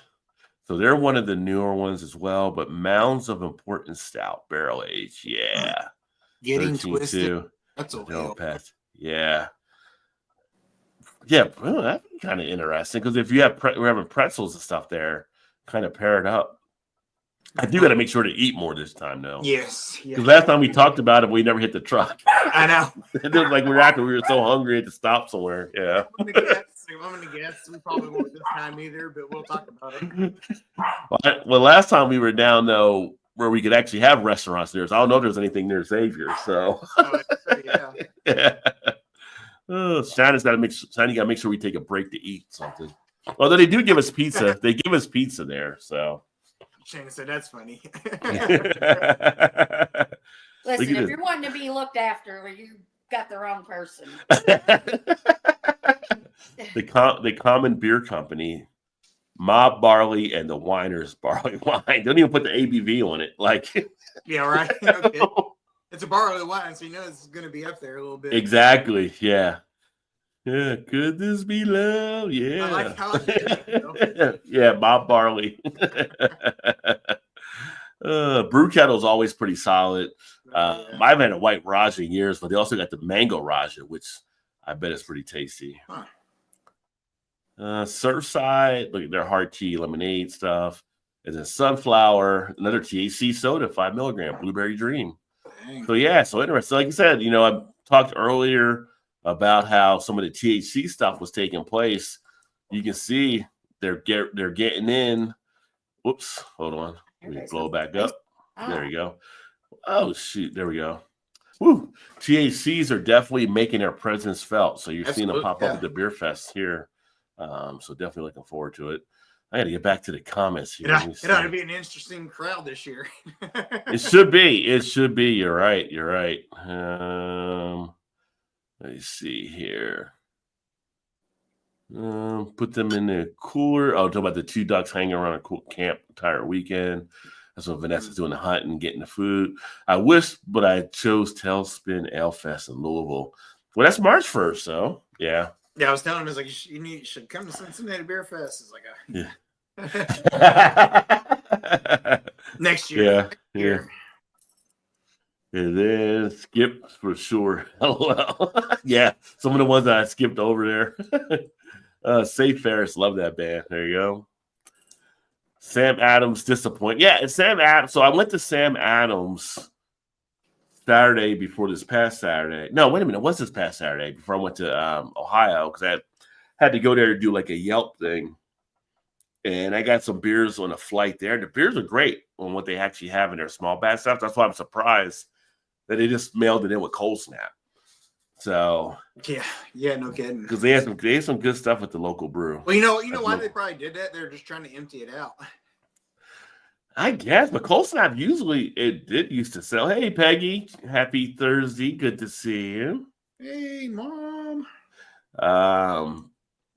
S2: So they're one of the newer ones as well, but Mounds of Importance Stout, barrel aged. Yeah.
S3: Getting twisted. That's a
S2: real pet. Yeah. Yeah, well, that's kind of interesting because if you have we're having pretzels and stuff there, kind of pair it up. I do got to make sure to eat more this time, though.
S3: Yes.
S2: Because last time we talked about it, we never hit the truck.
S3: I know.
S2: It was like we were so hungry to stop somewhere. Yeah.
S3: I'm gonna guess we probably won't this time either, but we'll talk about it.
S2: Well, last time we were down though, where we could actually have restaurants there. So I don't know if there's anything near Xavier. So. Yeah. Shannon's got to make sure we take a break to eat something. Although they do give us pizza. They give us pizza there. So.
S3: Shannon said, that's funny.
S1: Listen, if you're wanting to be looked after, you got the wrong person.
S2: the Common Beer Company, Mob Barley, and the Winer's Barley Wine. Don't even put the ABV on it. Like,
S3: Yeah, right. Okay. It's a barley wine, so you know it's going to be up there a little bit.
S2: exactly. Yeah. Yeah. Could this be love? Yeah.
S3: I like it.
S2: Yeah. Mob Barley. Brew Kettle's always pretty solid. I haven't had a white Raja in years, but they also got the mango Raja, which I bet is pretty tasty.
S3: Huh.
S2: Surfside, look at their hard tea lemonade stuff. And then Sunflower, another THC soda, 5 milligram, Blueberry Dream.
S3: Dang.
S2: So yeah, so interesting. Like I said, you know, I talked earlier about how some of the THC stuff was taking place. You can see they're getting in. Whoops, hold on. Let me blow back up. There you go. Oh shoot, there we go. Woo. THCs are definitely making their presence felt. So you're seeing them pop up at the Beer Fest here. So definitely looking forward to it. I got to get back to the comments here.
S3: It ought to be an interesting crowd this year.
S2: It should be. It should be. You're right. You're right. Let me see here. Put them in the cooler. Oh, talk about the 2 ducks hanging around a cool camp entire weekend. That's what Vanessa's doing, the hunt and getting the food. I wish, but I chose Tailspin Ale Fest in Louisville. Well, that's March 1st, so yeah.
S3: Yeah, I was telling him, it's like, you should come to Cincinnati Beer Fest. It's like,
S2: Yeah.
S3: next year.
S2: Yeah. And then skip for sure. LOL. Yeah, some of the ones that I skipped over there. Safe Ferris, love that band. There you go. Sam Adams, disappoint. Yeah, it's Sam Adams. So I went to Sam Adams Saturday before this past Saturday. No, wait a minute. It was this past Saturday before I went to Ohio because I had to go there to do like a Yelp thing. And I got some beers on a flight there. The beers are great on what they actually have in their small batch stuff. That's why I'm surprised that they just mailed it in with Cold Snap. So
S3: yeah, no kidding.
S2: Because they had some good stuff with the local brew.
S3: Well, you know why they probably did that? They're just trying to empty it out.
S2: I guess, but Cold Snap usually it did used to sell. Hey, Peggy, happy Thursday. Good to see you.
S3: Hey, Mom.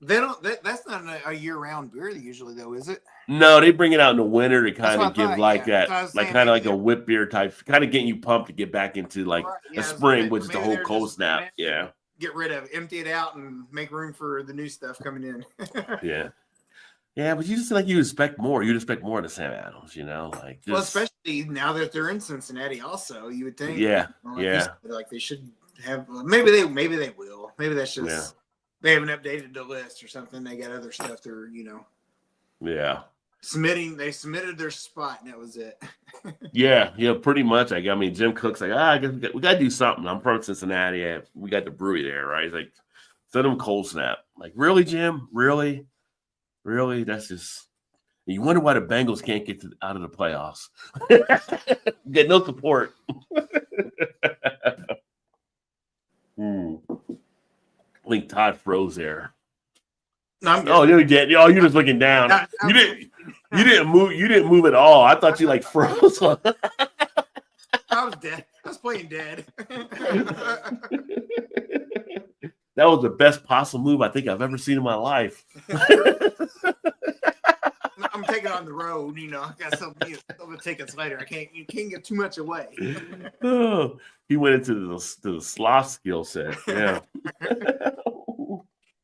S2: They
S3: don't. That's not a year-round beer usually, though, is it?
S2: No, they bring it out in the winter to kind of give like
S3: yeah.
S2: that, like kind of like a whip beer type, kind of getting you pumped to get back into like a spring, which is the whole Cold Snap. Yeah.
S3: Get rid of it, empty it out, and make room for the new stuff coming in.
S2: Yeah. Yeah, but you just like you expect more. You'd expect more to Sam Adams, you know, like just,
S3: well, especially now that they're in Cincinnati. Also, you would think,
S2: yeah,
S3: like they should have. Maybe they will. Maybe that's just they haven't updated the list or something. They got other stuff they're They submitted their spot, and that was it.
S2: yeah, pretty much. I mean, Jim Cook's like, I guess we got to do something. I'm from Cincinnati. We got the brewery there, right? He's like, send them Cold Snap. Like, really, Jim? Really? That's just. You wonder why the Bengals can't get out of the playoffs. Get no support. I think Todd froze there. No, you did. Oh, you're just looking down. You didn't move. You didn't move at all. I thought you like froze.
S3: I was dead. I was playing dead.
S2: That was the best possum move I think I've ever seen in my life.
S3: I'm taking on the road. I got some tickets later. You can't get too much away.
S2: Oh, he went into the sloth skill set. Yeah.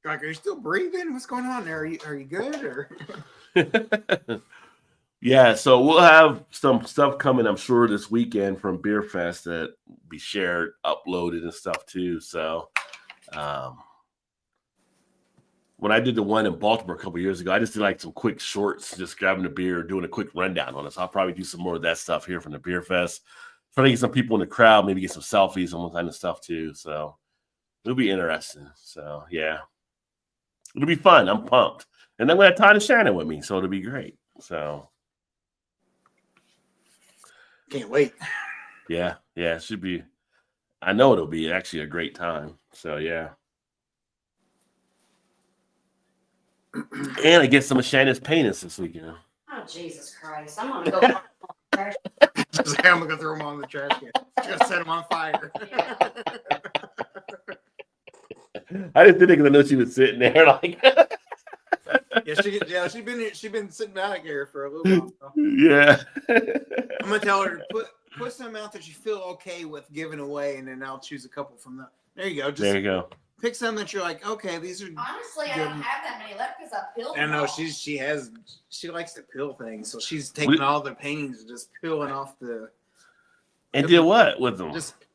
S3: Like, are you still breathing? What's going on there? Are you good? Or
S2: yeah, so we'll have some stuff coming, I'm sure, this weekend from Beer Fest that will be shared, uploaded, and stuff too. So, when I did the one in Baltimore a couple years ago, I just did like some quick shorts, just grabbing a beer, doing a quick rundown on it. So I'll probably do some more of that stuff here from the Beer Fest. Trying to get some people in the crowd, maybe get some selfies and all kind of stuff too. So it'll be interesting. So yeah. It'll be fun. I'm pumped. And then we have Todd and Shannon with me, so it'll be great. So
S3: can't wait.
S2: Yeah, it should be. I know it'll be actually a great time. So yeah. And I get some of Shannon's paintings this weekend.
S1: Oh, Jesus Christ. I'm going to go.
S3: I'm going to throw them on the trash can. Just set them on fire.
S2: I just did it because I know she was sitting there like.
S3: She's been sitting back here for a little while. So.
S2: Yeah.
S3: I'm gonna tell her to put some out that you feel okay with giving away, and then I'll choose a couple from that. There you go.
S2: There you go.
S3: Pick some that you're like, okay, these are.
S1: Honestly, I
S3: good.
S1: don't have that many left because I peeled
S3: I
S1: them
S3: know
S1: all.
S3: she likes to peel things, so she's taking all the paintings and just peeling off the.
S2: And did what with them?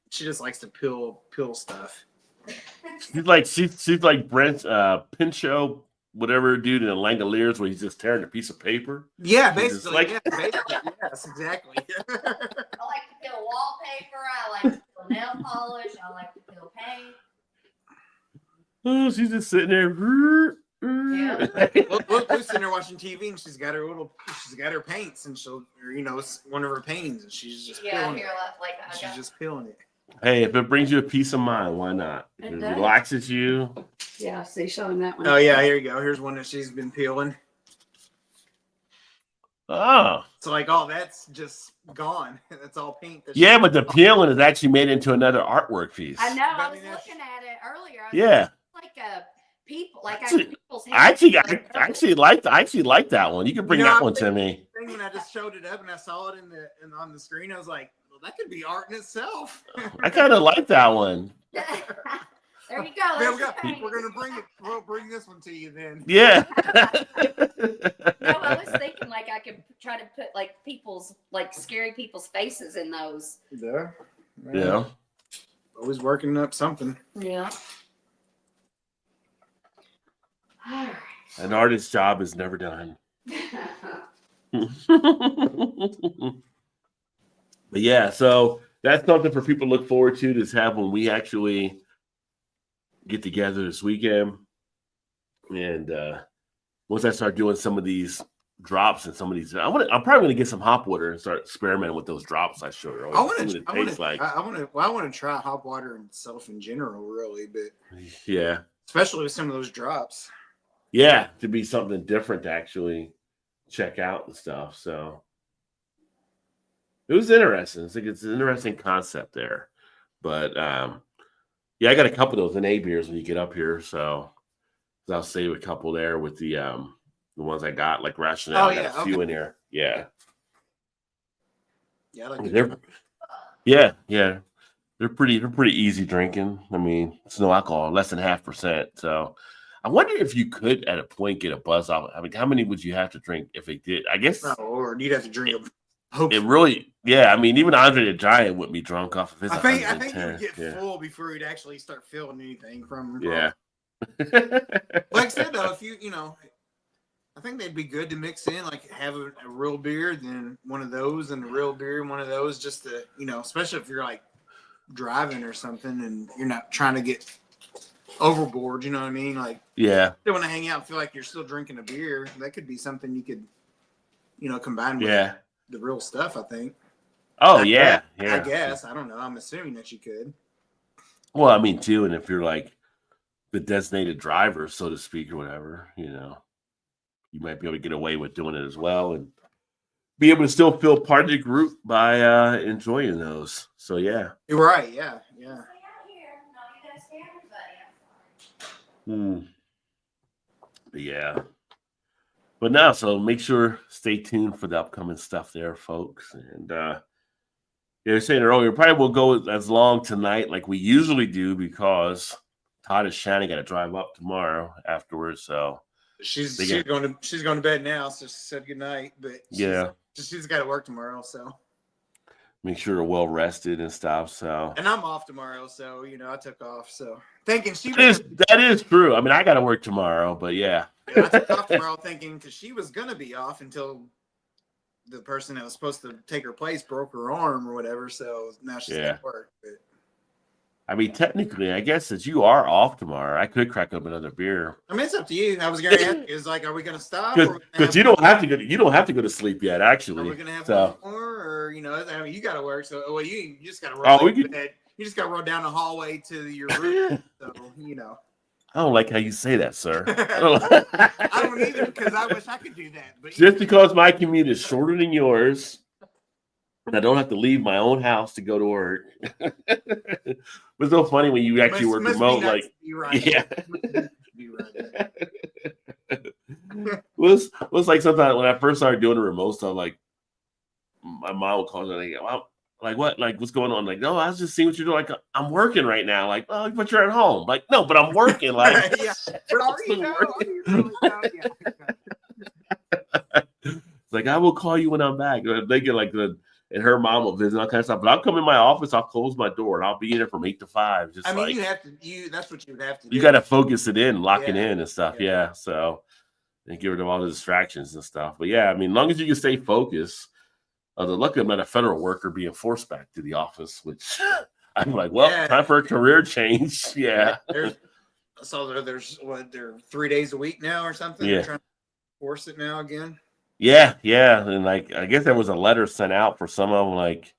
S3: She just likes to peel stuff.
S2: She's like Brent Pinchot, whatever dude in the Langoliers where he's just tearing a piece of paper.
S3: Yeah,
S2: He's
S3: basically.
S2: just
S3: Yes, exactly.
S1: I like to peel wallpaper. I like to peel nail polish. I like to peel paint.
S2: Oh, she's just sitting there.
S1: Yeah.
S3: Look, sitting there watching TV, and she's got her paints, and it's one of her paintings, and she's just peeling it. She's just peeling it.
S2: Hey, if it brings you a peace of mind, why not? If it relaxes you.
S1: Yeah, see, showing that one.
S3: Oh yeah, here you go. Here's one that she's been peeling.
S2: Oh.
S3: So that's just gone. That's all paint.
S2: Yeah, but the peeling is actually made into another artwork piece.
S1: I know. I was looking at it earlier.
S2: Yeah.
S1: Like a people, like people's hands.
S2: I actually like that one. You can bring that one to me.
S3: When I just showed it up and I saw it on the screen, I was like, well, that could be art in itself.
S2: I kind of like that one.
S1: There you go.
S3: We're gonna bring it. We'll bring this one to you then.
S2: Yeah.
S1: No, I was thinking like I could try to put like scary people's faces in those.
S3: Yeah.
S2: Yeah.
S3: Always working up something.
S1: Yeah.
S2: An artist's job is never done. But yeah, so that's something for people to look forward to have when we actually get together this weekend. And once I start doing some of these drops and some of these, I'm probably going to get some hop water and start experimenting with those drops I showed earlier.
S3: I want to try hop water itself in general, really, but
S2: yeah,
S3: especially with some of those drops.
S2: Yeah, to be something different to actually check out and stuff. So it was interesting. I think it's an interesting concept there. But yeah, I got a couple of those NA beers when you get up here. So I'll save a couple there with the ones I got, like Rationale. I got a few in here. Yeah.
S3: Yeah, I like
S2: they're pretty easy drinking. I mean, it's no alcohol, less than 0.5%. So I wonder if you could at a point get a buzz off. I mean, how many would you have to drink if it did? I guess.
S3: Oh, or you'd have to drink them.
S2: It really, yeah. I mean, even Andre the Giant wouldn't be drunk off of his.
S3: I think you'd get full before you'd actually start feeling anything from.
S2: Yeah.
S3: Like I said, though, if I think they'd be good to mix in, like have a real beer, then one of those, and a real beer, and one of those, just to, especially if you're like driving or something and you're not trying to get overboard, you know what I mean? Like,
S2: yeah,
S3: you want to hang out and feel like you're still drinking a beer. That could be something you could, combine with the real stuff, I think.
S2: Oh,
S3: I guess. I don't know. I'm assuming that you could.
S2: Well, I mean, too, and if you're like the designated driver, so to speak, or whatever, you might be able to get away with doing it as well and be able to still feel part of the group by enjoying those. So, yeah.
S3: You're right. Yeah. Yeah.
S2: Yeah. But now, so make sure, stay tuned for the upcoming stuff there, folks. And you were saying earlier, probably will go as long tonight like we usually do because Todd and Shannon got to drive up tomorrow afterwards. So
S3: she's going to bed now, so she said good night. But she's got to work tomorrow, so
S2: make sure they're well rested and stuff. So
S3: and I'm off tomorrow, so I took off. So thinking
S2: that is true. I mean, I got to work tomorrow, but yeah.
S3: I took off tomorrow thinking because she was gonna be off until the person that was supposed to take her place broke her arm or whatever. So now she's at work. But
S2: I mean, technically, I guess that you are off tomorrow. I could crack up another beer.
S3: I mean, it's up to you. I was gonna ask, is like, are we gonna stop?
S2: Because you don't have to go. You don't have to go to sleep yet. Actually,
S3: are we gonna have one more, or I mean, you got to work. So you just got to roll. You just got to roll down the hallway to your room. So
S2: I don't like how you say that, sir.
S3: I don't either because I wish I could do that. But
S2: just because my commute is shorter than yours And I don't have to leave my own house to go to work. It's so funny when you actually work remote. Like, yeah. was like sometimes when I first started doing the remote stuff, like my mom would call me like, well, like what? Like what's going on? Like, no, I was just seeing what you're doing. Like, I'm working right now. Like, oh, but you're at home. Like, no, but I'm working. Like,
S3: yeah. But are you really
S2: it's like I will call you when I'm back. They get like and her mom will visit, all kind of stuff. But I'll come in my office, I'll close my door, and I'll be in there from 8 to 5. Just
S3: I mean,
S2: like
S3: you have to. That's what you would have to do.
S2: You got to focus it in, lock it
S3: Yeah.
S2: in, and stuff. Yeah. So and get rid of all the distractions and stuff. But yeah, I mean, as long as you can stay focused. Luckily, I'm not a federal worker being forced back to the office, which I'm like, well, time for a career change. Yeah.
S3: There's what, they're 3 days a week now or something.
S2: Yeah.
S3: They're trying to force it now again.
S2: Yeah. And like, I guess there was a letter sent out for some of them, like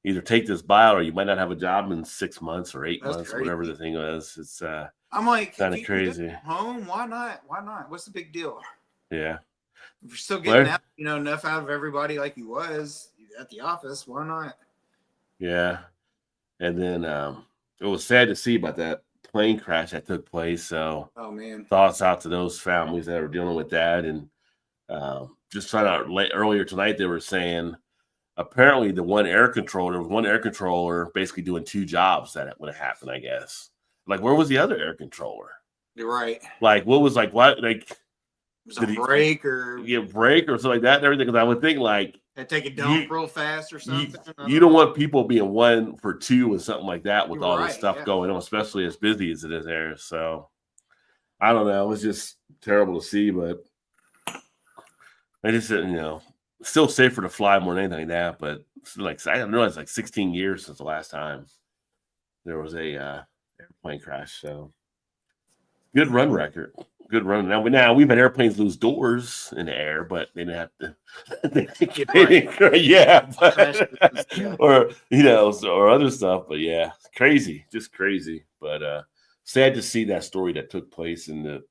S2: either take this buyout or you might not have a job in 6 months or 8 months,
S3: crazy.
S2: whatever the thing was. It's
S3: I'm like,
S2: kind of crazy.
S3: Home? Why not? What's the big deal?
S2: Yeah.
S3: If you're still getting out, enough out of everybody like he was at the office, why not?
S2: Yeah. And then it was sad to see about that plane crash that took place. So,
S3: oh man,
S2: thoughts out to those families that are dealing with that. And just trying out earlier tonight, they were saying apparently there was one air controller basically doing 2 jobs that would have happened, I guess. Like, where was the other air controller?
S3: You're right.
S2: Like, what was like, what, like,
S3: was a break or
S2: something like that and everything? Because I would think like
S3: take a dump real fast or something.
S2: You don't want people being 1 for 2 and something like that with all this stuff going on, especially as busy as it is there. So I don't know. It was just terrible to see, but I just still safer to fly more than anything like that. But like I didn't realize it's like 16 years since the last time there was a airplane crash. So good run record. Good run. Now we've had airplanes lose doors in the air, but they didn't have to. Yeah, or other stuff. But yeah, crazy, just crazy. But sad to see that story that took place in the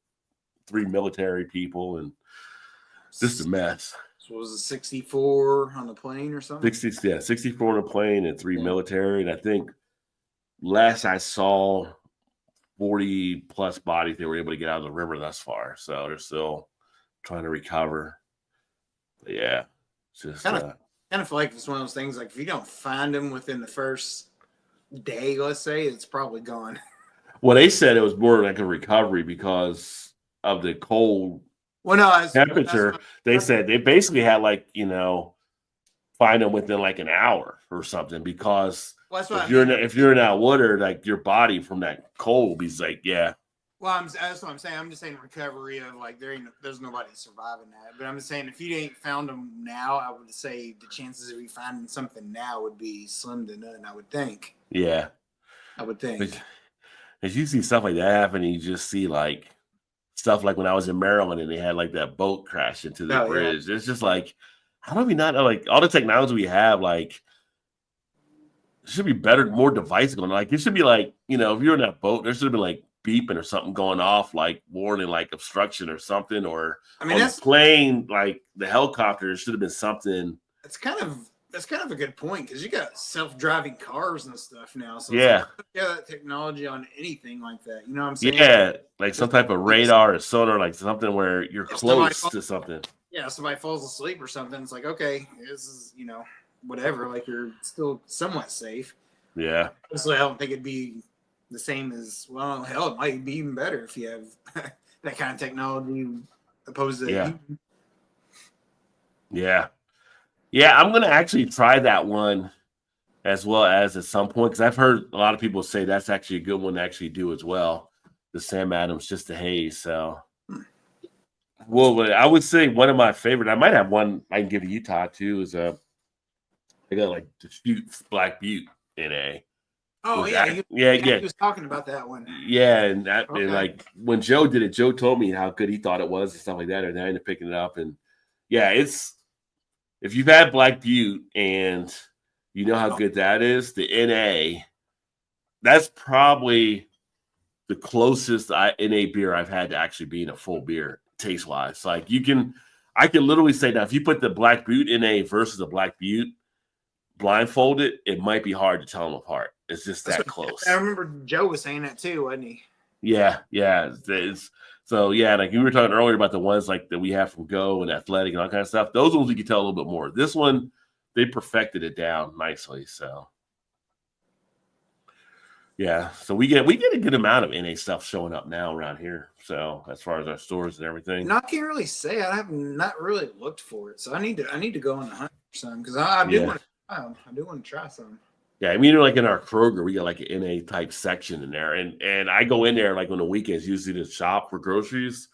S2: 3 military people and just a mess.
S3: So was it 64 on the plane or something?
S2: 64 on the plane and 3 military. And I think last I saw 40 plus bodies they were able to get out of the river thus far. So they're still trying to recover. But yeah, it's just
S3: kind of feel like it's one of those things like if you don't find them within the first day, let's say, it's probably gone.
S2: Well, they said it was more like a recovery because of the cold temperature. They said they basically had find them within like an hour or something because if you're in that water, like your body from that cold will be like, yeah.
S3: Well, that's what I'm saying. I'm just saying recovery of like there's nobody surviving that. But I'm just saying if you ain't found them now, I would say the chances of you finding something now would be slim to none. I would think.
S2: Yeah,
S3: I would think.
S2: But as you see stuff like that happen, you just see like stuff like when I was in Maryland and they had like that boat crash into the bridge. Yeah. It's just like, how do we not like all the technology we have? Like, it should be better, more devices going on. Like, it should be like, if you're in that boat, there should have been like beeping or something going off, like warning, like obstruction or something. Or on the plane, like the helicopter, should have been something. That's kind of
S3: a good point because you got self-driving cars and stuff now. So that technology on anything like that. You know what I'm saying?
S2: Yeah, like some type of radar or sonar, like something where you're close to something.
S3: Yeah, somebody falls asleep or something. It's like, okay, this is, whatever. Like you're still somewhat safe.
S2: Yeah.
S3: So I don't think it'd be the same as, well, hell, it might be even better if you have that kind of technology opposed to.
S2: Yeah. Yeah, I'm going to actually try that one as well as at some point because I've heard a lot of people say that's actually a good one to actually do as well. The Sam Adams, just the haze. So, well, I would say one of my favorite, I might have one I can give you, Todd, too, is I got like Dispute Black Butte NA.
S3: Oh, yeah. He was talking about that one.
S2: Yeah, and like when Joe did it, Joe told me how good he thought it was and stuff like that, and I ended up picking it up. And yeah, it's. If you've had Black Butte and you know how good that is, the NA, that's probably the closest NA beer I've had to actually being a full beer taste-wise. Like I can literally say now, if you put the Black Butte NA versus the Black blindfolded, it might be hard to tell them apart. It's just that
S3: That's
S2: close.
S3: I remember Joe was saying that too, wasn't he?
S2: Yeah. So yeah, like we were talking earlier about the ones like that we have from Go and Athletic and all kind of stuff. Those ones we can tell a little bit more. This one, they perfected it down nicely. So yeah, so we get a good amount of NA stuff showing up now around here. So as far as our stores and everything,
S3: No, I can't really say. I have not really looked for it, so I need to go on the hunt for some because I do want to try them. I do want to try some.
S2: yeah, I mean, like in our Kroger, we got like an NA type section in there, and I go in there like on the weekends, usually to shop for groceries.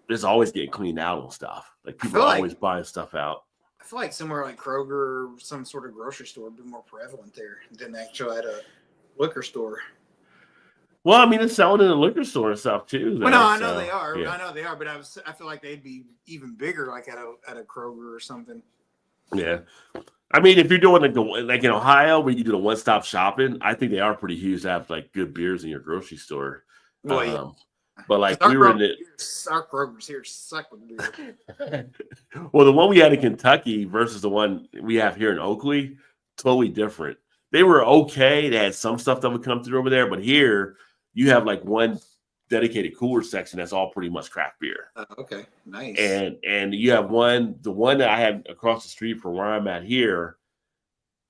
S2: It's always getting cleaned out and stuff. Like people are always buying stuff out.
S3: I feel like somewhere like Kroger or some sort of grocery store would be more prevalent there than actually at a liquor store.
S2: Well, I mean, it's selling in the liquor store and stuff too.
S3: Well, no, I know they are.
S2: Yeah.
S3: I know they are, but I feel like they'd be even bigger, like at a Kroger or something.
S2: Yeah. I mean, if you're doing like in Ohio where you do the one-stop shopping, I think they are pretty huge to have like good beers in your grocery store.
S3: Well, yeah.
S2: But like we were in it.
S3: Our Kroger's here suck with beer.
S2: Well, the one we had in Kentucky versus the one we have here in Oakley, totally different. They were okay. They had some stuff that would come through over there, but here you have like one dedicated cooler section that's all pretty much craft beer.
S3: Okay, nice.
S2: And you have the one that I had across the street from where I'm at here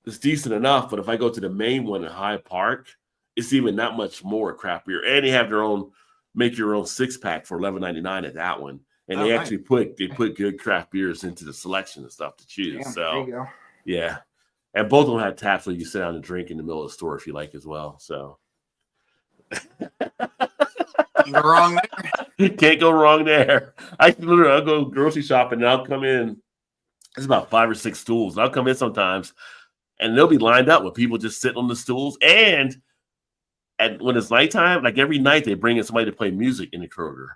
S2: is decent enough, but if I go to the main one in Hyde Park, it's even that much more craft beer. And they have their own make your own 6-pack for $11.99 at that one. And they actually put good craft beers into the selection and stuff to choose.
S3: Damn,
S2: so
S3: there you go.
S2: yeah. And both of them have taps where you can sit down and drink in the middle of the store if you like as well. So
S3: Can't go wrong there.
S2: Can't go wrong there. I'll go grocery shopping and I'll come in. There's about 5 or 6 stools. I'll come in sometimes and they'll be lined up with people just sitting on the stools. And when it's nighttime, like every night they bring in somebody to play music in the Kroger.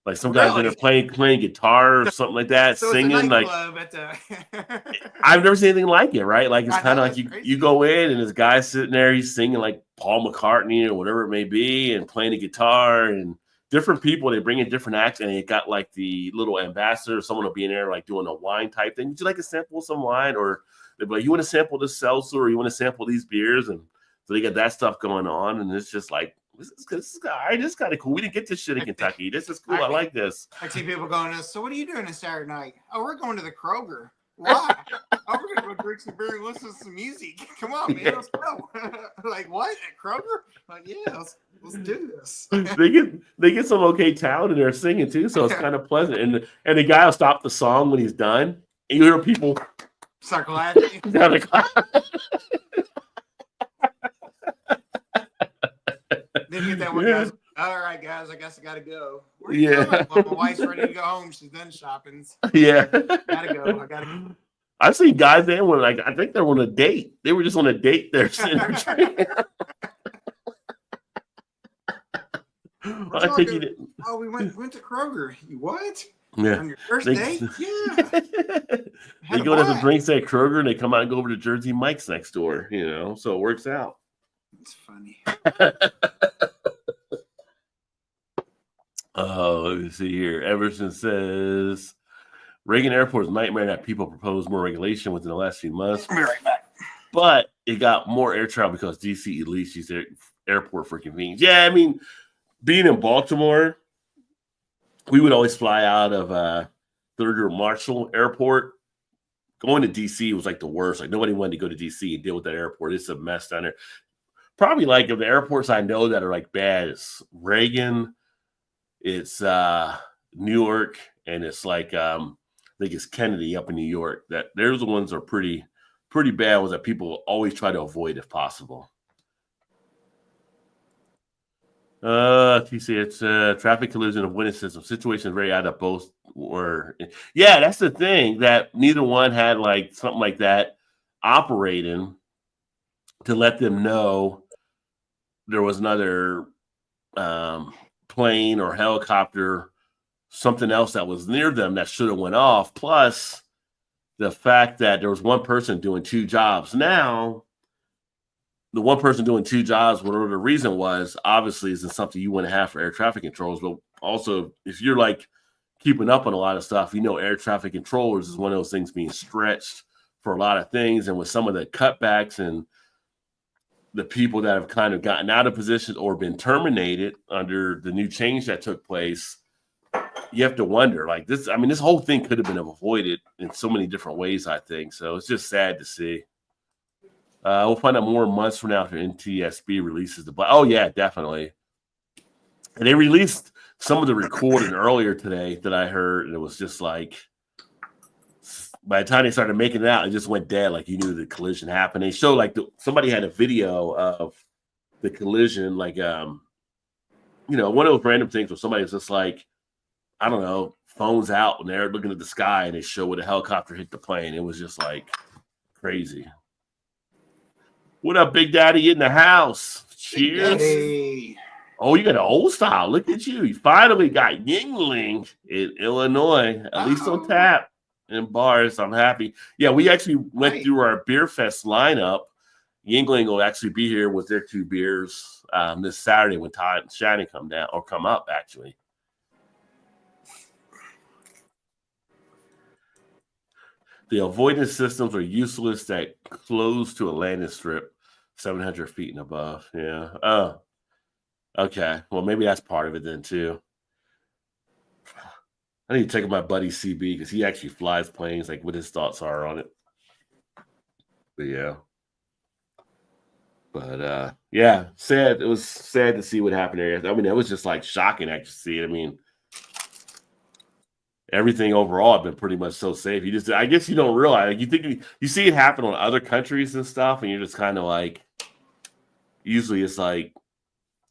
S2: Like some guys that are playing guitar or something like that, so singing. Like I've never seen anything like it, right? Like it's kind of like you go in and this guy sitting there, he's singing like Paul McCartney or whatever it may be, and playing the guitar and different people. They bring in different acts, and they got like the little ambassador. Someone will be in there like doing a wine type thing. Would you like to sample some wine? Or they'll be like, you want to sample this seltzer, or you want to sample these beers? And so they got that stuff going on, and it's just like. This is all right. This is kind of cool. We didn't get this shit in Kentucky. This is cool. I like this.
S3: I see people going, so what are you doing this Saturday night? Oh, we're going to the Kroger. Why? Oh, we're going to go drink some beer and listen to some music. Come on, man. Let's go. Like, what? At Kroger? Like, yeah, let's do this.
S2: they get some okay talent in there singing too, so it's kind of pleasant. And the guy will stop the song when he's done, and you hear people
S3: start clapping. Then you get that one guy's, all right, guys, I guess I gotta go. Where are you going? Well, my wife's ready to go home. She's done shopping.
S2: Yeah.
S3: I gotta go.
S2: I've seen guys there when I think they were on a date. They were just on a date there sitting there.
S3: We went to Kroger. You what?
S2: Yeah.
S3: On your first date? Yeah.
S2: They go to the drinks at Kroger and they come out and go over to Jersey Mike's next door, so it works out.
S3: It's funny.
S2: Oh, let me see here. Everson says Reagan Airport's nightmare that people propose more regulation within the last few months.
S3: I'll be right back.
S2: But it got more air travel because DC at least used their airport for convenience. Yeah, I mean, being in Baltimore, we would always fly out of Thurgood Marshall Airport. Going to DC was like the worst. Like nobody wanted to go to DC and deal with that airport. It's a mess down there. Probably like of the airports I know that are like bad, it's Reagan, it's Newark, and it's like I think it's Kennedy up in New York. That there's the ones that are pretty bad ones that people always try to avoid if possible. TC, it's traffic collision of winning system situation very odd that both were. Yeah, that's the thing that neither one had like something like that operating to let them know there was another plane or helicopter, something else that was near them that should have went off. Plus the fact that there was one person doing 2 jobs. Now, the one person doing 2 jobs, whatever the reason was, obviously isn't something you want to have for air traffic controls. But also, if you're like keeping up on a lot of stuff, air traffic controllers is one of those things being stretched for a lot of things, and with some of the cutbacks and the people that have kind of gotten out of positions or been terminated under the new change that took place, you have to wonder, like this. I mean, this whole thing could have been avoided in so many different ways, I think. So it's just sad to see. We'll find out more months from now after NTSB releases the. Oh yeah, definitely. And they released some of the recording earlier today that I heard, and it was just like, by the time they started making it out, it just went dead. Like you knew the collision happened. They showed like somebody had a video of the collision, like one of those random things where somebody was just like, I don't know, phones out and they're looking at the sky and they show where the helicopter hit the plane. It was just like crazy. What up, Big Daddy in the house? Cheers.
S3: Hey.
S2: Oh, you got an old style. Look at you. You finally got Yingling in Illinois, at least on tap. In bars, I'm happy. Yeah, we actually went through our Beer Fest lineup. Yingling will actually be here with their 2 beers this Saturday when Todd and Shiny come up, actually. The avoidance systems are useless at close to a landing strip, 700 feet and above. Yeah. Oh, okay. Well, maybe that's part of it then, too. I need to check out my buddy CB because he actually flies planes, like what his thoughts are on it. But yeah. Sad. It was sad to see what happened there. I mean, it was just like shocking actually to see it. I mean, everything overall had been pretty much so safe. I guess you don't realize, like, you think you see it happen on other countries and stuff, and you're just kind of like, usually it's like,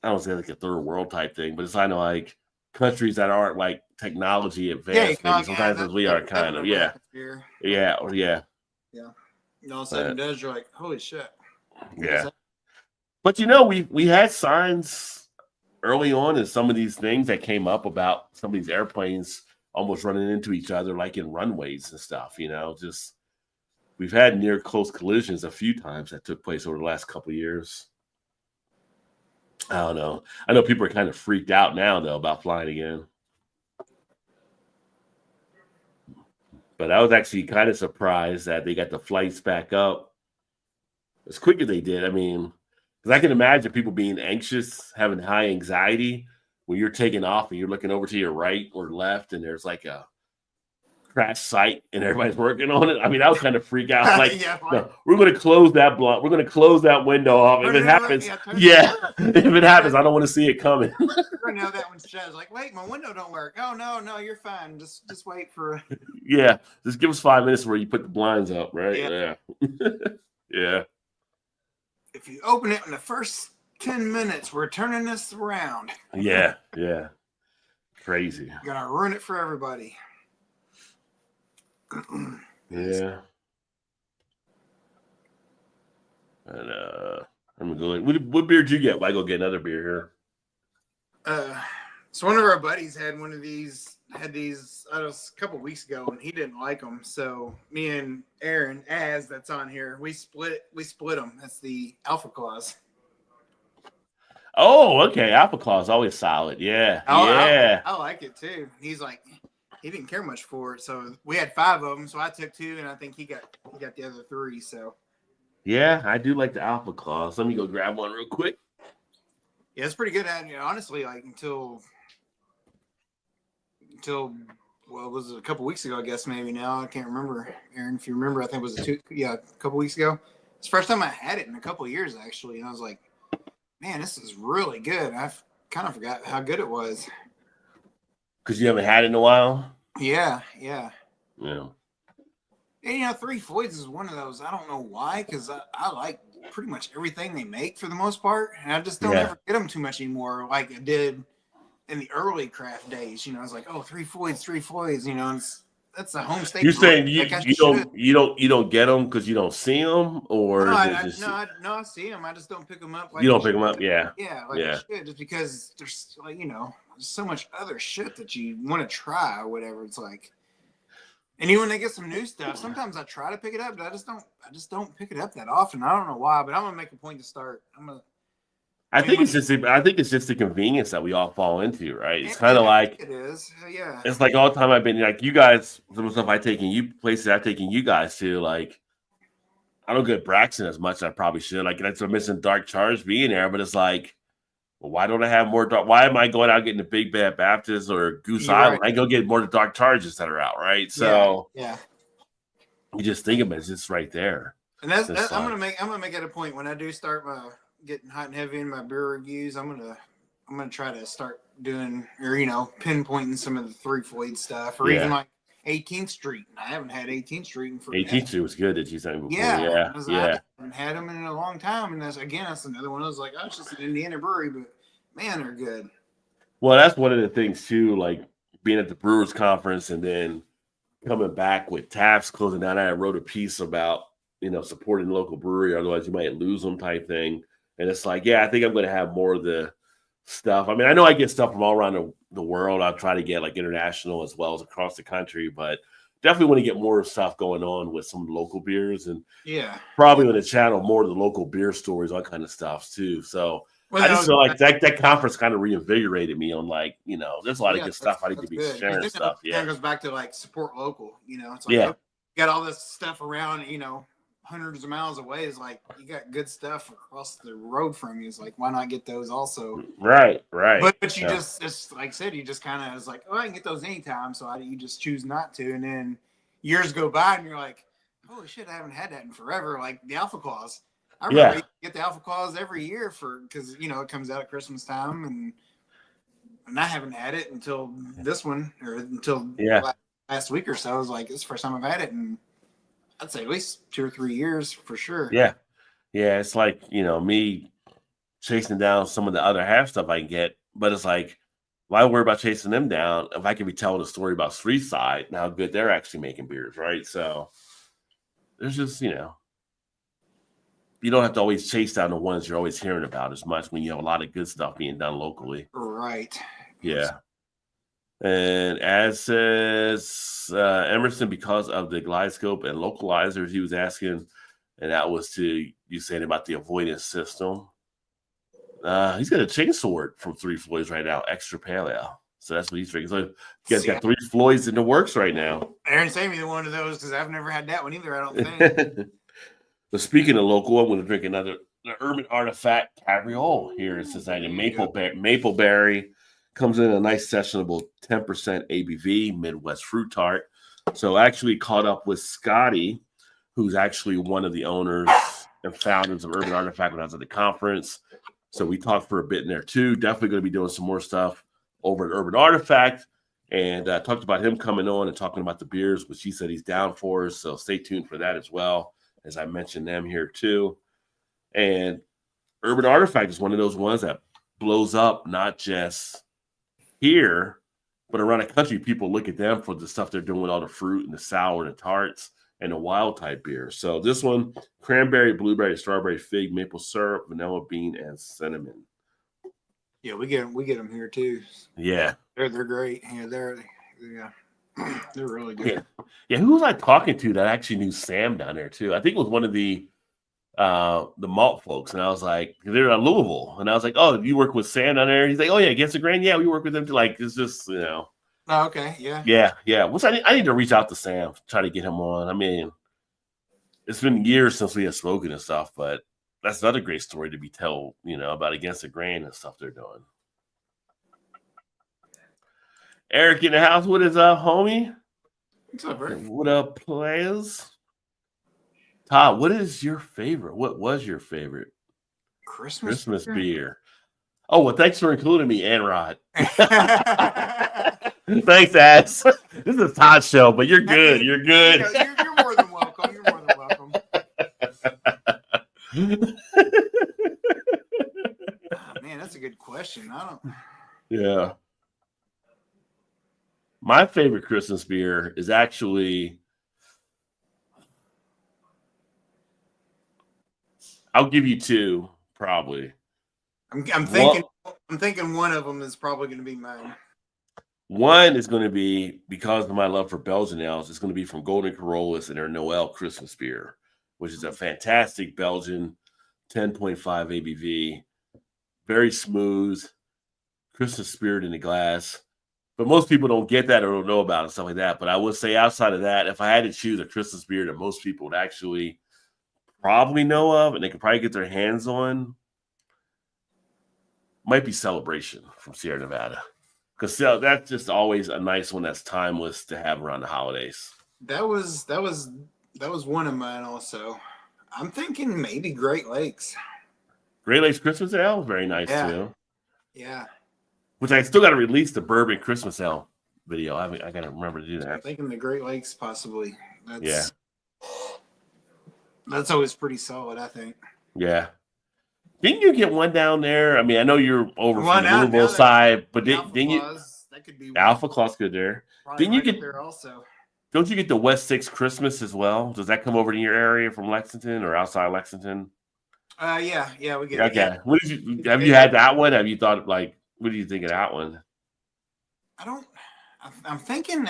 S2: I don't say like a third world type thing, but it's kind of like countries that aren't like technology advanced, maybe sometimes as we are, kind of. Yeah. All
S3: of a sudden does, you're like, holy shit.
S2: Yeah. But we had signs early on in some of these things that came up about some of these airplanes almost running into each other, like in runways and stuff. Just we've had near close collisions a few times that took place over the last couple of years. I don't know. I know people are kind of freaked out now, though, about flying again. But I was actually kind of surprised that they got the flights back up as quick as they did. I mean, because I can imagine people being anxious, having high anxiety when you're taking off and you're looking over to your right or left and there's like a crash site and everybody's working on it. I mean, I would kind of freak out. Like, no, we're going to close that blunt. We're going to close that window off. If it happens, if it happens, I don't want to see it coming.
S3: I know that one says like, wait, my window don't work. Oh, no, you're fine. Just wait for.
S2: Yeah, just give us 5 minutes where you put the blinds up, right? Yeah. Yeah.
S3: If you open it in the first 10 minutes, we're turning this around.
S2: Yeah. Crazy.
S3: You're gonna ruin it for everybody.
S2: Yeah. And I'm going. What beer did you get? Why go get another beer
S3: here? So one of our buddies had one of these. Had these a couple weeks ago, and he didn't like them. So me and Aaron, that's on here, we split them. That's the Alpha Claws.
S2: Oh, okay. Alpha Claws always solid. Yeah.
S3: I like it too. He's like, he didn't care much for it. So we had 5 of them. So I took 2, and I think he got the other 3. So
S2: yeah, I do like the Alpha Claws. Let me go grab one real quick.
S3: Yeah, it's pretty good. Honestly, like until well, it was a couple weeks ago, I guess maybe now. I can't remember, Aaron. If you remember, I think it was a couple weeks ago. It's the first time I had it in a couple of years, actually. And I was like, man, this is really good. I've kind of forgot how good it was.
S2: Because you haven't had it in a while?
S3: Yeah.
S2: And
S3: 3 Floyds is one of those. I don't know why, because I like pretty much everything they make for the most part. And I just don't ever get them too much anymore like I did in the early craft days. I was like, oh, 3 Floyds, and that's a home steak.
S2: You're saying you don't get them because you don't see them, or
S3: no, I see them. I just don't pick them up. Like
S2: you don't pick them up, I
S3: should, just because there's there's so much other shit that you want to try or whatever. It's like, and even when they get some new stuff, sometimes I try to pick it up, but I just don't pick it up that often. I don't know why, but I'm gonna make a point to start. I think it's just the convenience that we all fall into, right? It's kind of like it is,
S2: It's like all the time I've been like you guys, some stuff places I've taken you guys to, like I don't get Braxton as much as I probably should. Like, that's a missing Dark Charge being there, but it's like, well, why don't I have more dark? Why am I going out getting the Big Bad Baptist or Goose Island?
S3: Right.
S2: I go get more of the Dark Charges that are out, right? So
S3: yeah.
S2: You just think of it, it's just right there.
S3: And that's I'm gonna make it a point when I do start my getting hot and heavy in my beer reviews. I'm gonna try to start doing, or pinpointing some of the Three Floyd stuff, or even like 18th Street. I haven't had 18th Street in forever.
S2: 18th Street was good. Did you say before?
S3: Yeah.
S2: Yeah.
S3: I haven't had them in a long time, and that's another one. I was like, oh, it's just an Indiana brewery, but man, they're good.
S2: Well, that's one of the things too, like being at the Brewers Conference and then coming back with Taps closing down. I wrote a piece about, supporting the local brewery, otherwise you might lose them type thing. And it's like, yeah, I think I'm going to have more of the stuff. I mean, I know I get stuff from all around the world. I'll try to get like international as well as across the country, but definitely want to get more stuff going on with some local beers and probably on the channel, more of the local beer stories, all kind of stuff too. So I just feel like that conference kind of reinvigorated me on like, there's a lot of good stuff. I need to be sharing stuff. Yeah.
S3: It goes back to like support local, it's like, you got all this stuff around, hundreds of miles away. Is like, you got good stuff across the road from you. It's like, why not get those also?
S2: Right.
S3: But you just like I said, you just kind of was like, oh, I can get those anytime. So you just choose not to. And then years go by and you're like, holy shit, I haven't had that in forever. Like the Alpha Claus. I remember you get the Alpha Claus every year because it comes out at Christmas time, and I haven't had it until this one, or until last week or so. I was like, this is the first time I've had it in, I'd say, at least 2 or 3 years for sure. Yeah.
S2: It's like, me chasing down some of the other half stuff I can get, but it's like, why worry about chasing them down if I can be telling a story about Street Side and how good they're actually making beers, right? So there's just, you don't have to always chase down the ones you're always hearing about as much when you have a lot of good stuff being done locally.
S3: Right.
S2: Yeah. And as says Emerson, because of the glide scope and localizers, he was asking, and that was to you saying about the avoidance system. He's got a chainsword from Three Floyds right now, extra pale ale. So that's what he's drinking. So you guys got Three Floyds in the works right now.
S3: Aaron sent me one of those because I've never had that one either, I don't think.
S2: But speaking of local, I'm going to drink the Urban Artifact Cabriole here in Cincinnati. Mapleberry comes in a nice sessionable 10% ABV, Midwest fruit tart. So I actually caught up with Scotty, who's actually one of the owners and founders of Urban Artifact when I was at the conference. So we talked for a bit in there too. Definitely going to be doing some more stuff over at Urban Artifact, and talked about him coming on and talking about the beers, which he said he's down for. So stay tuned for that as well, as I mentioned them here too. And Urban Artifact is one of those ones that blows up, not just here, but around the country. People look at them for the stuff they're doing with all the fruit and the sour and the tarts and the wild type beer. So this one, cranberry, blueberry, strawberry, fig, maple syrup, vanilla bean, and cinnamon.
S3: Yeah, we get them here too.
S2: Yeah.
S3: They're great. Yeah, they're really good.
S2: Yeah. Who was I talking to that actually knew Sam down there too? I think it was one of the malt folks, and I was like, they're in Louisville, and I was like, oh, you work with Sam down there? He's like, oh yeah, Against the Grain. Yeah, we work with them too. Like, it's just
S3: Oh, okay, yeah.
S2: Well, I need to reach out to Sam, try to get him on. I mean, it's been years since we have spoken and stuff, but that's another great story to be told, about Against the Grain and stuff they're doing. Eric in the house, what is up, homie?
S3: What's up, Eric?
S2: What up, players? Todd, what is your favorite? What was your favorite Christmas beer? Oh, well, thanks for including me, Anrod. Thanks, ass. This is a Todd show, but you're good. You're good.
S3: You're more than welcome. You're more than welcome. Oh, man, that's a good question.
S2: Yeah. My favorite Christmas beer is actually, I'll give you two, probably.
S3: I'm thinking one of them is probably going to be mine.
S2: One is going to be, because of my love for Belgian ales, it's going to be from Golden Carolus and their Noel Christmas beer, which is a fantastic Belgian 10.5 ABV, very smooth, Christmas spirit in the glass. But most people don't get that or don't know about it, stuff like that. But I would say outside of that, if I had to choose a Christmas beer that most people would actually probably know of and they could probably get their hands on might be Celebration from Sierra Nevada. Because that's just always a nice one that's timeless to have around the holidays.
S3: That was one of mine also. I'm thinking maybe Great Lakes.
S2: Great Lakes Christmas Ale, very nice too.
S3: Yeah. Which
S2: I still got to release the bourbon Christmas Ale video. I got to remember to do that.
S3: I'm thinking the Great Lakes possibly. That's always pretty solid, I think.
S2: Yeah. Didn't you get one down there? I mean, I know you're over from the Louisville side, but didn't you?
S3: That could be
S2: Alpha Claus good there. Didn't you get
S3: there also?
S2: Don't you get the West 6 Christmas as well? Does that come over to your area from Lexington or outside Lexington?
S3: Yeah, we get
S2: okay.
S3: Yeah.
S2: What did you have? You had that one? Have you thought like? What do you think of that one?
S3: I'm thinking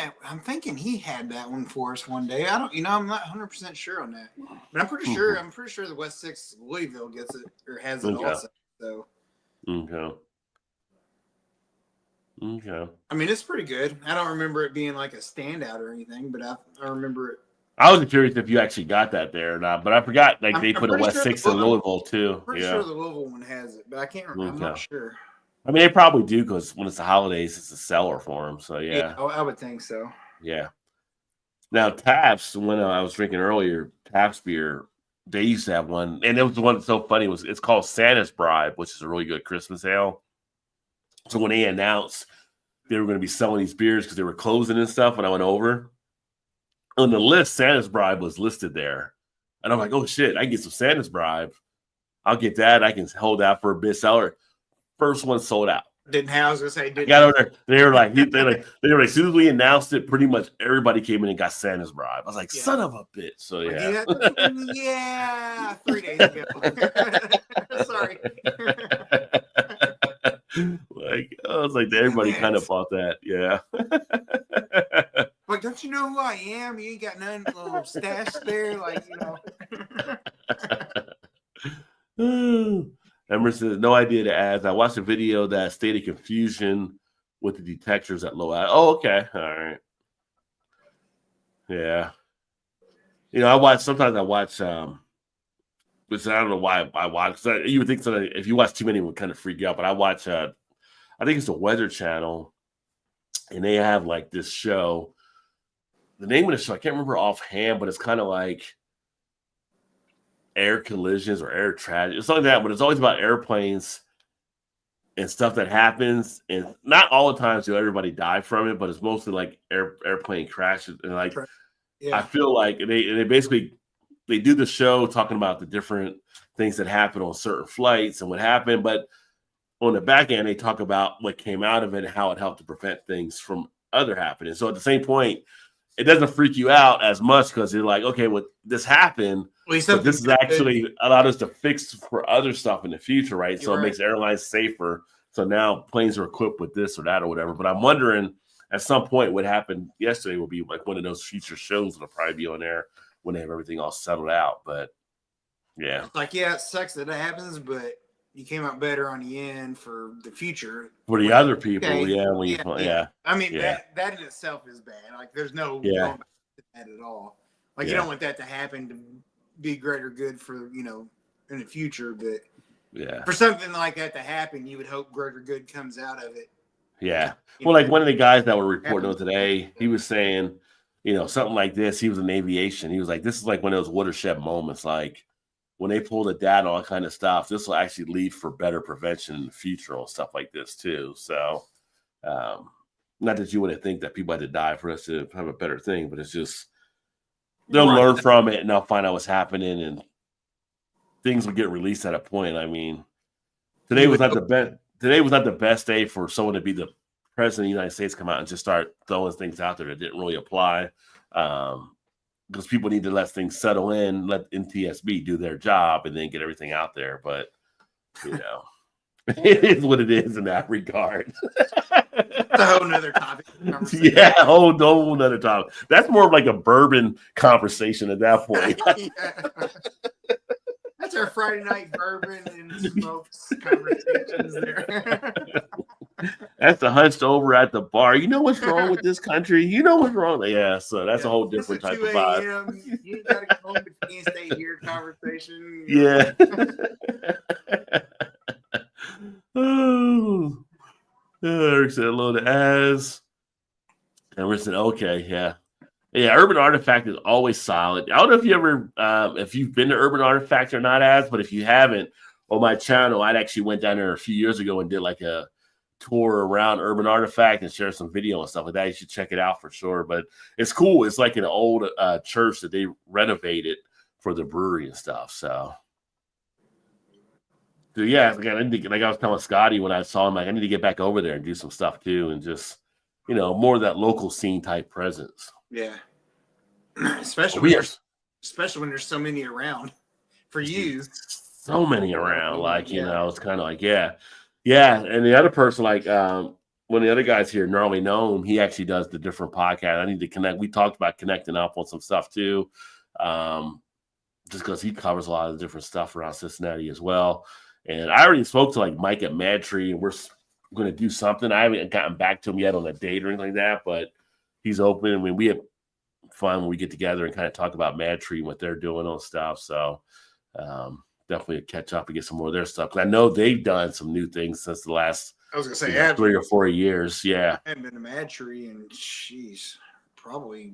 S3: he had that one for us one day. I'm not 100% sure on that, but I'm pretty sure the West 6 Louisville gets it or has it also. So.
S2: Okay.
S3: I mean, it's pretty good. I don't remember it being like a standout or anything, but I remember it.
S2: I was curious if you actually got that there or not, but I forgot they put a West 6 in Louisville too.
S3: I'm pretty sure the Louisville one has it, but I can't remember. I'm not sure.
S2: I mean, they probably do because when it's the holidays, it's a seller for them. So yeah,
S3: I would think so.
S2: Yeah. Now Taps, when I was drinking earlier, Taps beer, they used to have one, and it was the one that's so funny. It's called Santa's Bribe, which is a really good Christmas ale. So when they announced they were going to be selling these beers because they were closing and stuff, when I went over on the list, Santa's Bribe was listed there, and I'm like, oh shit, I can get some Santa's Bribe. I'll get that. I can hold out for a bit seller. First one sold out.
S3: Didn't have. I was gonna say didn't.
S2: Got over there. They were like, as soon as we announced it, pretty much everybody came in and got Santa's Bribe. I was like, son of a bitch. So yeah.
S3: Yeah, 3 days ago. Sorry.
S2: I was like, everybody kind of bought that. Yeah.
S3: Like, don't you know who I am? You ain't got none little stash there,
S2: Emerson says, no idea to ask. I watched a video that stated confusion with the detectors at low. Oh, okay. All right. Yeah. Sometimes I watch, which I don't know why I watch. You would think that if you watch too many, it would kind of freak you out. But I watch, I think it's the Weather Channel, and they have like this show. The name of the show, I can't remember offhand, but it's kind of like air collisions or air tragedy. It's something like that, but it's always about airplanes and stuff that happens. And not all the times do everybody die from it, but it's mostly like airplane crashes. And I feel like they basically they do the show talking about the different things that happen on certain flights and what happened, but on the back end they talk about what came out of it and how it helped to prevent things from other happening. So at the same point, it doesn't freak you out as much because you're like, okay, well, this happened, but this is actually allowed us to fix for other stuff in the future, right? So it makes airlines safer. So now planes are equipped with this or that or whatever. But I'm wondering at some point what happened yesterday will be like one of those future shows that'll probably be on there when they have everything all settled out. But yeah.
S3: It sucks that it happens, but you came out better on the end for the future.
S2: For the other people,
S3: okay.
S2: Yeah.
S3: I mean, that in itself is bad. Like, there's no going back to that at all. Like, you don't want that to happen to be greater good for, in the future. But for something like that to happen, you would hope greater good comes out of it.
S2: Yeah. Well, like one of the guys that were reporting on today, he was saying, something like this. He was in aviation. He was like, this is like one of those watershed moments. Like, when they pull the data, all kind of stuff, this will actually lead for better prevention in the future on stuff like this too. So, not that you wouldn't think that people had to die for us to have a better thing, but it's just they'll learn from it and they'll find out what's happening and things will get released at a point. I mean, today was not the best. Today was not the best day for someone to be the president of the United States, come out and just start throwing things out there that didn't really apply. Because people need to let things settle in, let NTSB do their job, and then get everything out there. But, it is what it is in that regard.
S3: That's a whole nother topic.
S2: Yeah, a whole nother topic. That's more of like a bourbon conversation at that point.
S3: That's our Friday night bourbon and smokes conversations there.
S2: That's the hunched over at the bar. You know what's wrong with this country? You know what's wrong? Yeah, so that's a whole different type of vibe.
S3: You gotta go home, but you can't stay here. conversation.
S2: Yeah. Oh. Eric said hello to Az. And we said, okay, yeah. Yeah, Urban Artifact is always solid. I don't know if you ever, if you've been to Urban Artifact or not, Az, but if you haven't, on my channel, I actually went down there a few years ago and did like a tour around Urban Artifact and share some video and stuff like that. You should check it out for sure. But it's cool. It's like an old church that they renovated for the brewery and stuff. So yeah, like I was telling Scotty when I saw him, like I need to get back over there and do some stuff too, and just more of that local scene type presence.
S3: Yeah, especially when there's so many around for you.
S2: So many around, like it's kind of like yeah. And the other person, like one of the other guys here, Gnarly Gnome, he actually does the different podcast. I need to connect. We talked about connecting up on some stuff too, just because he covers a lot of different stuff around Cincinnati as well. And I already spoke to like Mike at Mad Tree, and we're going to do something. I haven't gotten back to him yet on a date or anything like that, but he's open. I mean, we have fun when we get together and kind of talk about Mad Tree and what they're doing on stuff. So definitely catch up and get some more of their stuff. Because I know they've done some new things since the last 3 or 4 years. Yeah.
S3: I haven't been to Mad Tree in, probably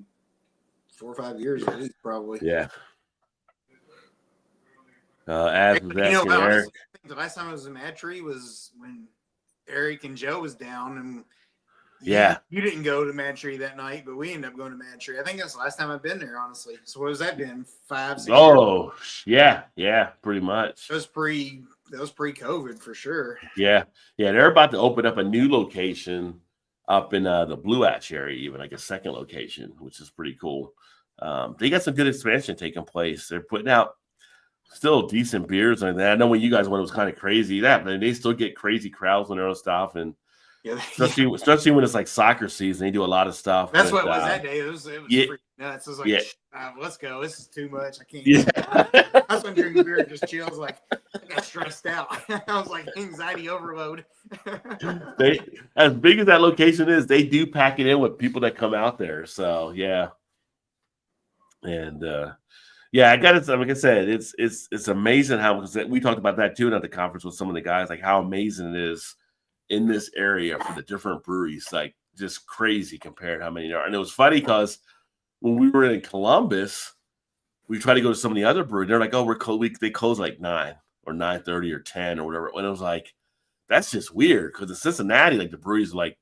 S3: 4 or 5 years at least, probably.
S2: Yeah. As was asking Eric.
S3: The last time I was in Mad Tree was when Eric and Joe was down, and you didn't go to Mad Tree that night, but we ended up going to Mad Tree. I think that's the last time I've been there, honestly. So what has that been? 5, 6 years?
S2: Oh, yeah, pretty much.
S3: That was pre-COVID for sure.
S2: Yeah. They're about to open up a new location up in the Blue Ash area, even like a second location, which is pretty cool. They got some good expansion taking place. They're putting out still decent beers and that. I know when you guys went, it was kind of crazy but they still get crazy crowds on their own stuff, and especially when it's like soccer season, they do a lot of stuff.
S3: That's what it was that day. It was freaking nuts. It was like, let's go. This is too much. I can't.
S2: Yeah.
S3: I was going to drink beer and just chill. I was like, I got stressed out. I was like anxiety overload.
S2: They, as big as that location is, they do pack it in with people that come out there. So yeah, and I got it. Like I said, it's amazing how we talked about that too at the conference with some of the guys, like how amazing it is in this area for the different breweries, like just crazy compared to how many there are. And it was funny because when we were in Columbus, we tried to go to some of the other breweries. They're like, oh, they close like 9 or 9:30 or 10 or whatever. And it was like, that's just weird because in Cincinnati, like the breweries are like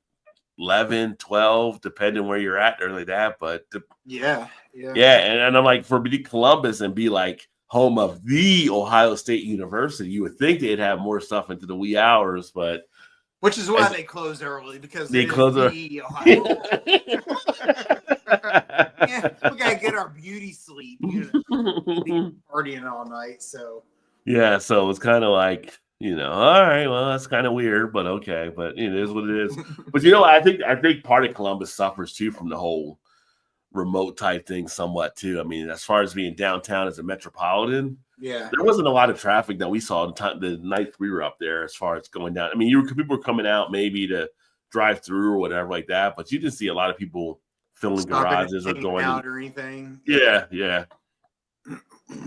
S2: 11, 12, depending where you're at, or like that. But
S3: yeah.
S2: And I'm like, for Columbus and be like home of the Ohio State University, you would think they'd have more stuff into the wee hours, but
S3: which is why they closed early, because
S2: they close
S3: early. Yeah, we gotta get our beauty sleep. Partying all night, so
S2: yeah. So it's kind of like, all right, well, that's kind of weird, but okay, but it is what it is. But I think part of Columbus suffers too from the whole remote type thing somewhat too. I mean, as far as being downtown as a metropolitan, there wasn't a lot of traffic that we saw the nights we were up there as far as going down. I mean, people were coming out maybe to drive through or whatever like that, but you didn't see a lot of people filling garages or going
S3: out or anything.
S2: Yeah.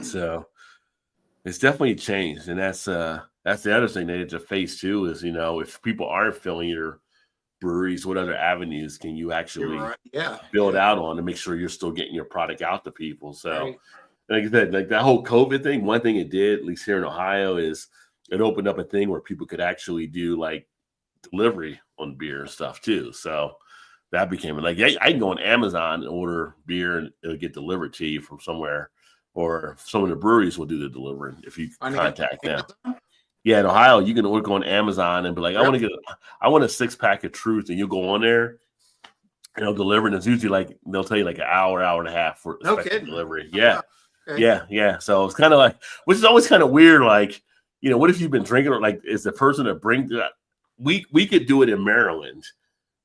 S2: So it's definitely changed, and that's the other thing they had to face too is if people aren't filling your breweries, what other avenues can you actually build out on to make sure you're still getting your product out to people? So like I said, like that whole COVID thing, one thing it did, at least here in Ohio, is it opened up a thing where people could actually do like delivery on beer and stuff too. So that became like, I can go on Amazon and order beer and it'll get delivered to you from somewhere, or some of the breweries will do the delivery if you contact them. Yeah, in Ohio, you can go on Amazon and be like, I want a 6-pack of Truth, and you'll go on there and they'll deliver, and it's usually like they'll tell you like an hour and a half for delivery. Yeah. Okay. Yeah. So it's kind of like, which is always kind of weird. Like, what if you've been drinking, or like, is the person that brings that? We could do it in Maryland,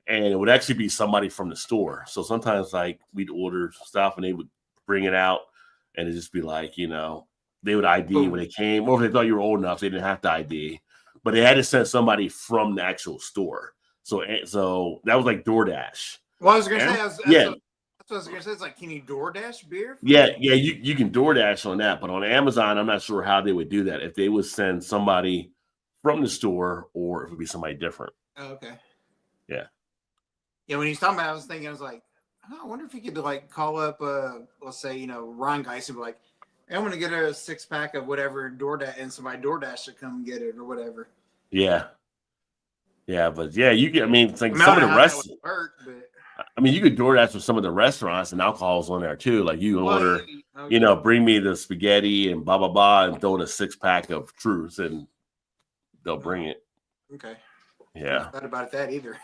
S2: and it would actually be somebody from the store. So sometimes like we'd order stuff and they would bring it out, and it'd just be like, they would ID when they came, or if they thought you were old enough, they didn't have to ID, but they had to send somebody from the actual store. So that was like DoorDash.
S3: Well, I was going to say, that's what I was gonna say. It's like, can you DoorDash beer?
S2: Yeah, you can DoorDash on that, but on Amazon, I'm not sure how they would do that. If they would send somebody from the store or if it would be somebody different.
S3: Oh, okay.
S2: Yeah.
S3: Yeah, when he's talking about it, I was thinking, I was like, oh, I wonder if he could like call up, let's say, Ron Geis and be like, hey, I'm gonna get a 6-pack of whatever DoorDash, and somebody DoorDash to come get it or whatever.
S2: Yeah. Yeah, but yeah, you can. I mean, it's like
S3: I
S2: some of
S3: don't
S2: the
S3: know how that
S2: rest.
S3: would work, but
S2: I mean, you could DoorDash with some of the restaurants and alcohol's on there too. Like you can order,
S3: okay.
S2: bring me the spaghetti and blah blah blah, and throw in a 6-pack of Truth, and they'll bring it.
S3: Okay.
S2: Yeah.
S3: Not thought about that either.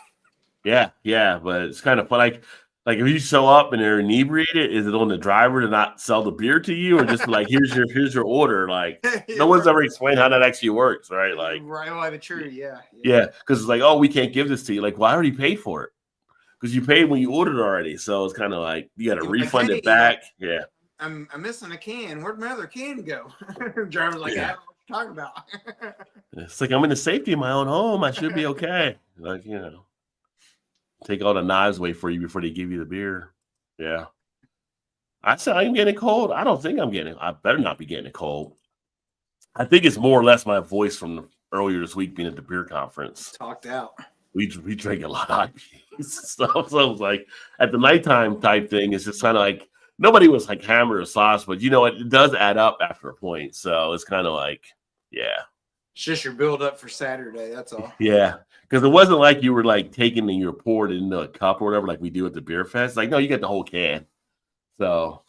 S2: Yeah, but it's kind of fun. Like if you show up and they're inebriated, is it on the driver to not sell the beer to you, or just like here's your order? Like no one's ever explained how that actually works, right? Like
S3: right, true, yeah.
S2: Yeah, because it's like, oh, we can't give this to you. Like, well, I already paid for it because you paid when you ordered already. So it's kind of like you got to refund it back. Yeah,
S3: I'm missing a can. Where'd my other can go? Driver's like, I don't know what you're talking about.
S2: it's like I'm in the safety of my own home. I should be okay. Like take all the knives away for you before they give you the beer. Yeah. I said I'm getting cold. I don't think I'm getting. I better not be getting a cold. I think it's more or less my voice from earlier this week being at the beer conference.
S3: Talked out.
S2: We drank a lot of IPAs stuff. So it was like at the nighttime type thing, it's just kind of like nobody was like hammer or sauce, but it does add up after a point. So it's kind of like, yeah.
S3: It's just your build up for Saturday. That's all.
S2: Yeah. Because it wasn't like you were like taking and you poured it into a cup or whatever, like we do at the beer fest. Like, no, you get the whole can. So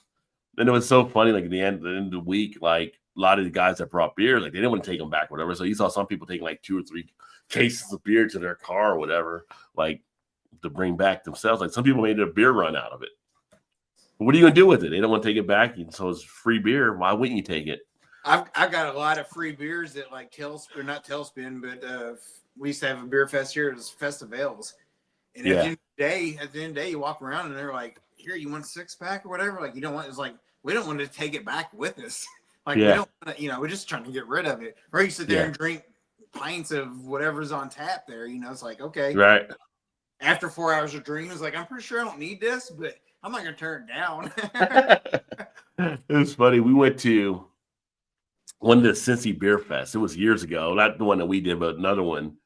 S2: then it was so funny, like at the end of the week, like a lot of the guys that brought beer, like they didn't want to take them back, or whatever. So you saw some people taking like 2 or 3 cases of beer to their car or whatever, like to bring back themselves. Like some people made a beer run out of it. But what are you gonna do with it? They don't want to take it back, and so it's free beer. Why wouldn't you take it?
S3: I've got a lot of free beers that like not Tailspin, but we used to have a beer fest here. It was Festivals, and at the end of the day, you walk around and they're like, "Here, you want a 6-pack or whatever?" Like you don't want. It's like we don't want to take it back with us. Like we don't want to, we're just trying to get rid of it. Or you sit there and drink pints of whatever's on tap there. It's like okay,
S2: right.
S3: After 4 hours of drinking, it's like I'm pretty sure I don't need this, but I'm not gonna turn it down.
S2: It was funny. We went to one of the Cincy Beer Fest. It was years ago, not the one that we did, but another one.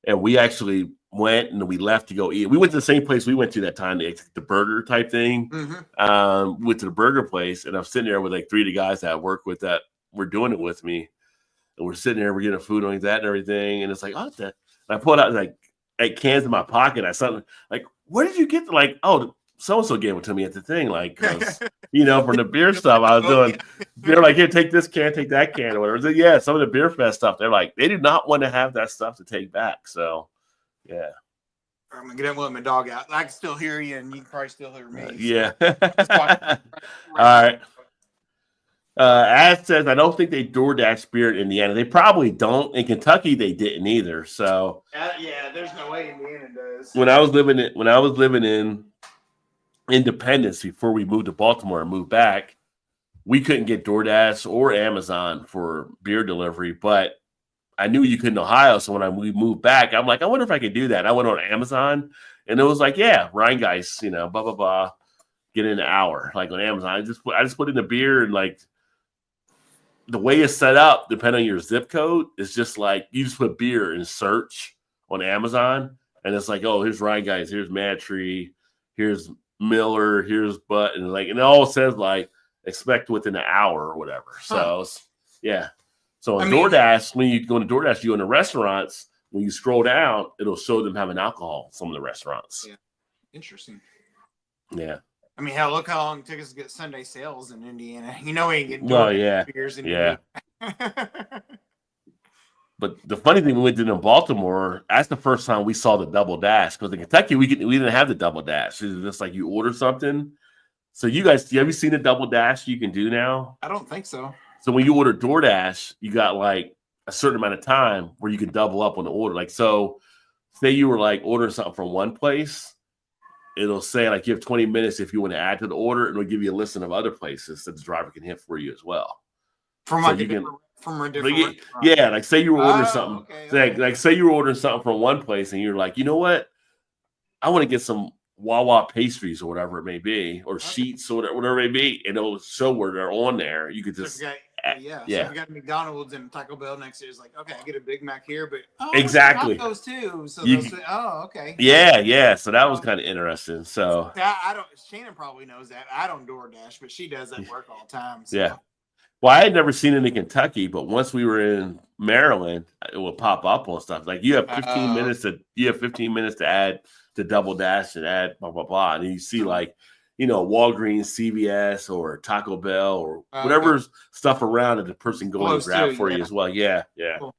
S2: And we actually went and we left to go eat. We went to the same place we went to that time, the burger type thing. Mm-hmm. Went to the burger place, and I'm sitting there with like 3 of the guys that I work with that were doing it with me. And we're sitting there, we're getting food like that and everything. And it's like, oh, that. And I pulled out like 8 cans in my pocket. I something like, where did you get the, like, oh, so-and-so gave it to me at the thing, like, cause, from the beer stuff I was doing. They're like, here, take this can, take that can, or whatever. So, yeah, some of the beer fest stuff, they're like, they do not want to have that stuff to take back. So, yeah.
S3: I'm gonna get up and let my dog out. I can still hear you, and you can probably still hear me.
S2: Yeah. All right. As says, I don't think they DoorDash beer in Indiana. They probably don't. In Kentucky, they didn't either. So,
S3: yeah, there's no way Indiana does.
S2: When I was living in Independence before we moved to Baltimore and moved back, we couldn't get DoorDash or Amazon for beer delivery, but I knew you could in Ohio. So when we moved back, I'm like, I wonder if I could do that. I went on Amazon and it was like, yeah, Ryan Geis, blah, blah, blah, get in an hour. Like on Amazon, I just put in the beer, and like the way it's set up, depending on your zip code, it's just like you just put beer in search on Amazon, and it's like, oh, here's Ryan Geis, here's Mad Tree, here's Miller, here's Butt, and like, and it all says like expect within an hour or whatever. So yeah. So on DoorDash, when you go to DoorDash, you in the restaurants, when you scroll down, it'll show them having alcohol, some of the restaurants.
S3: Yeah. Interesting.
S2: Yeah.
S3: I mean, hell, look how long it took us to get Sunday sales in Indiana. We ain't getting beers in Indiana.
S2: But the funny thing, we went to Baltimore, that's the first time we saw the double dash. Because in Kentucky, we didn't have the double dash. It's just like you order something. So you guys, have you seen the double dash you can do now?
S3: I don't think so.
S2: So when you order DoorDash, you got like a certain amount of time where you can double up on the order. Like, so say you were like ordering something from one place, it'll say like you have 20 minutes if you want to add to the order, and it'll give you a list of other places that the driver can hit for you as well.
S3: From a different
S2: yeah, like say you were ordering something.
S3: Okay.
S2: Like say you were ordering something from one place and you're like, you know what? I want to get some Wawa pastries or whatever it may be, or sheets or whatever it may be, and it'll show where they're on there. You could just
S3: So if you got McDonald's and Taco Bell next to it, it's like, okay, I get a Big Mac here, but
S2: exactly
S3: those too. So okay.
S2: Yeah. So that was kind of interesting. So
S3: I don't. Shannon probably knows that. I don't DoorDash, but she does that work all the time. So.
S2: Yeah. Well, I had never seen it in Kentucky, but once we were in Maryland, it will pop up on stuff. Like you have 15 minutes to add to double dash and add blah blah blah. And you see like, Walgreens, CVS, or Taco Bell, or whatever stuff around that the person going to grab for you as well. Yeah.
S3: Cool.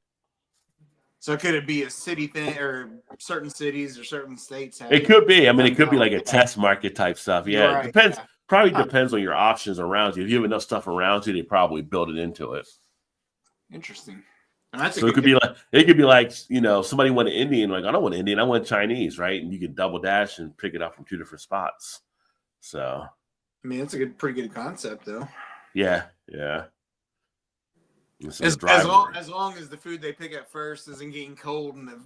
S3: So could it be a city thing, or certain cities or certain states?
S2: It could be. I mean, it could be like a test market type stuff. Yeah,
S3: right.
S2: It depends. Probably depends on your options around you. If you have enough stuff around you, they probably build it into it.
S3: Interesting.
S2: So it could be like somebody want an Indian, like I don't want Indian, I want Chinese, right? And you can double dash and pick it up from two different spots. So
S3: I mean, it's a pretty good concept though.
S2: Yeah.
S3: As long as the food they pick up first isn't getting cold in the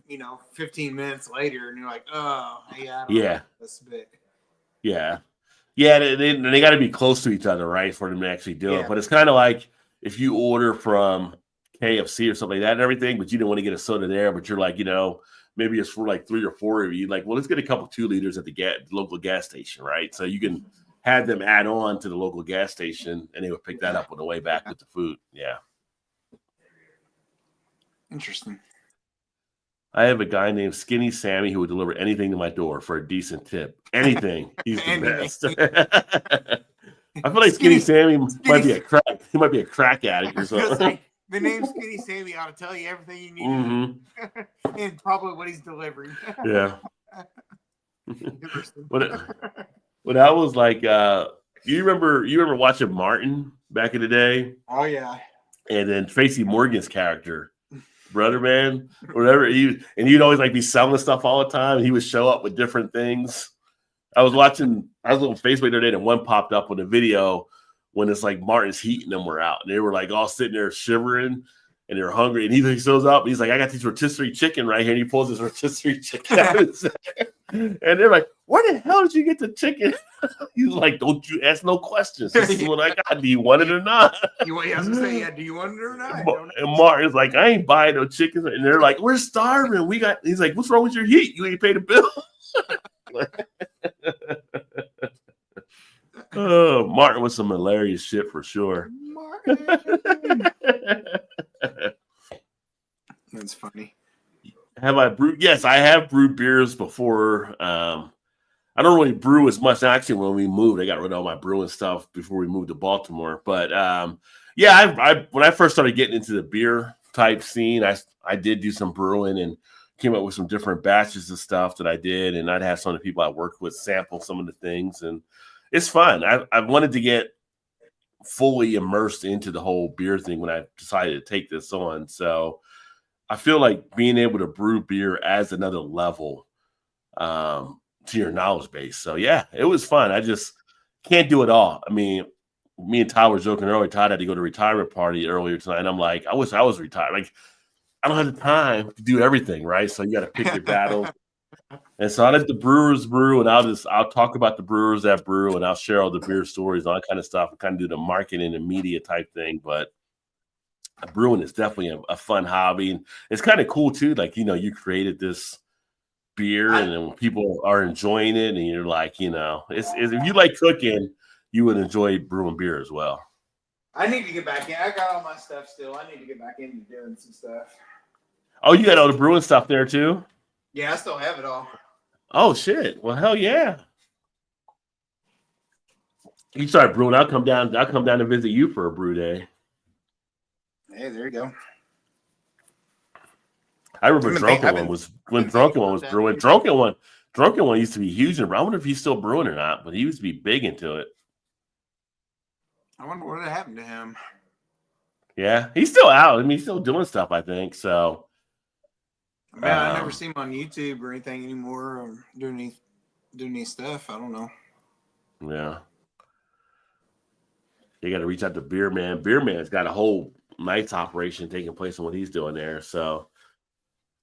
S3: 15 minutes later, and you're like, oh yeah, I don't know this bit.
S2: Yeah, they got to be close to each other, right, for them to actually do it. But it's kind of like if you order from KFC or something like that and everything, but you don't want to get a soda there, but you're like, maybe it's for like 3 or 4 of you. Like, well, let's get a couple 2 liters at the local gas station, right? So you can have them add on to the local gas station, and they would pick that up on the way back with the food. Yeah.
S3: Interesting.
S2: I have a guy named Skinny Sammy who would deliver anything to my door for a decent tip. Anything. He's the best. I feel like Skinny Sammy might be a crack. He might be a crack addict or something.
S3: The name Skinny Sammy ought to tell you everything you need, and probably what he's delivering.
S2: Yeah. When I was like, you remember watching Martin back in the day?
S3: Oh yeah.
S2: And then Tracy Morgan's character, Brother Man, whatever. You'd always like be selling stuff all the time. And he would show up with different things. I was on Facebook the other day, and one popped up on a video when it's like Martin's Heat and them were out, and they were like all sitting there shivering, and they're hungry. And he shows up, and he's like, "I got this rotisserie chicken right here." And he pulls this rotisserie chicken out of his and they're like, "Where the hell did you get the chicken?" He's like, "Don't you ask no questions. This is what I got. Do you want it or not?"
S3: Do you want it or not?
S2: And Martin's like, "I ain't buying no chickens." And they're like, "We're starving. He's like, "What's wrong with your heat? You ain't paid the bill." Oh, Martin was some hilarious shit for sure.
S3: That's funny.
S2: Have I brewed? Yes, I have brewed beers before. I don't really brew as much. Actually, when we moved, I got rid of all my brewing stuff before we moved to Baltimore. But when I first started getting into the beer type scene, I did do some brewing and came up with some different batches of stuff that I did, and I'd have some of the people I worked with sample some of the things, and it's fun. I wanted to get fully immersed into the whole beer thing when I decided to take this on. So I feel like being able to brew beer adds another level to your knowledge base. So yeah, it was fun. I just can't do it all. I mean, me and Todd were joking earlier. Todd had to go to a retirement party earlier tonight, and I'm like, I wish I was retired. Like, I don't have the time to do everything, right? So you got to pick your battles. And so I let the brewers brew, and I'll talk about the brewers that brew, and I'll share all the beer stories, all that kind of stuff, and kind of do the marketing and media type thing. But brewing is definitely a fun hobby, and it's kind of cool too. Like, you created this beer, and then people are enjoying it, and you're like, if you like cooking, you would enjoy brewing beer as well.
S3: I need to get back in. I got all my stuff still. I need to get back into doing some stuff.
S2: Oh, you got all the brewing stuff there too?
S3: Yeah, I still have it all.
S2: Oh shit! Well, hell yeah! You start brewing. I'll come down to visit you for a brew day.
S3: Hey, there you go.
S2: I remember Drunken One was brewing. Drunken One used to be huge, and I wonder if he's still brewing or not. But he used to be big into it.
S3: I wonder what happened to him.
S2: Yeah, he's still out. I mean, he's still doing stuff, I think. So,
S3: man, I never see him on YouTube or anything anymore, or doing any stuff. I don't know.
S2: Yeah, you got to reach out to Beer Man. Beer Man's got a whole night's operation taking place on what he's doing there. So,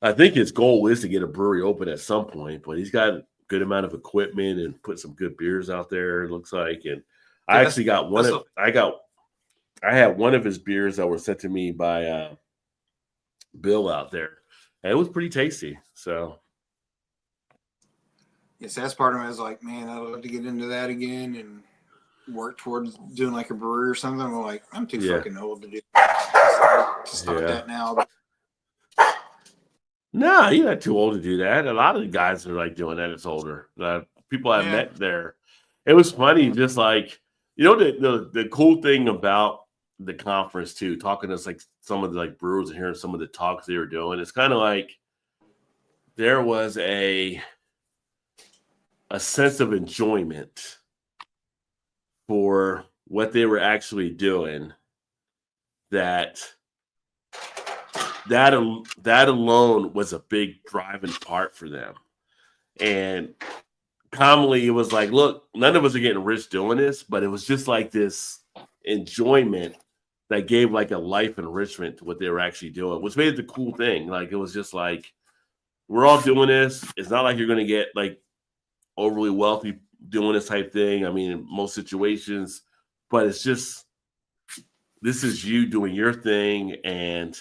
S2: I think his goal is to get a brewery open at some point. But he's got good amount of equipment and put some good beers out there. It looks like, and I actually got one of I had one of his beers that were sent to me by Bill out there, and it was pretty tasty. So,
S3: yes, that's part of it. I was like, man, I'd love to get into that again and work towards doing like a brewery or something. I'm like, I'm too fucking old to do that. Start that now.
S2: No, you're not too old to do that. A lot of the guys are like doing that. It's older. People I've met there. It was funny, just like, you know, the cool thing about the conference too, talking to like some of the like brewers and hearing some of the talks they were doing. It's kind of like there was a sense of enjoyment for what they were actually doing. That alone was a big driving part for them. And commonly it was like, look, none of us are getting rich doing this, but it was just like this enjoyment that gave like a life enrichment to what they were actually doing, which made it the cool thing. Like, it was just like, we're all doing this. It's not like you're going to get like overly wealthy doing this type thing. I mean, in most situations, but it's just, this is you doing your thing. And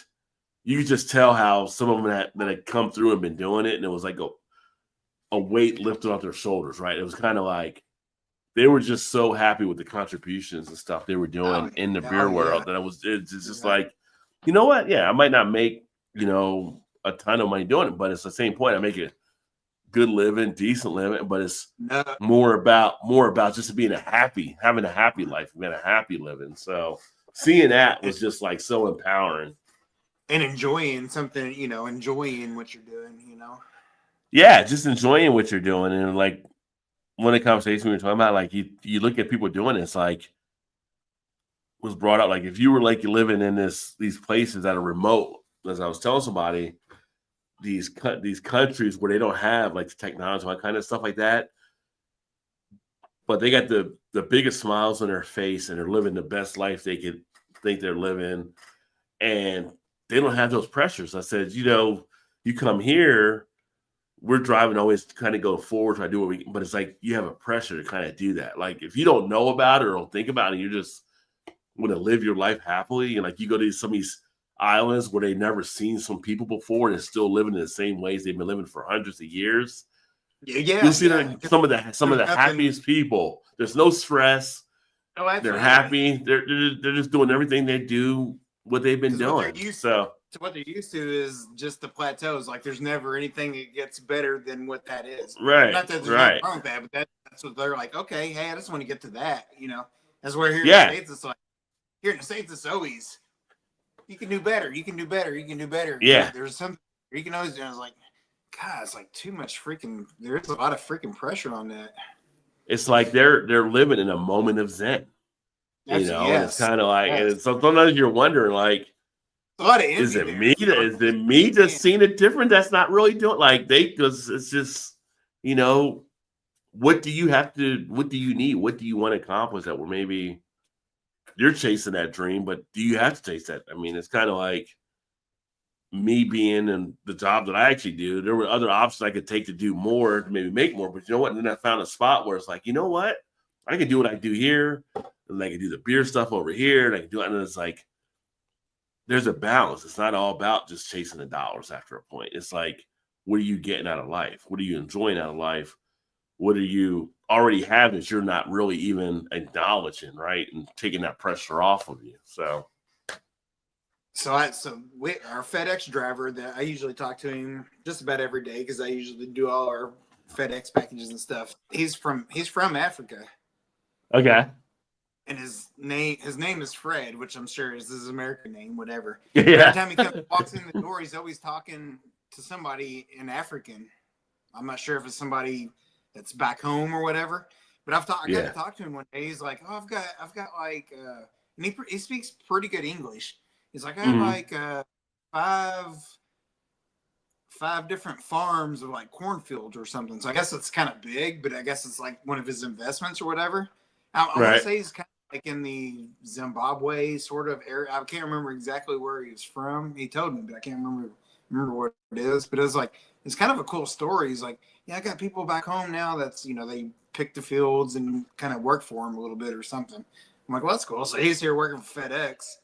S2: you could just tell how some of them that had come through and been doing it. And it was like a weight lifted off their shoulders, right? It was kind of like, they were just so happy with the contributions and stuff they were doing in the beer world that it's just like, you know what? Yeah, I might not make, you know, a ton of money doing it, but it's the same point. I make a good living, decent living, but it's more about just having a happy life, being a happy living. So seeing that was just like so empowering.
S3: And enjoying something, you know, enjoying what you're doing, you know?
S2: Yeah, just enjoying what you're doing. And like, one of the conversations we were talking about, like you look at people doing this, like was brought up, like if you were like living in these places that are remote, as I was telling somebody, these countries where they don't have like the technology, all kind of stuff like that, but they got the biggest smiles on their face and they're living the best life they could think they're living, and they don't have those pressures. I said, you know, you come here, we're driving always to kind of go forward, try to do what we can, but it's like you have a pressure to kind of do that. Like if you don't know about it or don't think about it, you just want to live your life happily. And like you go to some of these islands where they've never seen some people before and they're still living in the same ways they've been living for hundreds of years. You'll see some of the happiest people. There's no stress.
S3: Oh,
S2: they're happy. They're just doing everything they do, what they've been doing.
S3: What they're used to is just the plateaus. Like there's never anything that gets better than what that is.
S2: Right.
S3: Not that there's nothing wrong with that, but that's what they're like. Okay, hey, I just want to get to that. You know, that's where here in the States it's like. Here in the States, it's always you can do better. You can do better. You can do better.
S2: Yeah.
S3: There's something you can always do. I was like, God, it's like too much freaking. There's a lot of freaking pressure on that.
S2: It's like they're living in a moment of zen. And it's kind of like, and sometimes you're wondering, like,
S3: a lot of
S2: is it me just seeing it different? That's not really doing because it's just, you know, what do you need? What do you want to accomplish that maybe you're chasing that dream, but do you have to chase that? I mean, it's kind of like me being in the job that I actually do. There were other options I could take to do more, to maybe make more, but you know what? And then I found a spot where it's like, you know what? I can do what I do here, and I can do the beer stuff over here, and I can do it. And it's like, there's a balance. It's not all about just chasing the dollars after a point. It's like, what are you getting out of life? What are you enjoying out of life? What are you already having that you're not really even acknowledging, right? And taking that pressure off of you. So
S3: our FedEx driver that I usually talk to him just about every day because I usually do all our FedEx packages and stuff. He's from Africa.
S2: Okay.
S3: And his name is Fred, which I'm sure is his American name, whatever.
S2: Yeah.
S3: Every time he walks in the door, he's always talking to somebody in African. I'm not sure if it's somebody that's back home or whatever. But I got to talk to him one day. He's like, "Oh, I've got like," and he speaks pretty good English. He's like, "I have like five different farms of like cornfields or something." So I guess it's kind of big, but I guess it's like one of his investments or whatever. I want to say he's kind of like in the Zimbabwe sort of area. I can't remember exactly where he was from. He told me, but I can't remember remember what it is, but it was like, it's kind of a cool story. He's like, yeah, I got people back home now that's, they pick the fields and kind of work for them a little bit or something. I'm like, well, that's cool. So he's here working for FedEx.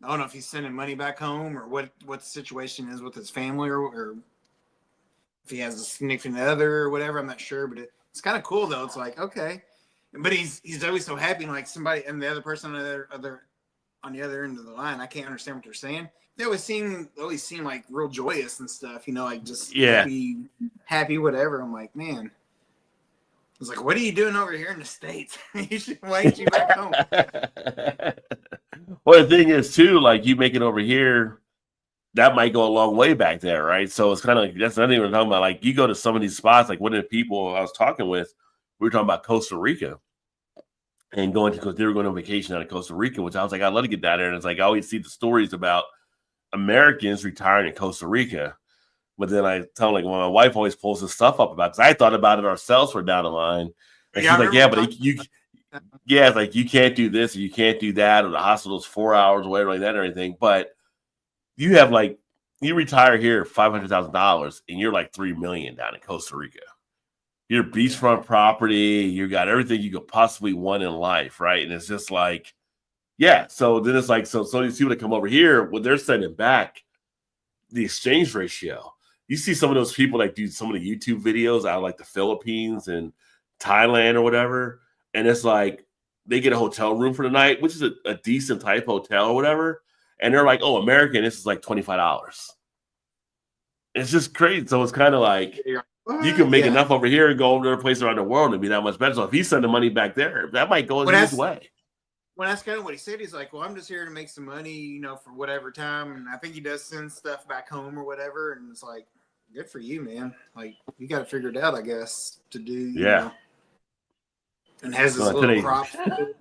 S3: I don't know if he's sending money back home or what the situation is with his family or if he has a significant other or whatever. I'm not sure, but it's kind of cool though. It's like, okay. But he's always so happy, like somebody and the other person on the other end of the line, I can't understand what they're saying. They always seem like real joyous and stuff, like just happy, whatever. I'm like, man. I was like, what are you doing over here in the States? Why ain't you back home?
S2: Well, the thing is too, like you make it over here, that might go a long way back there, right? So it's kind of like that's nothing we're talking about. Like you go to some of these spots, like one of the people I was talking with, we were talking about Costa Rica and going to because they were going on vacation out of Costa Rica, which I was like, I'd love to get down there. And it's like I always see the stories about Americans retiring in Costa Rica. But then I tell like, well, my wife always pulls this stuff up about because I thought about it ourselves for down the line. And she's like, yeah, but it's like you can't do this or you can't do that, or the hospital's 4 hours away, like that or anything. But you have like you retire here $500,000 and you're like $3 million down in Costa Rica. You're beachfront property, you got everything you could possibly want in life, right? And it's just like, yeah. So then it's like, so you see when they come over here, when they're sending back the exchange ratio. You see some of those people like do some of the YouTube videos out of like the Philippines and Thailand or whatever. And it's like they get a hotel room for the night, which is a decent type hotel or whatever. And they're like, oh, American, this is like $25. It's just crazy. So it's kind of like you can make enough over here and go over to a place around the world and be that much better. So if he's sending money back there, that might go his way.
S3: When that's kind of what he said, he's like, well, I'm just here to make some money, for whatever time. And I think he does send stuff back home or whatever. And it's like, good for you, man. Like, you got to figure it out, I guess, to do,
S2: yeah.
S3: And has this little crop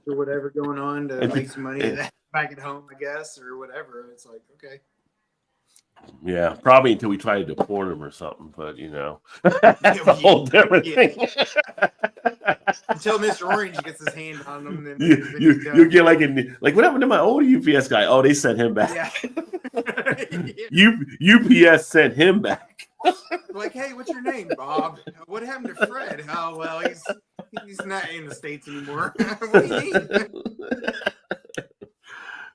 S3: or whatever going on to make some money back at home, I guess, or whatever. It's like, okay.
S2: Yeah, probably until we try to deport him or something, but that's a whole different thing.
S3: Until Mr. Orange gets his hand on them, then
S2: you get like what happened to my old UPS guy? Oh, they sent him back. Yeah. UPS sent him back.
S3: Like, hey, what's your name, Bob? What happened to Fred? Oh, well, he's not in the States anymore. What do you mean?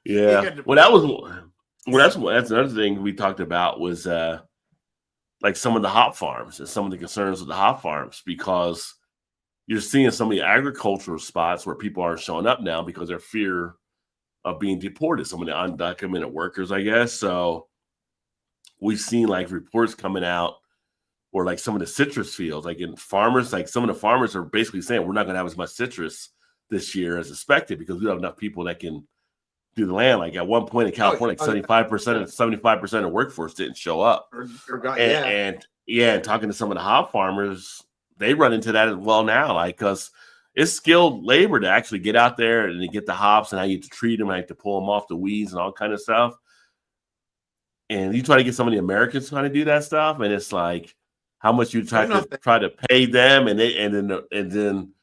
S2: Yeah. That's another thing we talked about was like some of the hop farms and some of the concerns with the hop farms, because you're seeing some of the agricultural spots where people aren't showing up now because they're fear of being deported. Some of the undocumented workers, I guess. So we've seen like reports coming out or like some of the citrus fields, like in farmers, like some of the farmers are basically saying we're not going to have as much citrus this year as expected because we don't have enough people that can do the land. Like at one point in California, like 75% of the workforce didn't show up. And talking to some of the hop farmers, they run into that as well now, like because it's skilled labor to actually get out there and to get the hops and how you have to treat them, how you have to pull them off the weeds and all kind of stuff. And you try to get some of the Americans trying to do that stuff, and it's like how much you try to pay them, and then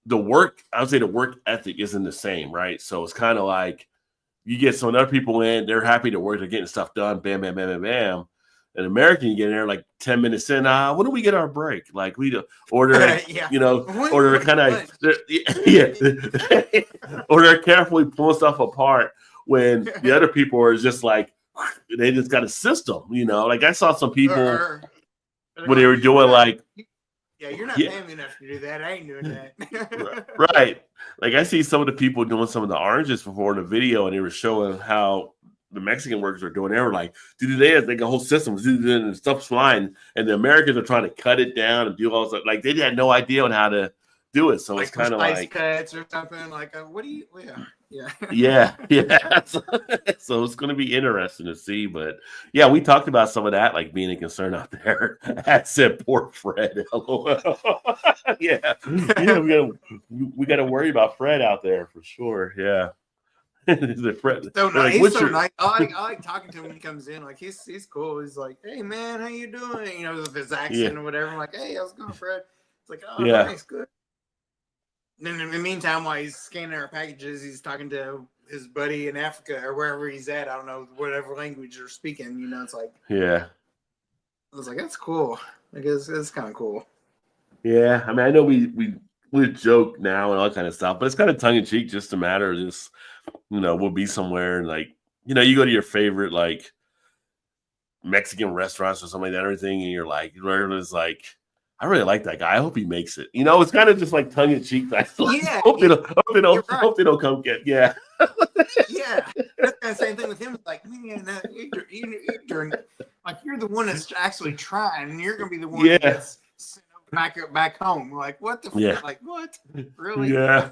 S2: the work. I would say the work ethic isn't the same, right? So it's kind of like you get some other people in, they're happy to work, they're getting stuff done, bam, bam, bam, bam, bam. An American, you get in there like 10 minutes in. When do we get our break? Like we do, or they're, or they're kind of, or they're carefully pulling stuff apart when the other people are just like, they just got a system, Like I saw some people when they were doing like,
S3: you're not paying me enough to do that. I ain't doing that.
S2: Right. Like I see some of the people doing some of the oranges before in the video, and they were showing how the Mexican workers are doing. They were like, they have like a whole system, and stuff's flying, and the Americans are trying to cut it down and do all stuff. Like they had no idea on how to do it. So like it's kind of like
S3: cuts or something. Like, what do you?
S2: Yeah. So it's going to be interesting to see. But yeah, we talked about some of that, like being a concern out there. I said, poor Fred. Yeah, we got to worry about Fred out there for sure. Yeah.
S3: Fred. So nice. He's so nice. I like talking to him when he comes in. Like he's cool. He's like, hey man, how you doing? With his accent or whatever. I'm like, hey, how's it going, Fred? It's like, oh, nice, good. And then in the meantime, while he's scanning our packages, he's talking to his buddy in Africa or wherever he's at. I don't know, whatever language they're speaking. You know, it's like,
S2: Yeah.
S3: I was like, that's cool. I guess it's kind of cool.
S2: Yeah. I mean, I know we joke now and all that kind of stuff, but it's kind of tongue in cheek, just a matter of just, we'll be somewhere and like, you go to your favorite like Mexican restaurants or something like that, everything, and you're like, it's like, I really like that guy. I hope he makes it. It's kind of just like tongue in cheek. Like,
S3: Yeah.
S2: hope they don't come get. Yeah.
S3: Yeah. That's kind of same thing with him. It's like, man, you're the one that's actually trying, and you're gonna be the one that's sent back home. Like, what the?
S2: Yeah.
S3: Like, what? Really?
S2: Yeah.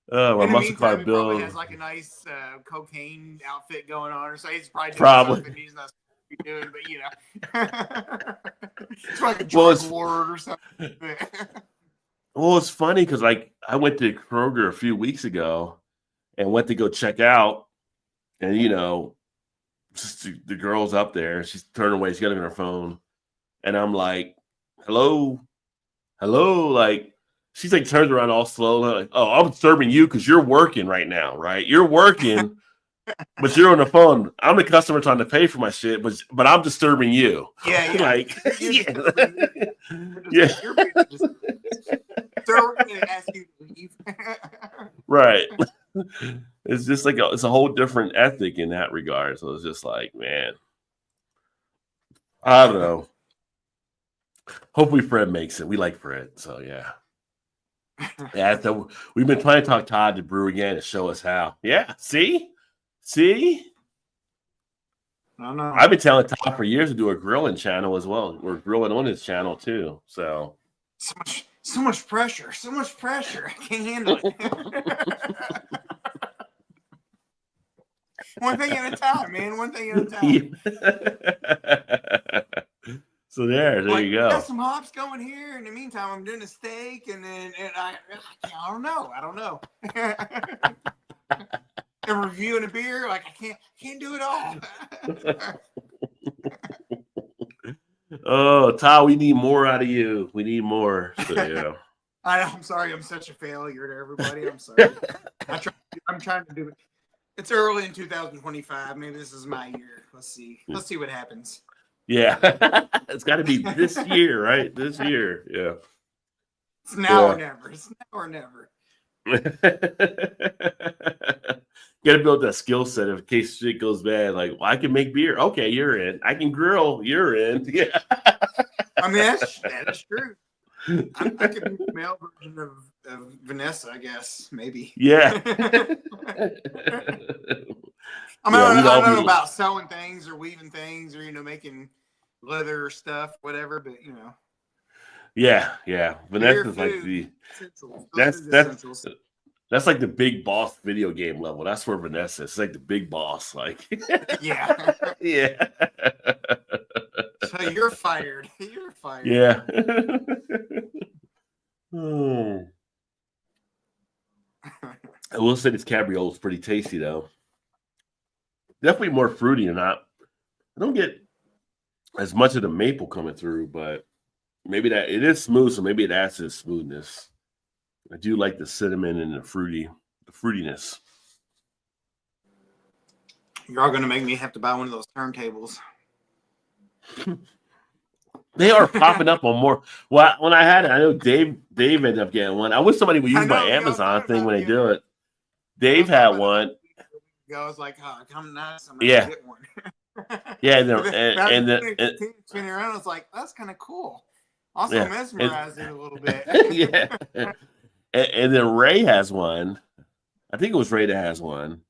S2: Oh,
S3: in the
S2: my
S3: meantime, he
S2: Bill
S3: probably has like a nice cocaine outfit going on, or so he's probably doing
S2: Probably.
S3: something he's not supposed to be doing. But it's like a drug lord or something.
S2: Well, it's funny because like I went to Kroger a few weeks ago and went to go check out, and just the girl's up there. She's turned away. She's got it on her phone, and I'm like, "Hello, like." She's like turns around all slow, like, "Oh, I'm disturbing you because you're working right now, right? You're working, but you're on the phone. I'm the customer trying to pay for my shit, but I'm disturbing you."
S3: Yeah.
S2: Like,
S3: Yeah. They're going to ask you to leave.
S2: right. It's just like it's a whole different ethic in that regard. So it's just like, man, I don't know. Hopefully Fred makes it. We like Fred, so yeah. Yeah, so we've been trying to talk Todd to brew again to show us how. Yeah, see.
S3: I know.
S2: I've been telling Todd for years to do a grilling channel as well. We're grilling on his channel too. So
S3: much pressure. So much pressure. I can't handle it. One thing at a time, man. One thing at a time.
S2: So there you go.
S3: Got some hops going here. In the meantime, I'm doing a steak, and I don't know. And reviewing a beer, like I can't do it all.
S2: Oh, Todd, we need more out of you. We need more. So yeah.
S3: I'm sorry, I'm such a failure to everybody. I'm sorry. I'm trying to do it. It's early in 2025. Maybe this is my year. Let's see what happens.
S2: Yeah. It's got to be this year, right? This year. Yeah.
S3: It's now or never. It's now or never.
S2: You got to build that skill set in case shit goes bad. Like, well, I can make beer. Okay, you're in. I can grill. You're in. Yeah.
S3: I mean, that is true. I could be the male version of Vanessa, I guess. Maybe.
S2: Yeah.
S3: I don't know about selling things or weaving things or making leather stuff, whatever, but
S2: Yeah. Vanessa's like that's like the big boss video game level. That's where Vanessa is. It's like the big boss. Like
S3: yeah.
S2: Yeah.
S3: So you're fired. You're fired.
S2: Yeah. I will say this cabriole is pretty tasty though. Definitely more fruity than not. I don't get as much of the maple coming through, but maybe that it is smooth, so maybe it adds to the smoothness. I do like the cinnamon and the fruitiness.
S3: You're all gonna make me have to buy one of those turntables.
S2: They are popping up on more. Well, when I had it, I know Dave ended up getting one. I wish somebody would use my Amazon thing when they do it. Dave had one.
S3: I was like, "Oh, come nuts! I'm
S2: gonna
S3: get one."
S2: Yeah,
S3: and then spinning around, I was like, "That's kind of cool." Also mesmerizing a little bit.
S2: Yeah. And then Ray has one. I think it was Ray that has one.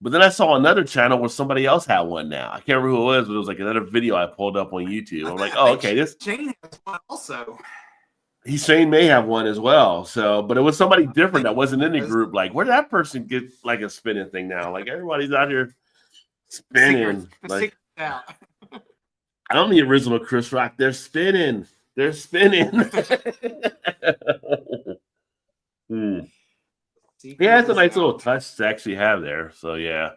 S2: But then I saw another channel where somebody else had one now. I can't remember who it was, but it was like another video I pulled up on YouTube. I'm like, oh, okay, this
S3: Shane has one also.
S2: Shane may have one as well. So, but it was somebody different that wasn't in the group. Like, where did that person get like a spinning thing now? Like everybody's out here spinning. Like,
S3: out.
S2: I don't need original Chris Rock. They're spinning. They're spinning. Yeah, it's a nice little touch to actually have there. So yeah.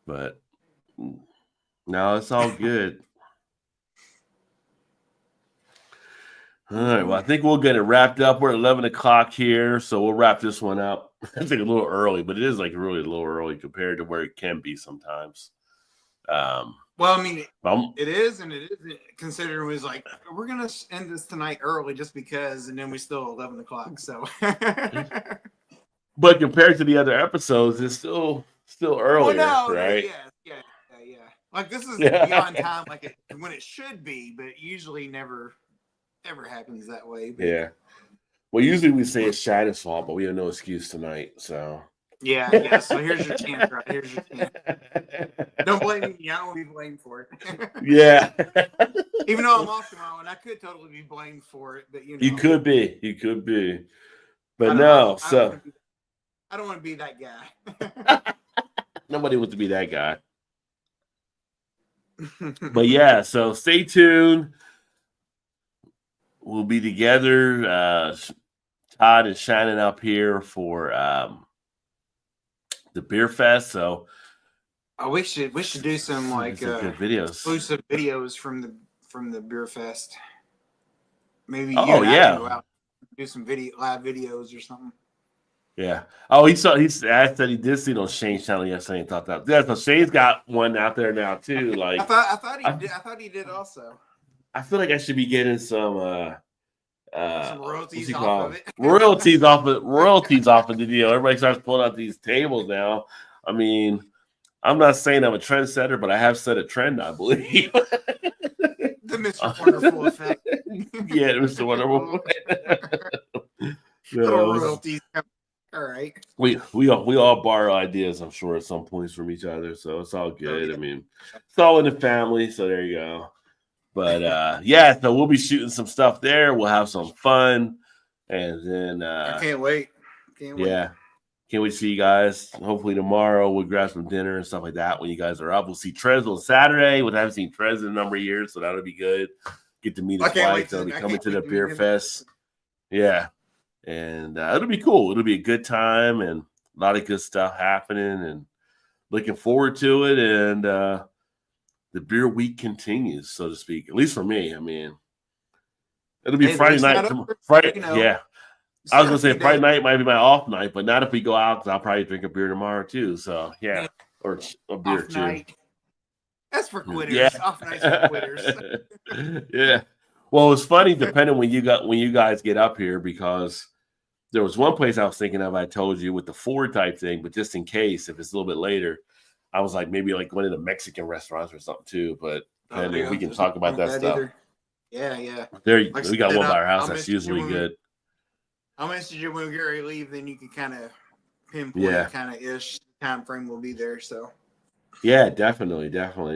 S2: But no, it's all good. All right. Well, I think we'll get it wrapped up. We're at 11 o'clock here, so we'll wrap this one up. I think a little early, but it is like really a little early compared to where it can be sometimes.
S3: Well, I mean, it is, and it isn't. Considering it was like we're gonna end this tonight early just because, and then we still 11 o'clock. So,
S2: but compared to the other episodes, it's still earlier, right?
S3: Yeah. Like this is beyond time, like when it should be, but usually never ever happens that way. But
S2: yeah. Well, usually we say it's Shannon's fault, but we have no excuse tonight. So
S3: yeah. So here's your chance, right? Here's your chance. Don't blame me. I don't want to be blamed for it.
S2: Yeah.
S3: Even though I'm off tomorrow, and I could totally be blamed for it, but you know,
S2: You could be. But
S3: I
S2: no, so
S3: I don't want to be that guy.
S2: nobody wants to be that guy. But yeah, so stay tuned. We'll be together. Todd and Shannon up here for the Beer Fest. So
S3: we should do some like
S2: good videos,
S3: exclusive videos from the Beer Fest. Maybe
S2: Oh,
S3: you and I
S2: yeah.
S3: can go out and do some live videos or something.
S2: Yeah. Oh, I said he did see it on Shane's channel yesterday and thought that. Yeah, so Shane's got one out there now too. Like
S3: I thought he did also.
S2: I feel like I should be getting some
S3: royalties off of it.
S2: royalties off of the deal. Everybody starts pulling out these tables now. I mean, I'm not saying I'm a trendsetter, but I have set a trend, I believe.
S3: The Mr. Wonderful effect.
S2: Yeah, Mr. Wonderful.
S3: Little royalties. All right.
S2: We all borrow ideas, I'm sure, at some points from each other, so it's all good. I mean, it's all in the family, so there you go. But yeah, so we'll be shooting some stuff there. We'll have some fun, and then
S3: I can't wait.
S2: Can't wait to see you guys. Hopefully tomorrow we'll grab some dinner and stuff like that when you guys are up. We'll see Trez on Saturday. We haven't seen Trez in a number of years, so that'll be good. Get to meet his wife. They'll be coming to the Beer Fest. Yeah. And it'll be cool. It'll be a good time and a lot of good stuff happening and looking forward to it. And the beer week continues, so to speak, at least for me. I mean, it'll be Friday night. Friday, you know, yeah. I was going to say Friday night might be my off night, but not if we go out because I'll probably drink a beer tomorrow too. So, yeah, or a beer
S3: off
S2: too.
S3: Night. That's for quitters.
S2: Yeah.
S3: Off nights for quitters.
S2: Yeah. Well, it's funny depending when you guys get up here because there was one place I was thinking of. I told you with the Ford type thing, but just in case if it's a little bit later, I was like maybe like one of the Mexican restaurants or something too. But we can talk about that stuff.
S3: Either. Yeah.
S2: There, like we got one by our house that's usually good.
S3: I'll message you when we get ready to leave. Then you can kind of pinpoint kind of ish time frame will be there. So
S2: yeah, definitely.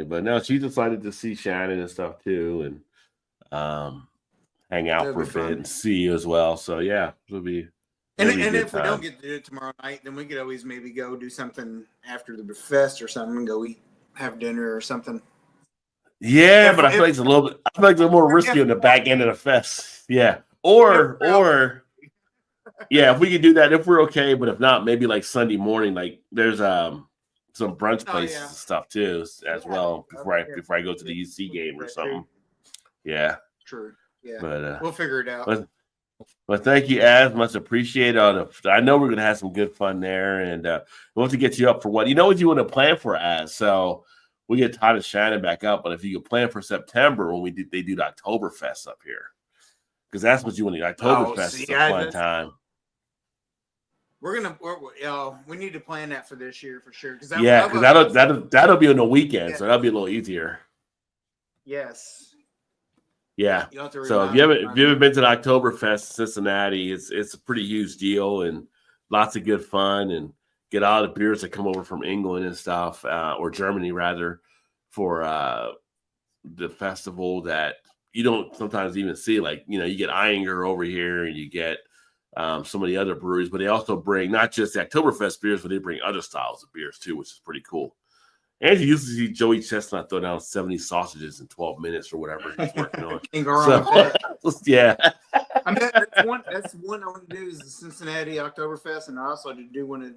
S2: But no, she decided to see Shannon and stuff too, and hang out for a bit and see you as well. So yeah, it'll be.
S3: And if we don't get to do it tomorrow night, then we could always maybe go do something after the fest or something, go eat, have dinner or something.
S2: Yeah, but I feel like it's a little bit. I feel like it's more risky on the back end of the fest. Yeah, or yeah, if we could do that, if we're okay. But if not, maybe like Sunday morning, like there's some brunch places and stuff too as well before I go to the UC game or something. Yeah,
S3: true. Yeah,
S2: but
S3: we'll figure it out.
S2: But thank you, Az. Much appreciated. I know we're gonna have some good fun there, and we want to get you up for what you want to plan for, Az. So we get Todd and Shannon back up. But if you could plan for September when they do the Oktoberfest up here, because that's what you want. The Oktoberfest is a fun time.
S3: We need to plan that for this year for sure. Because
S2: that'll be on the weekend, so that'll be a little easier.
S3: Yes.
S2: Yeah. So if you haven't been to the Oktoberfest in Cincinnati, it's a pretty huge deal and lots of good fun and get all the beers that come over from England and stuff, or Germany rather, for the festival that you don't sometimes even see. Like, you get Eyinger over here and you get some of the other breweries, but they also bring not just the Oktoberfest beers, but they bring other styles of beers too, which is pretty cool. And you used to see Joey Chestnut throw down 70 sausages in 12 minutes or whatever he's working on. Yeah.
S3: I mean, that's one I want to do is the Cincinnati Oktoberfest, and I also do want to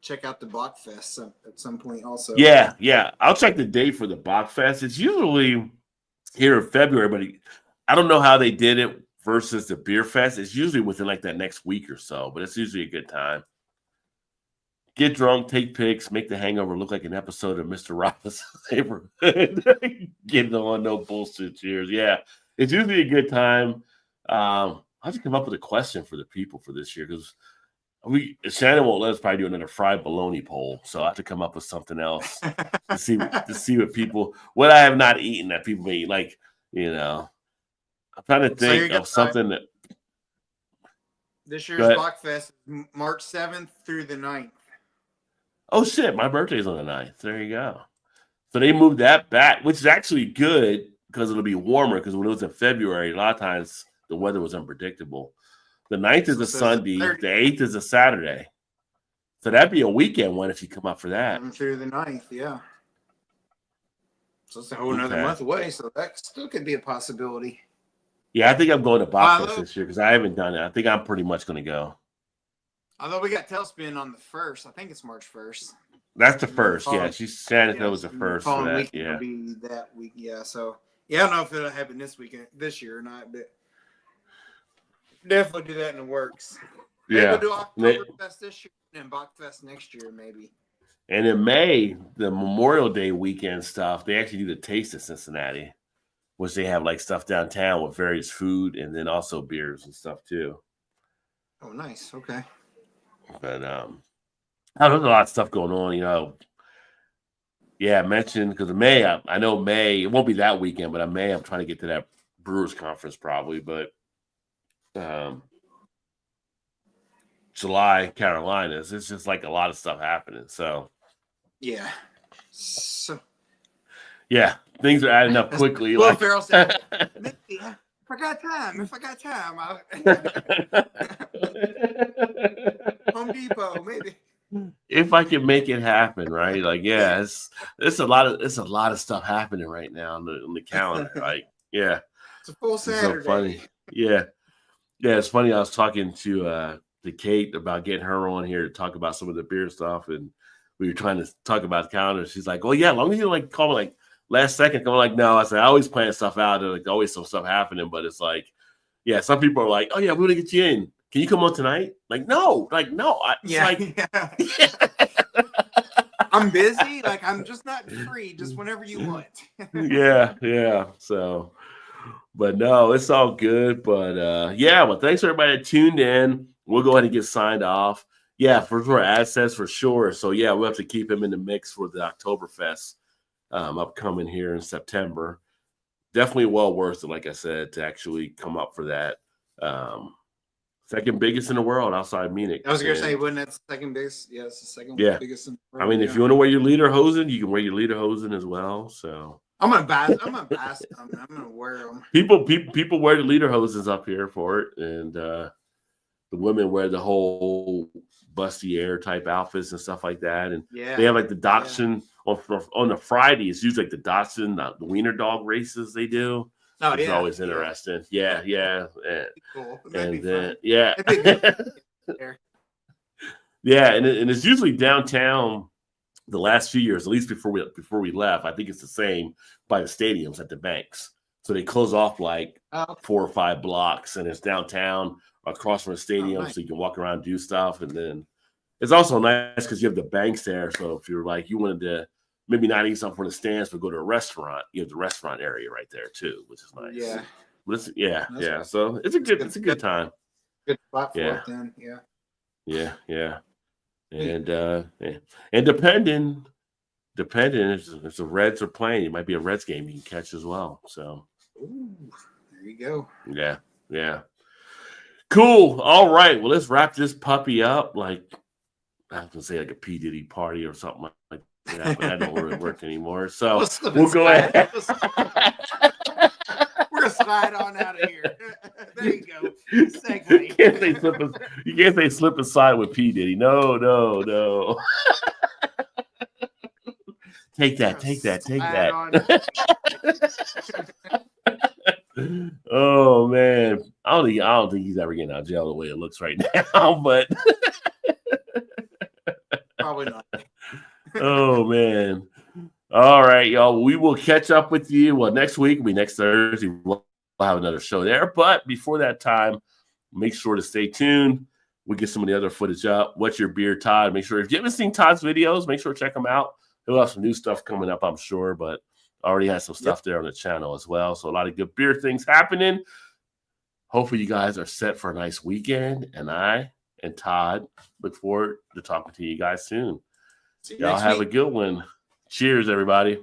S3: check out the Bachfest at some point also.
S2: Yeah. I'll check the date for the Bachfest. It's usually here in February, but I don't know how they did it versus the beer fest, it's usually within like that next week or so, but it's usually a good time. Get drunk, take pics, make the hangover look like an episode of Mr. Robin's Neighborhood. Getting on, no bullshit. Cheers. Yeah, it's usually a good time. I have to come up with a question for the people for this year because Shannon won't let us probably do another fried bologna poll, so I have to come up with something else to see what I have not eaten that people may eat. Like, I'm trying to think of something that.
S3: This year's Bachfest is March 7th through the 9th.
S2: Oh shit, my birthday's on the 9th. There you go. So they moved that back, which is actually good because it'll be warmer. Because when it was in February, a lot of times the weather was unpredictable. The 9th is a Sunday. The 8th is a Saturday. So that'd be a weekend one if you come up for that.
S3: Through the 9th, yeah. So it's a whole another month away. So that still could be a possibility.
S2: Yeah, I think I'm going to Bachfest this year because I haven't done it. I think I'm pretty much going to go.
S3: Although we got Tailspin on the 1st. I think it's March 1st.
S2: That's the first. Yeah, Shannon was the first for that. Yeah.
S3: Will be that week. Yeah. So, yeah, I don't know if it'll happen this year or not, but definitely do that in the works.
S2: Yeah.
S3: Maybe we'll do Oktoberfest this year and Bachfest next year, maybe.
S2: And in May, the Memorial Day weekend stuff, they actually do the Taste of Cincinnati, which they have like stuff downtown with various food and then also beers and stuff too.
S3: Oh, nice. Okay.
S2: But there's a lot of stuff going on, Yeah, I mentioned because of May, I know May, it won't be that weekend, but in May, I'm trying to get to that Brewers Conference probably. But July, Carolinas, it's just like a lot of stuff happening. So,
S3: yeah. So,
S2: yeah, things are adding up quickly.
S3: Well, Farrell said, if I got time, Home Depot, maybe.
S2: If I can make it happen, right? Like, yeah, it's a lot of stuff happening right now on the calendar. Like, yeah,
S3: it's a full Saturday.
S2: It's so funny. Yeah, it's funny. I was talking to Kate about getting her on here to talk about some of the beer stuff, and we were trying to talk about the calendar. She's like, "Oh yeah, as long as you like call me like last second." I'm like, "No," I said, "I always plan stuff out. There's like always some stuff happening, but it's like, yeah, some people are like, oh yeah, we're gonna get you in. Can you come on tonight?" Like, no.
S3: I'm busy. Like, I'm just not free. Just whenever you want.
S2: yeah. So, but no, it's all good. But well, thanks everybody that tuned in. We'll go ahead and get signed off. Yeah, for assets for sure. So yeah, we'll have to keep him in the mix for the Oktoberfest upcoming here in September. Definitely well worth it, like I said, to actually come up for that. Second biggest in the world outside Munich.
S3: I was going to say, wasn't that the second biggest? Yeah, it's the second biggest in the world.
S2: I mean, if you want to wear your lederhosen, you can wear your lederhosen as well. So
S3: I'm gonna buy them. I'm gonna wear them.
S2: People wear the lederhosens up here for it, and the women wear the whole busty air type outfits and stuff like that. And they have like the Dachshund on the Friday. It's usually like the Dachshund, the wiener dog races they do. Oh, it's always interesting. Yeah.
S3: Cool.
S2: And then yeah, and it's usually downtown. The last few years, at least before we left, I think it's the same by the stadiums at the banks. So they close off like 4 or 5 blocks, and it's downtown across from the stadium, so you can walk around and do stuff. And then it's also nice because you have the banks there. So if you're like you wanted to maybe not eat something from the stands, but go to a restaurant, you have the restaurant area right there too, which is nice. Yeah, but it's, yeah. So it's a good time.
S3: Good spot for it then.
S2: Yeah. And depending if the Reds are playing, it might be a Reds game you can catch as well. So,
S3: there you go.
S2: Yeah. Cool. All right. Well, let's wrap this puppy up. Like I was gonna say, like a P. Diddy party or something like that, but that don't really work anymore. So we'll go ahead.
S3: We're gonna slide on out of here. There you go.
S2: You can't say slip and slide with P. Diddy. No. Take that. Oh man, I don't think he's ever getting out of jail the way it looks right now, but
S3: probably not.
S2: Oh man. All right, y'all. We will catch up with you. Well, next week will be next Thursday. We'll we'll have another show there. But before that time, make sure to stay tuned. We'll get some of the other footage up. What's your beer, Todd? Make sure if you haven't seen Todd's videos, make sure to check them out. He'll have some new stuff coming up, I'm sure, but already has some stuff there on the channel as well. So a lot of good beer things happening. Hopefully you guys are set for a nice weekend. And I and Todd look forward to talking to you guys soon. Y'all have a good one. Cheers, everybody.